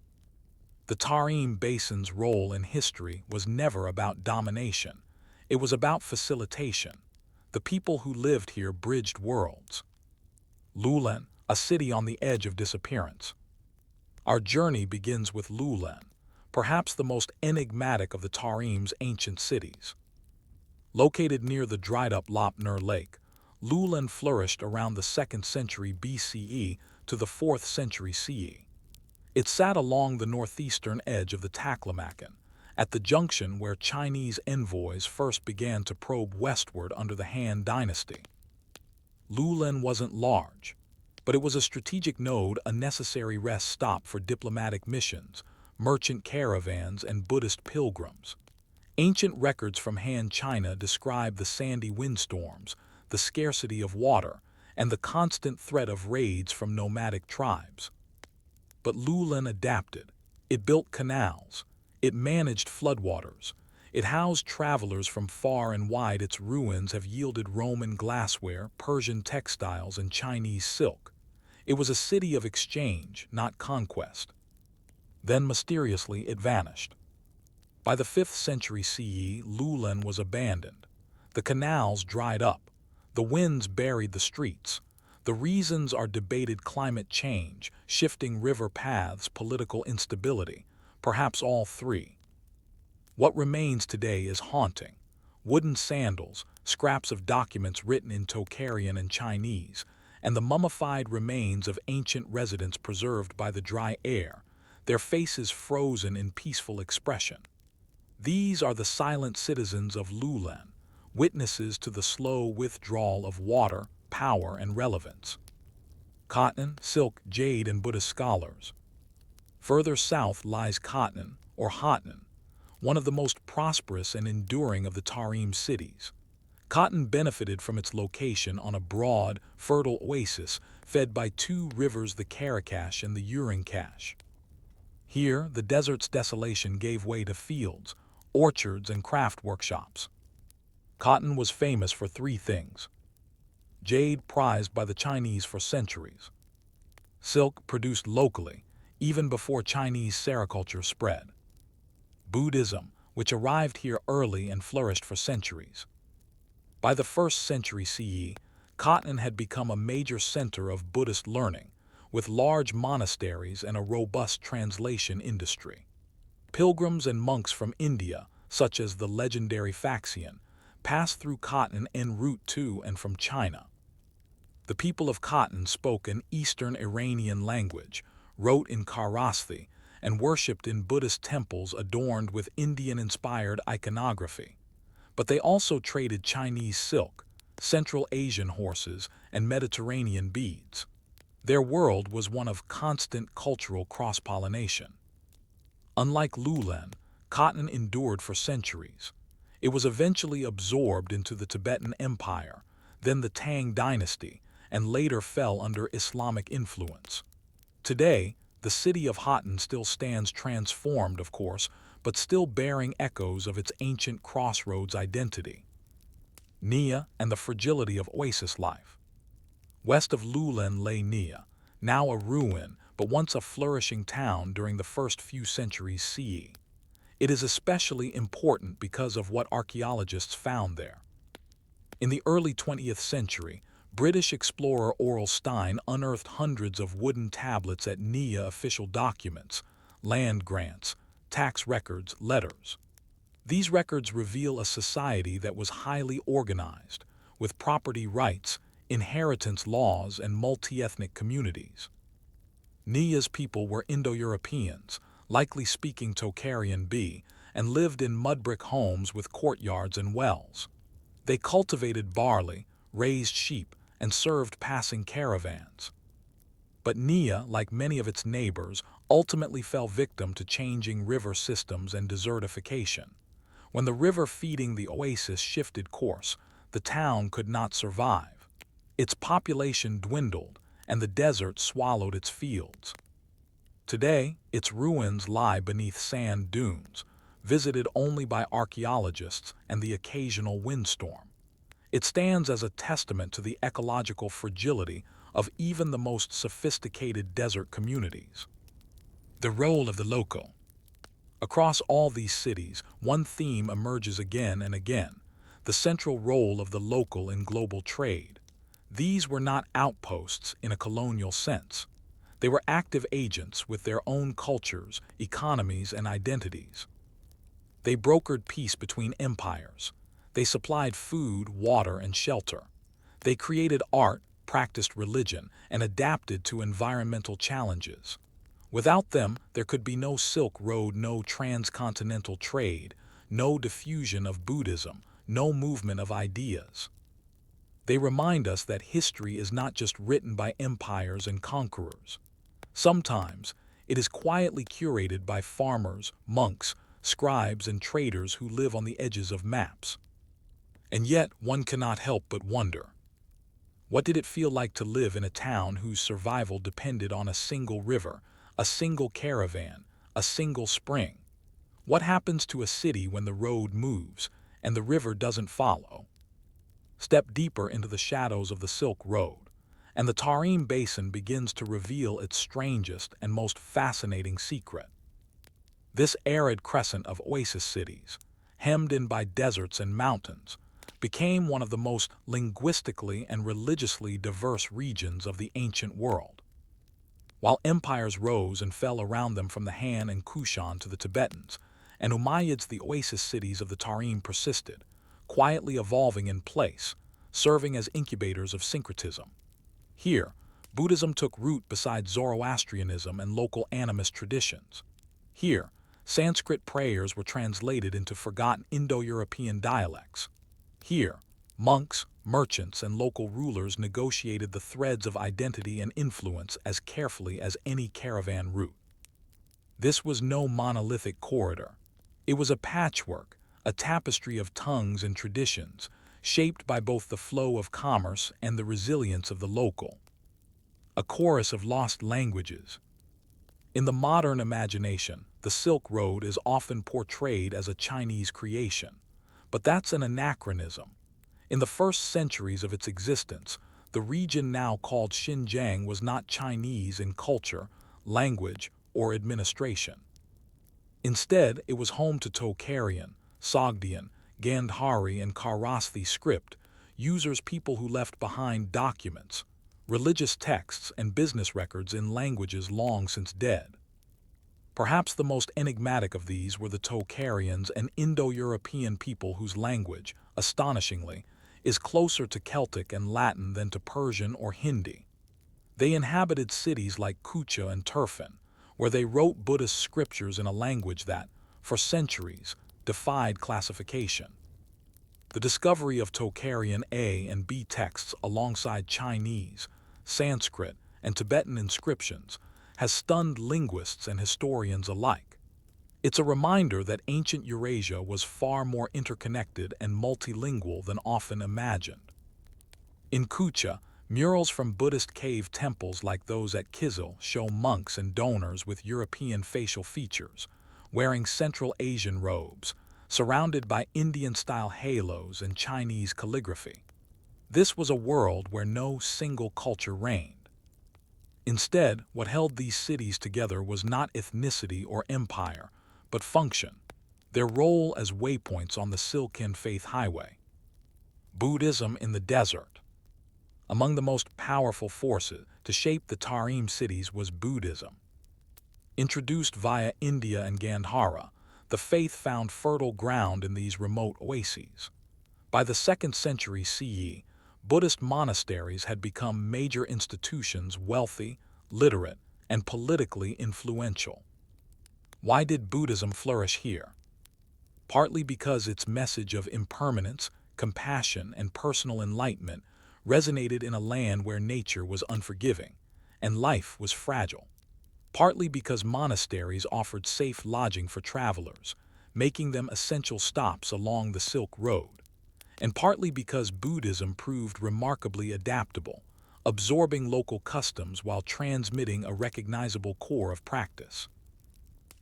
The Tarim Basin's role in history was never about domination. It was about facilitation. The people who lived here bridged worlds. Lulan, a city on the edge of disappearance. Our journey begins with Lulan, perhaps the most enigmatic of the Tarim's ancient cities. Located near the dried-up Lop-Nur Lake, Lulan flourished around the 2nd century BCE to the 4th century CE. It sat along the northeastern edge of the Taklamakan, at the junction where Chinese envoys first began to probe westward under the Han Dynasty. Lulan wasn't large, but it was a strategic node, a necessary rest stop for diplomatic missions, merchant caravans, and Buddhist pilgrims. Ancient records from Han China describe the sandy windstorms, the scarcity of water, and the constant threat of raids from nomadic tribes. But Lulan adapted. It built canals. It managed floodwaters. It housed travelers from far and wide. Its ruins have yielded Roman glassware, Persian textiles, and Chinese silk. It was a city of exchange, not conquest. Then mysteriously it vanished. By the 5th century CE, Lulan was abandoned. The canals dried up. The winds buried the streets. The reasons are debated: climate change, shifting river paths, political instability, perhaps all three. What remains today is haunting. wooden sandals, scraps of documents written in Tocharian and Chinese, and the mummified remains of ancient residents preserved by the dry air, their faces frozen in peaceful expression. These are the silent citizens of Lulan, witnesses to the slow withdrawal of water, power, and relevance. Cotton, silk, jade, and Buddhist scholars. Further south lies Cotton, or Hotan, one of the most prosperous and enduring of the Tarim cities. Cotton benefited from its location on a broad, fertile oasis fed by two rivers, the Karakash and the Urinkash. Here, the desert's desolation gave way to fields, orchards, and craft workshops. Cotton was famous for three things: jade, prized by the Chinese for centuries; silk, produced locally, even before Chinese sericulture spread; Buddhism, which arrived here early and flourished for centuries. By the 1st century CE, Cotton had become a major center of Buddhist learning, with large monasteries and a robust translation industry. Pilgrims and monks from India, such as the legendary Faxian, passed through Cotton en route to and from China. The people of Cotton spoke an Eastern Iranian language, wrote in Kharosthi, and worshipped in Buddhist temples adorned with Indian-inspired iconography. But they also traded Chinese silk, Central Asian horses, and Mediterranean beads. Their world was one of constant cultural cross-pollination. Unlike Lulan, Cotton endured for centuries. It was eventually absorbed into the Tibetan Empire, then the Tang dynasty, and later fell under Islamic influence. Today, the city of Hotan still stands, transformed, of course, but still bearing echoes of its ancient crossroads identity. Nia and the fragility of oasis life. West of Lulan lay Nia, now a ruin, but once a flourishing town during the first few centuries CE. It is especially important because of what archaeologists found there. In the early 20th century, British explorer Oral Stein unearthed hundreds of wooden tablets at Nia, official documents, land grants, tax records, letters. These records reveal a society that was highly organized, with property rights, inheritance laws, and multi-ethnic communities. Nia's people were Indo-Europeans, likely speaking Tocharian B, and lived in mud-brick homes with courtyards and wells. They cultivated barley, raised sheep, and served passing caravans. But Nia, like many of its neighbors, ultimately fell victim to changing river systems and desertification. When the river feeding the oasis shifted course, the town could not survive. Its population dwindled, and the desert swallowed its fields. Today, its ruins lie beneath sand dunes, visited only by archaeologists and the occasional windstorm. It stands as a testament to the ecological fragility of even the most sophisticated desert communities. The role of the local. Across all these cities, one theme emerges again and again: the central role of the local in global trade. These were not outposts in a colonial sense. They were active agents with their own cultures, economies, and identities. They brokered peace between empires. They supplied food, water, and shelter. They created art, practiced religion, and adapted to environmental challenges. Without them, there could be no Silk Road, no transcontinental trade, no diffusion of Buddhism, no movement of ideas. They remind us that history is not just written by empires and conquerors. Sometimes, it is quietly curated by farmers, monks, scribes, and traders who live on the edges of maps. And yet, one cannot help but wonder. What did it feel like to live in a town whose survival depended on a single river, a single caravan, a single spring? What happens to a city when the road moves and the river doesn't follow? Step deeper into the shadows of the Silk Road, and the Tarim Basin begins to reveal its strangest and most fascinating secret. This arid crescent of oasis cities, hemmed in by deserts and mountains, became one of the most linguistically and religiously diverse regions of the ancient world. While empires rose and fell around them, from the Han and Kushan to the Tibetans and Umayyads, the oasis cities of the Tarim persisted, quietly evolving in place, serving as incubators of syncretism. Here, Buddhism took root beside Zoroastrianism and local animist traditions. Here, Sanskrit prayers were translated into forgotten Indo-European dialects. Here, monks, merchants, and local rulers negotiated the threads of identity and influence as carefully as any caravan route. This was no monolithic corridor. It was a patchwork, a tapestry of tongues and traditions, shaped by both the flow of commerce and the resilience of the local. A chorus of lost languages. In the modern imagination, the Silk Road is often portrayed as a Chinese creation, but that's an anachronism. In the first centuries of its existence, the region now called Xinjiang was not Chinese in culture, language, or administration. Instead, it was home to Tocharian, Sogdian, Gandhari, and Kharosthi script, users people who left behind documents, religious texts, and business records in languages long since dead. Perhaps the most enigmatic of these were the Tocharians, an Indo-European people whose language, astonishingly, is closer to Celtic and Latin than to Persian or Hindi. They inhabited cities like Kucha and Turfan, where they wrote Buddhist scriptures in a language that, for centuries, defied classification. The discovery of Tocharian A and B texts alongside Chinese, Sanskrit, and Tibetan inscriptions has stunned linguists and historians alike. It's a reminder that ancient Eurasia was far more interconnected and multilingual than often imagined. In Kucha, murals from Buddhist cave temples like those at Kizil show monks and donors with European facial features, wearing Central Asian robes, surrounded by Indian-style halos and Chinese calligraphy. This was a world where no single culture reigned. Instead, what held these cities together was not ethnicity or empire, but function, their role as waypoints on the Silken Faith Highway. Buddhism in the desert. Among the most powerful forces to shape the Tarim cities was Buddhism. Introduced via India and Gandhara, the faith found fertile ground in these remote oases. By the 2nd century CE, Buddhist monasteries had become major institutions, wealthy, literate, and politically influential. Why did Buddhism flourish here? Partly because its message of impermanence, compassion, and personal enlightenment resonated in a land where nature was unforgiving and life was fragile. Partly because monasteries offered safe lodging for travelers, making them essential stops along the Silk Road. And partly because Buddhism proved remarkably adaptable, absorbing local customs while transmitting a recognizable core of practice.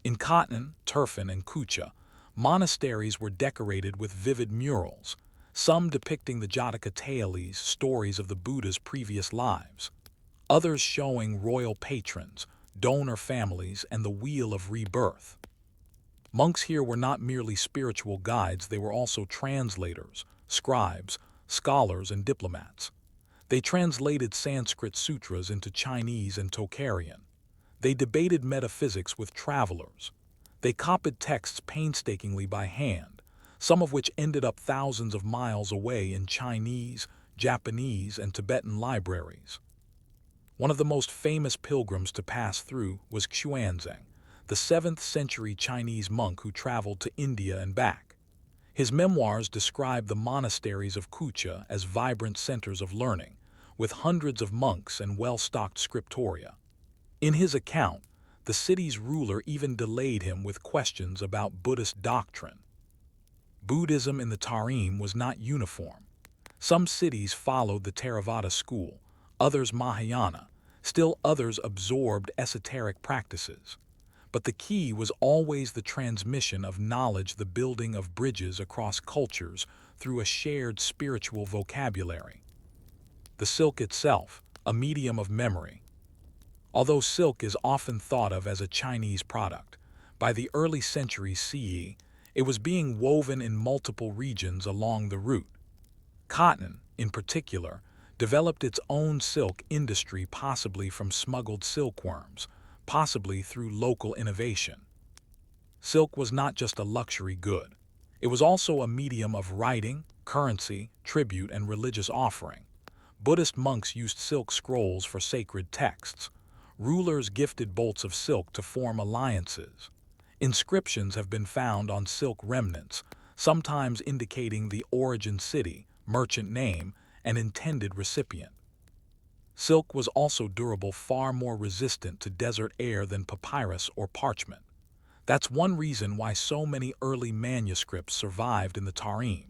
In Khatan, Turfan, and Kucha, monasteries were decorated with vivid murals, some depicting the Jataka Tales, stories of the Buddha's previous lives, others showing royal patrons, donor families, and the wheel of rebirth. Monks here were not merely spiritual guides, they were also translators, scribes, scholars, and diplomats. They translated Sanskrit sutras into Chinese and Tocharian. They debated metaphysics with travelers. They copied texts painstakingly by hand, some of which ended up thousands of miles away in Chinese, Japanese, and Tibetan libraries. One of the most famous pilgrims to pass through was Xuanzang, the 7th century Chinese monk who traveled to India and back. His memoirs describe the monasteries of Kucha as vibrant centers of learning, with hundreds of monks and well-stocked scriptoria. In his account, the city's ruler even delayed him with questions about Buddhist doctrine. Buddhism in the Tarim was not uniform. Some cities followed the Theravada school, others Mahayana, still others absorbed esoteric practices. But the key was always the transmission of knowledge, the building of bridges across cultures through a shared spiritual vocabulary. The silk itself, a medium of memory. Although silk is often thought of as a Chinese product, by the early centuries CE, it was being woven in multiple regions along the route. Cotton, in particular, developed its own silk industry, possibly from smuggled silkworms, possibly through local innovation. Silk was not just a luxury good. It was also a medium of writing, currency, tribute, and religious offering. Buddhist monks used silk scrolls for sacred texts. Rulers gifted bolts of silk to form alliances. Inscriptions have been found on silk remnants, sometimes indicating the origin city, merchant name, and intended recipient. Silk was also durable, far more resistant to desert air than papyrus or parchment. That's one reason why so many early manuscripts survived in the Tarim.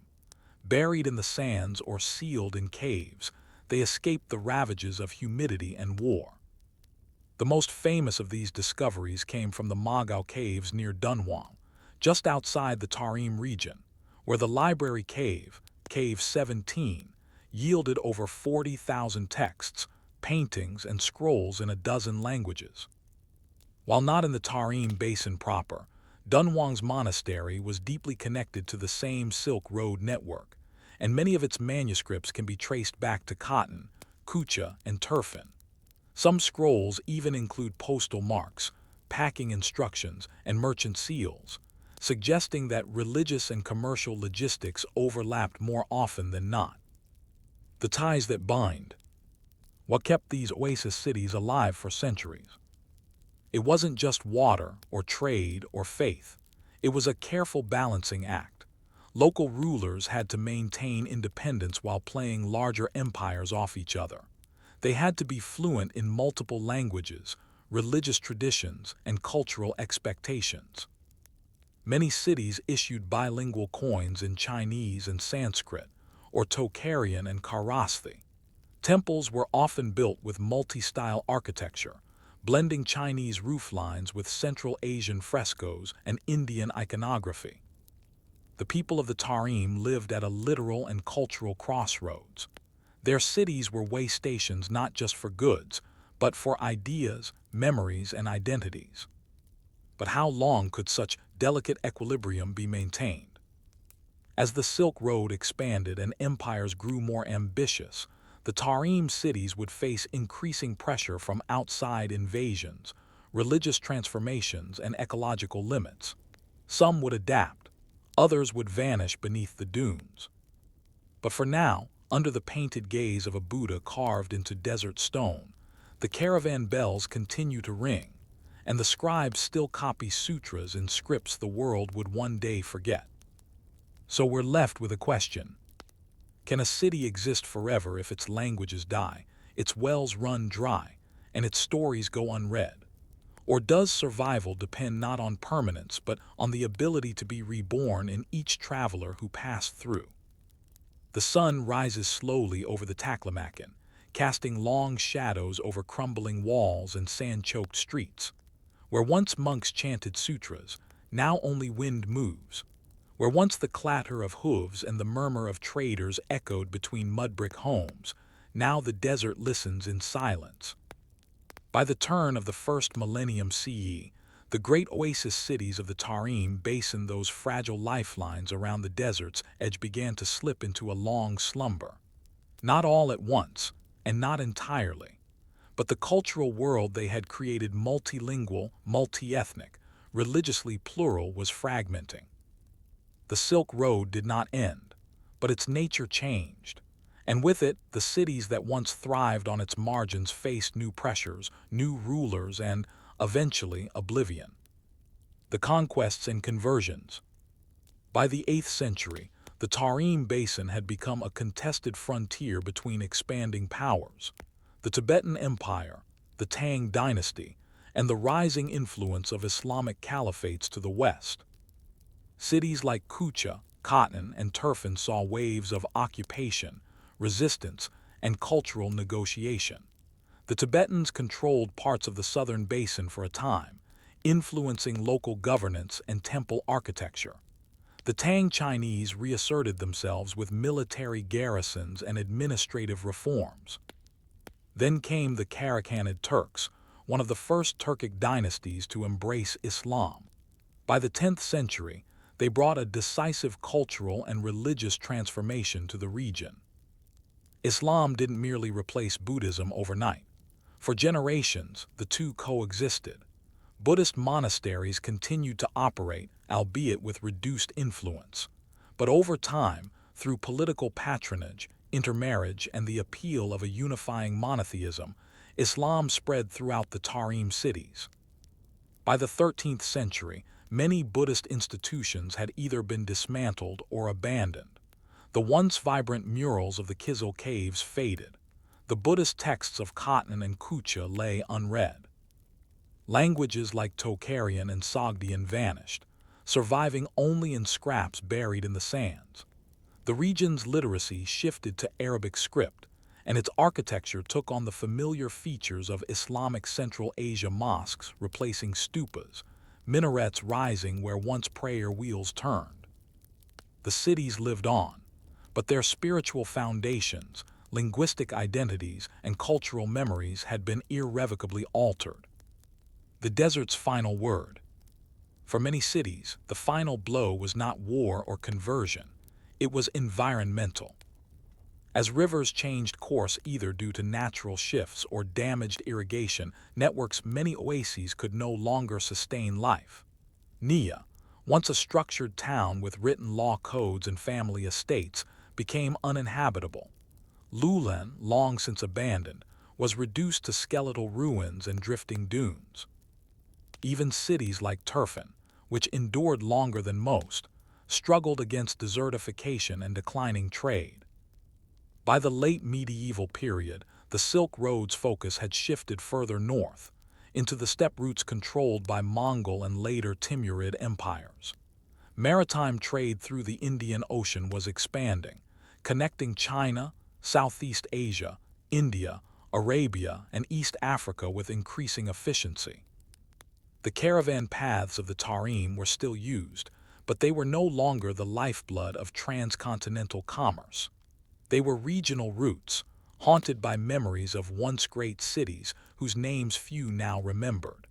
Buried in the sands or sealed in caves, they escaped the ravages of humidity and war. The most famous of these discoveries came from the Magao caves near Dunhuang, just outside the Tarim region, where the library cave, Cave 17, yielded over 40,000 texts, paintings, and scrolls in a dozen languages. While not in the Tarim Basin proper, Dunhuang's monastery was deeply connected to the same Silk Road network, and many of its manuscripts can be traced back to Cotton, Kucha, and Turfan. Some scrolls even include postal marks, packing instructions, and merchant seals, suggesting that religious and commercial logistics overlapped more often than not. The ties that bind. What kept these oasis cities alive for centuries? It wasn't just water or trade or faith. It was a careful balancing act. Local rulers had to maintain independence while playing larger empires off each other. They had to be fluent in multiple languages, religious traditions, and cultural expectations. Many cities issued bilingual coins in Chinese and Sanskrit, or Tocharian and Kharosthi. Temples were often built with multi-style architecture, blending Chinese rooflines with Central Asian frescoes and Indian iconography. The people of the Tarim lived at a literal and cultural crossroads. Their cities were way stations not just for goods, but for ideas, memories, and identities. But how long could such delicate equilibrium be maintained? As the Silk Road expanded and empires grew more ambitious, the Tarim cities would face increasing pressure from outside invasions, religious transformations, and ecological limits. Some would adapt, others would vanish beneath the dunes. But for now, under the painted gaze of a Buddha carved into desert stone, the caravan bells continue to ring, and the scribes still copy sutras in scripts the world would one day forget. So we're left with a question. Can a city exist forever if its languages die, its wells run dry, and its stories go unread? Or does survival depend not on permanence but on the ability to be reborn in each traveler who passed through? The sun rises slowly over the Taklamakan, casting long shadows over crumbling walls and sand-choked streets. Where once monks chanted sutras, now only wind moves. Where once the clatter of hooves and the murmur of traders echoed between mud-brick homes, now the desert listens in silence. By the turn of the first millennium CE, the great oasis cities of the Tarim Basin, those fragile lifelines around the desert's edge, began to slip into a long slumber. Not all at once, and not entirely, but the cultural world they had created, multilingual, multi-ethnic, religiously plural, was fragmenting. The Silk Road did not end, but its nature changed, and with it, the cities that once thrived on its margins faced new pressures, new rulers, and, eventually, oblivion. The conquests and conversions. By the 8th century, the Tarim Basin had become a contested frontier between expanding powers: the Tibetan Empire, the Tang dynasty, and the rising influence of Islamic caliphates to the west. Cities like Kucha, Cotton, and Turfan saw waves of occupation, resistance, and cultural negotiation. The Tibetans controlled parts of the southern basin for a time, influencing local governance and temple architecture. The Tang Chinese reasserted themselves with military garrisons and administrative reforms. Then came the Karakhanid Turks, one of the first Turkic dynasties to embrace Islam. By the 10th century, they brought a decisive cultural and religious transformation to the region. Islam didn't merely replace Buddhism overnight. For generations, the two coexisted. Buddhist monasteries continued to operate, albeit with reduced influence. But over time, Through political patronage, intermarriage, and the appeal of a unifying monotheism, Islam spread throughout the Tarim cities. By the 13th century, many Buddhist institutions had either been dismantled or abandoned. The once vibrant murals of the Kizil caves faded. The Buddhist texts of Khotan and Kucha lay unread. Languages like Tocharian and Sogdian vanished, surviving only in scraps buried in the sands. The region's literacy shifted to Arabic script, and its architecture took on the familiar features of Islamic Central Asia mosques replacing stupas, minarets rising where once prayer wheels turned. The cities lived on, but their spiritual foundations, linguistic identities, and cultural memories had been irrevocably altered. The desert's final word. For many cities, the final blow was not war or conversion, it was environmental. As rivers changed course either due to natural shifts or damaged irrigation networks, many oases could no longer sustain life. Nia, once a structured town with written law codes and family estates, became uninhabitable. Lulan, long since abandoned, was reduced to skeletal ruins and drifting dunes. Even cities like Turfan, which endured longer than most, struggled against desertification and declining trade. By the late medieval period, the Silk Road's focus had shifted further north, into the steppe routes controlled by Mongol and later Timurid empires. Maritime trade through the Indian Ocean was expanding, connecting China, Southeast Asia, India, Arabia, and East Africa with increasing efficiency. The caravan paths of the Tarim were still used, but they were no longer the lifeblood of transcontinental commerce. They were regional routes, haunted by memories of once great cities whose names few now remembered.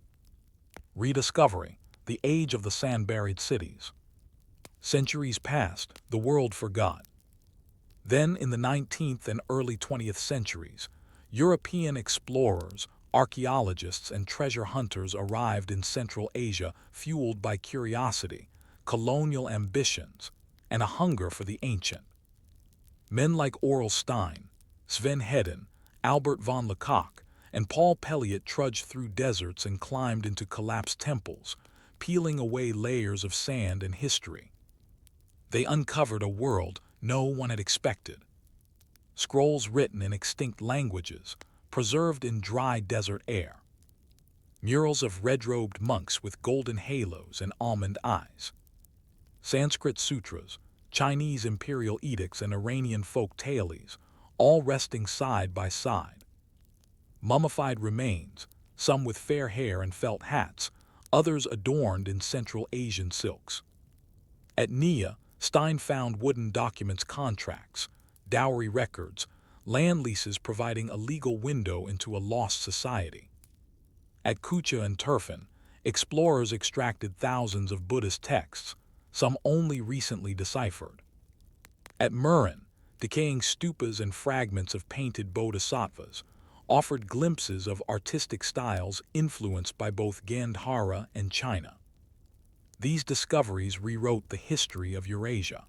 Rediscovery, the age of the sand-buried cities. Centuries passed, the world forgot. Then, in the 19th and early 20th centuries, European explorers, archaeologists, and treasure hunters arrived in Central Asia fueled by curiosity, colonial ambitions, and a hunger for the ancient. Men like Aurel Stein, Sven Hedin, Albert von Lecoq, and Paul Pelliot trudged through deserts and climbed into collapsed temples, peeling away layers of sand and history. They uncovered a world no one had expected. Scrolls written in extinct languages, preserved in dry desert air. Murals of red-robed monks with golden halos and almond eyes. Sanskrit sutras, Chinese imperial edicts, and Iranian folk tales, all resting side by side. Mummified remains, some with fair hair and felt hats, others adorned in Central Asian silks. At Nia, Stein found wooden documents, contracts, dowry records, land leases providing a legal window into a lost society. At Kucha and Turfan, explorers extracted thousands of Buddhist texts, some only recently deciphered. At Murin, decaying stupas and fragments of painted bodhisattvas offered glimpses of artistic styles influenced by both Gandhara and China. These discoveries rewrote the history of Eurasia.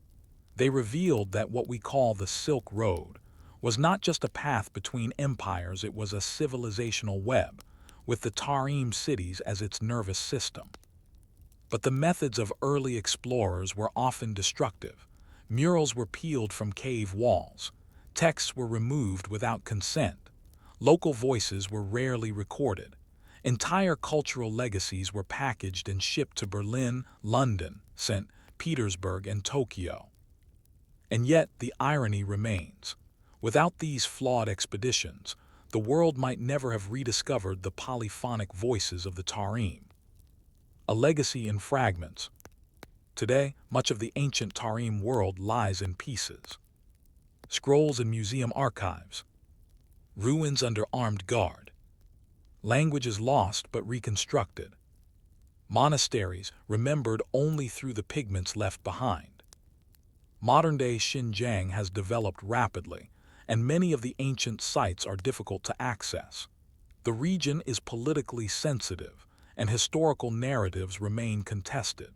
They revealed that what we call the Silk Road was not just a path between empires, it was a civilizational web, with the Tarim cities as its nervous system. But the methods of early explorers were often destructive. Murals were peeled from cave walls, texts were removed without consent, local voices were rarely recorded, entire cultural legacies were packaged and shipped to Berlin, London, St. Petersburg, and Tokyo. And yet the irony remains. Without these flawed expeditions, the world might never have rediscovered the polyphonic voices of the Tarim. A legacy in fragments. Today, much of the ancient Tarim world lies in pieces. Scrolls in museum archives. Ruins under armed guard. Languages lost but reconstructed. Monasteries remembered only through the pigments left behind. Modern-day Xinjiang has developed rapidly, and many of the ancient sites are difficult to access. The region is politically sensitive, and historical narratives remain contested.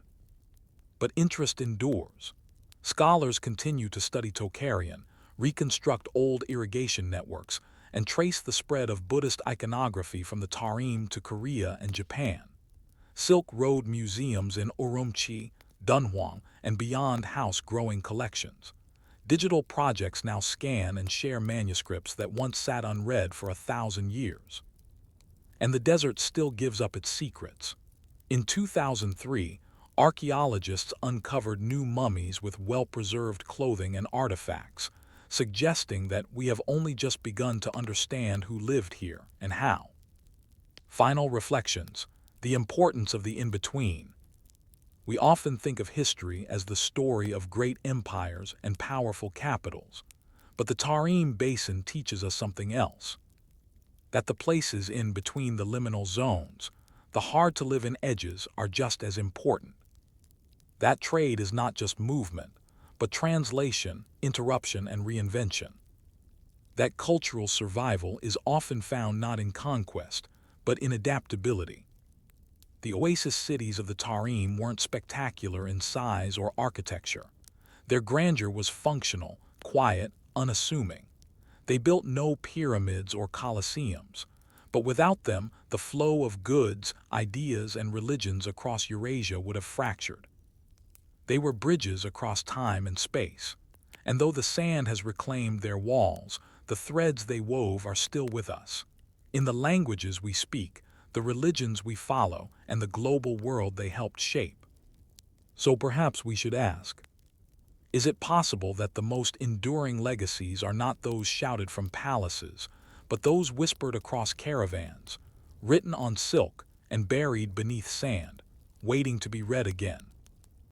But interest endures. Scholars continue to study Tocharian, reconstruct old irrigation networks, and trace the spread of Buddhist iconography from the Tarim to Korea and Japan. Silk Road museums in Urumqi, Dunhuang, and beyond house growing collections. Digital projects now scan and share manuscripts that once sat unread for 1,000 years. And the desert still gives up its secrets. In 2003, archaeologists uncovered new mummies with well-preserved clothing and artifacts, suggesting that we have only just begun to understand who lived here and how. Final reflections: the importance of the in-between. We often think of history as the story of great empires and powerful capitals, but the Tarim Basin teaches us something else. That the places in between the liminal zones, the hard-to-live-in edges, are just as important. That trade is not just movement, but translation, interruption, and reinvention. That cultural survival is often found not in conquest, but in adaptability. The oasis cities of the Tarim weren't spectacular in size or architecture. Their grandeur was functional, quiet, unassuming. They built no pyramids or colosseums, but without them, the flow of goods, ideas, and religions across Eurasia would have fractured. They were bridges across time and space, and though the sand has reclaimed their walls, the threads they wove are still with us. In the languages we speak, the religions we follow, and the global world they helped shape. So perhaps we should ask, is it possible that the most enduring legacies are not those shouted from palaces, but those whispered across caravans, written on silk and buried beneath sand, waiting to be read again?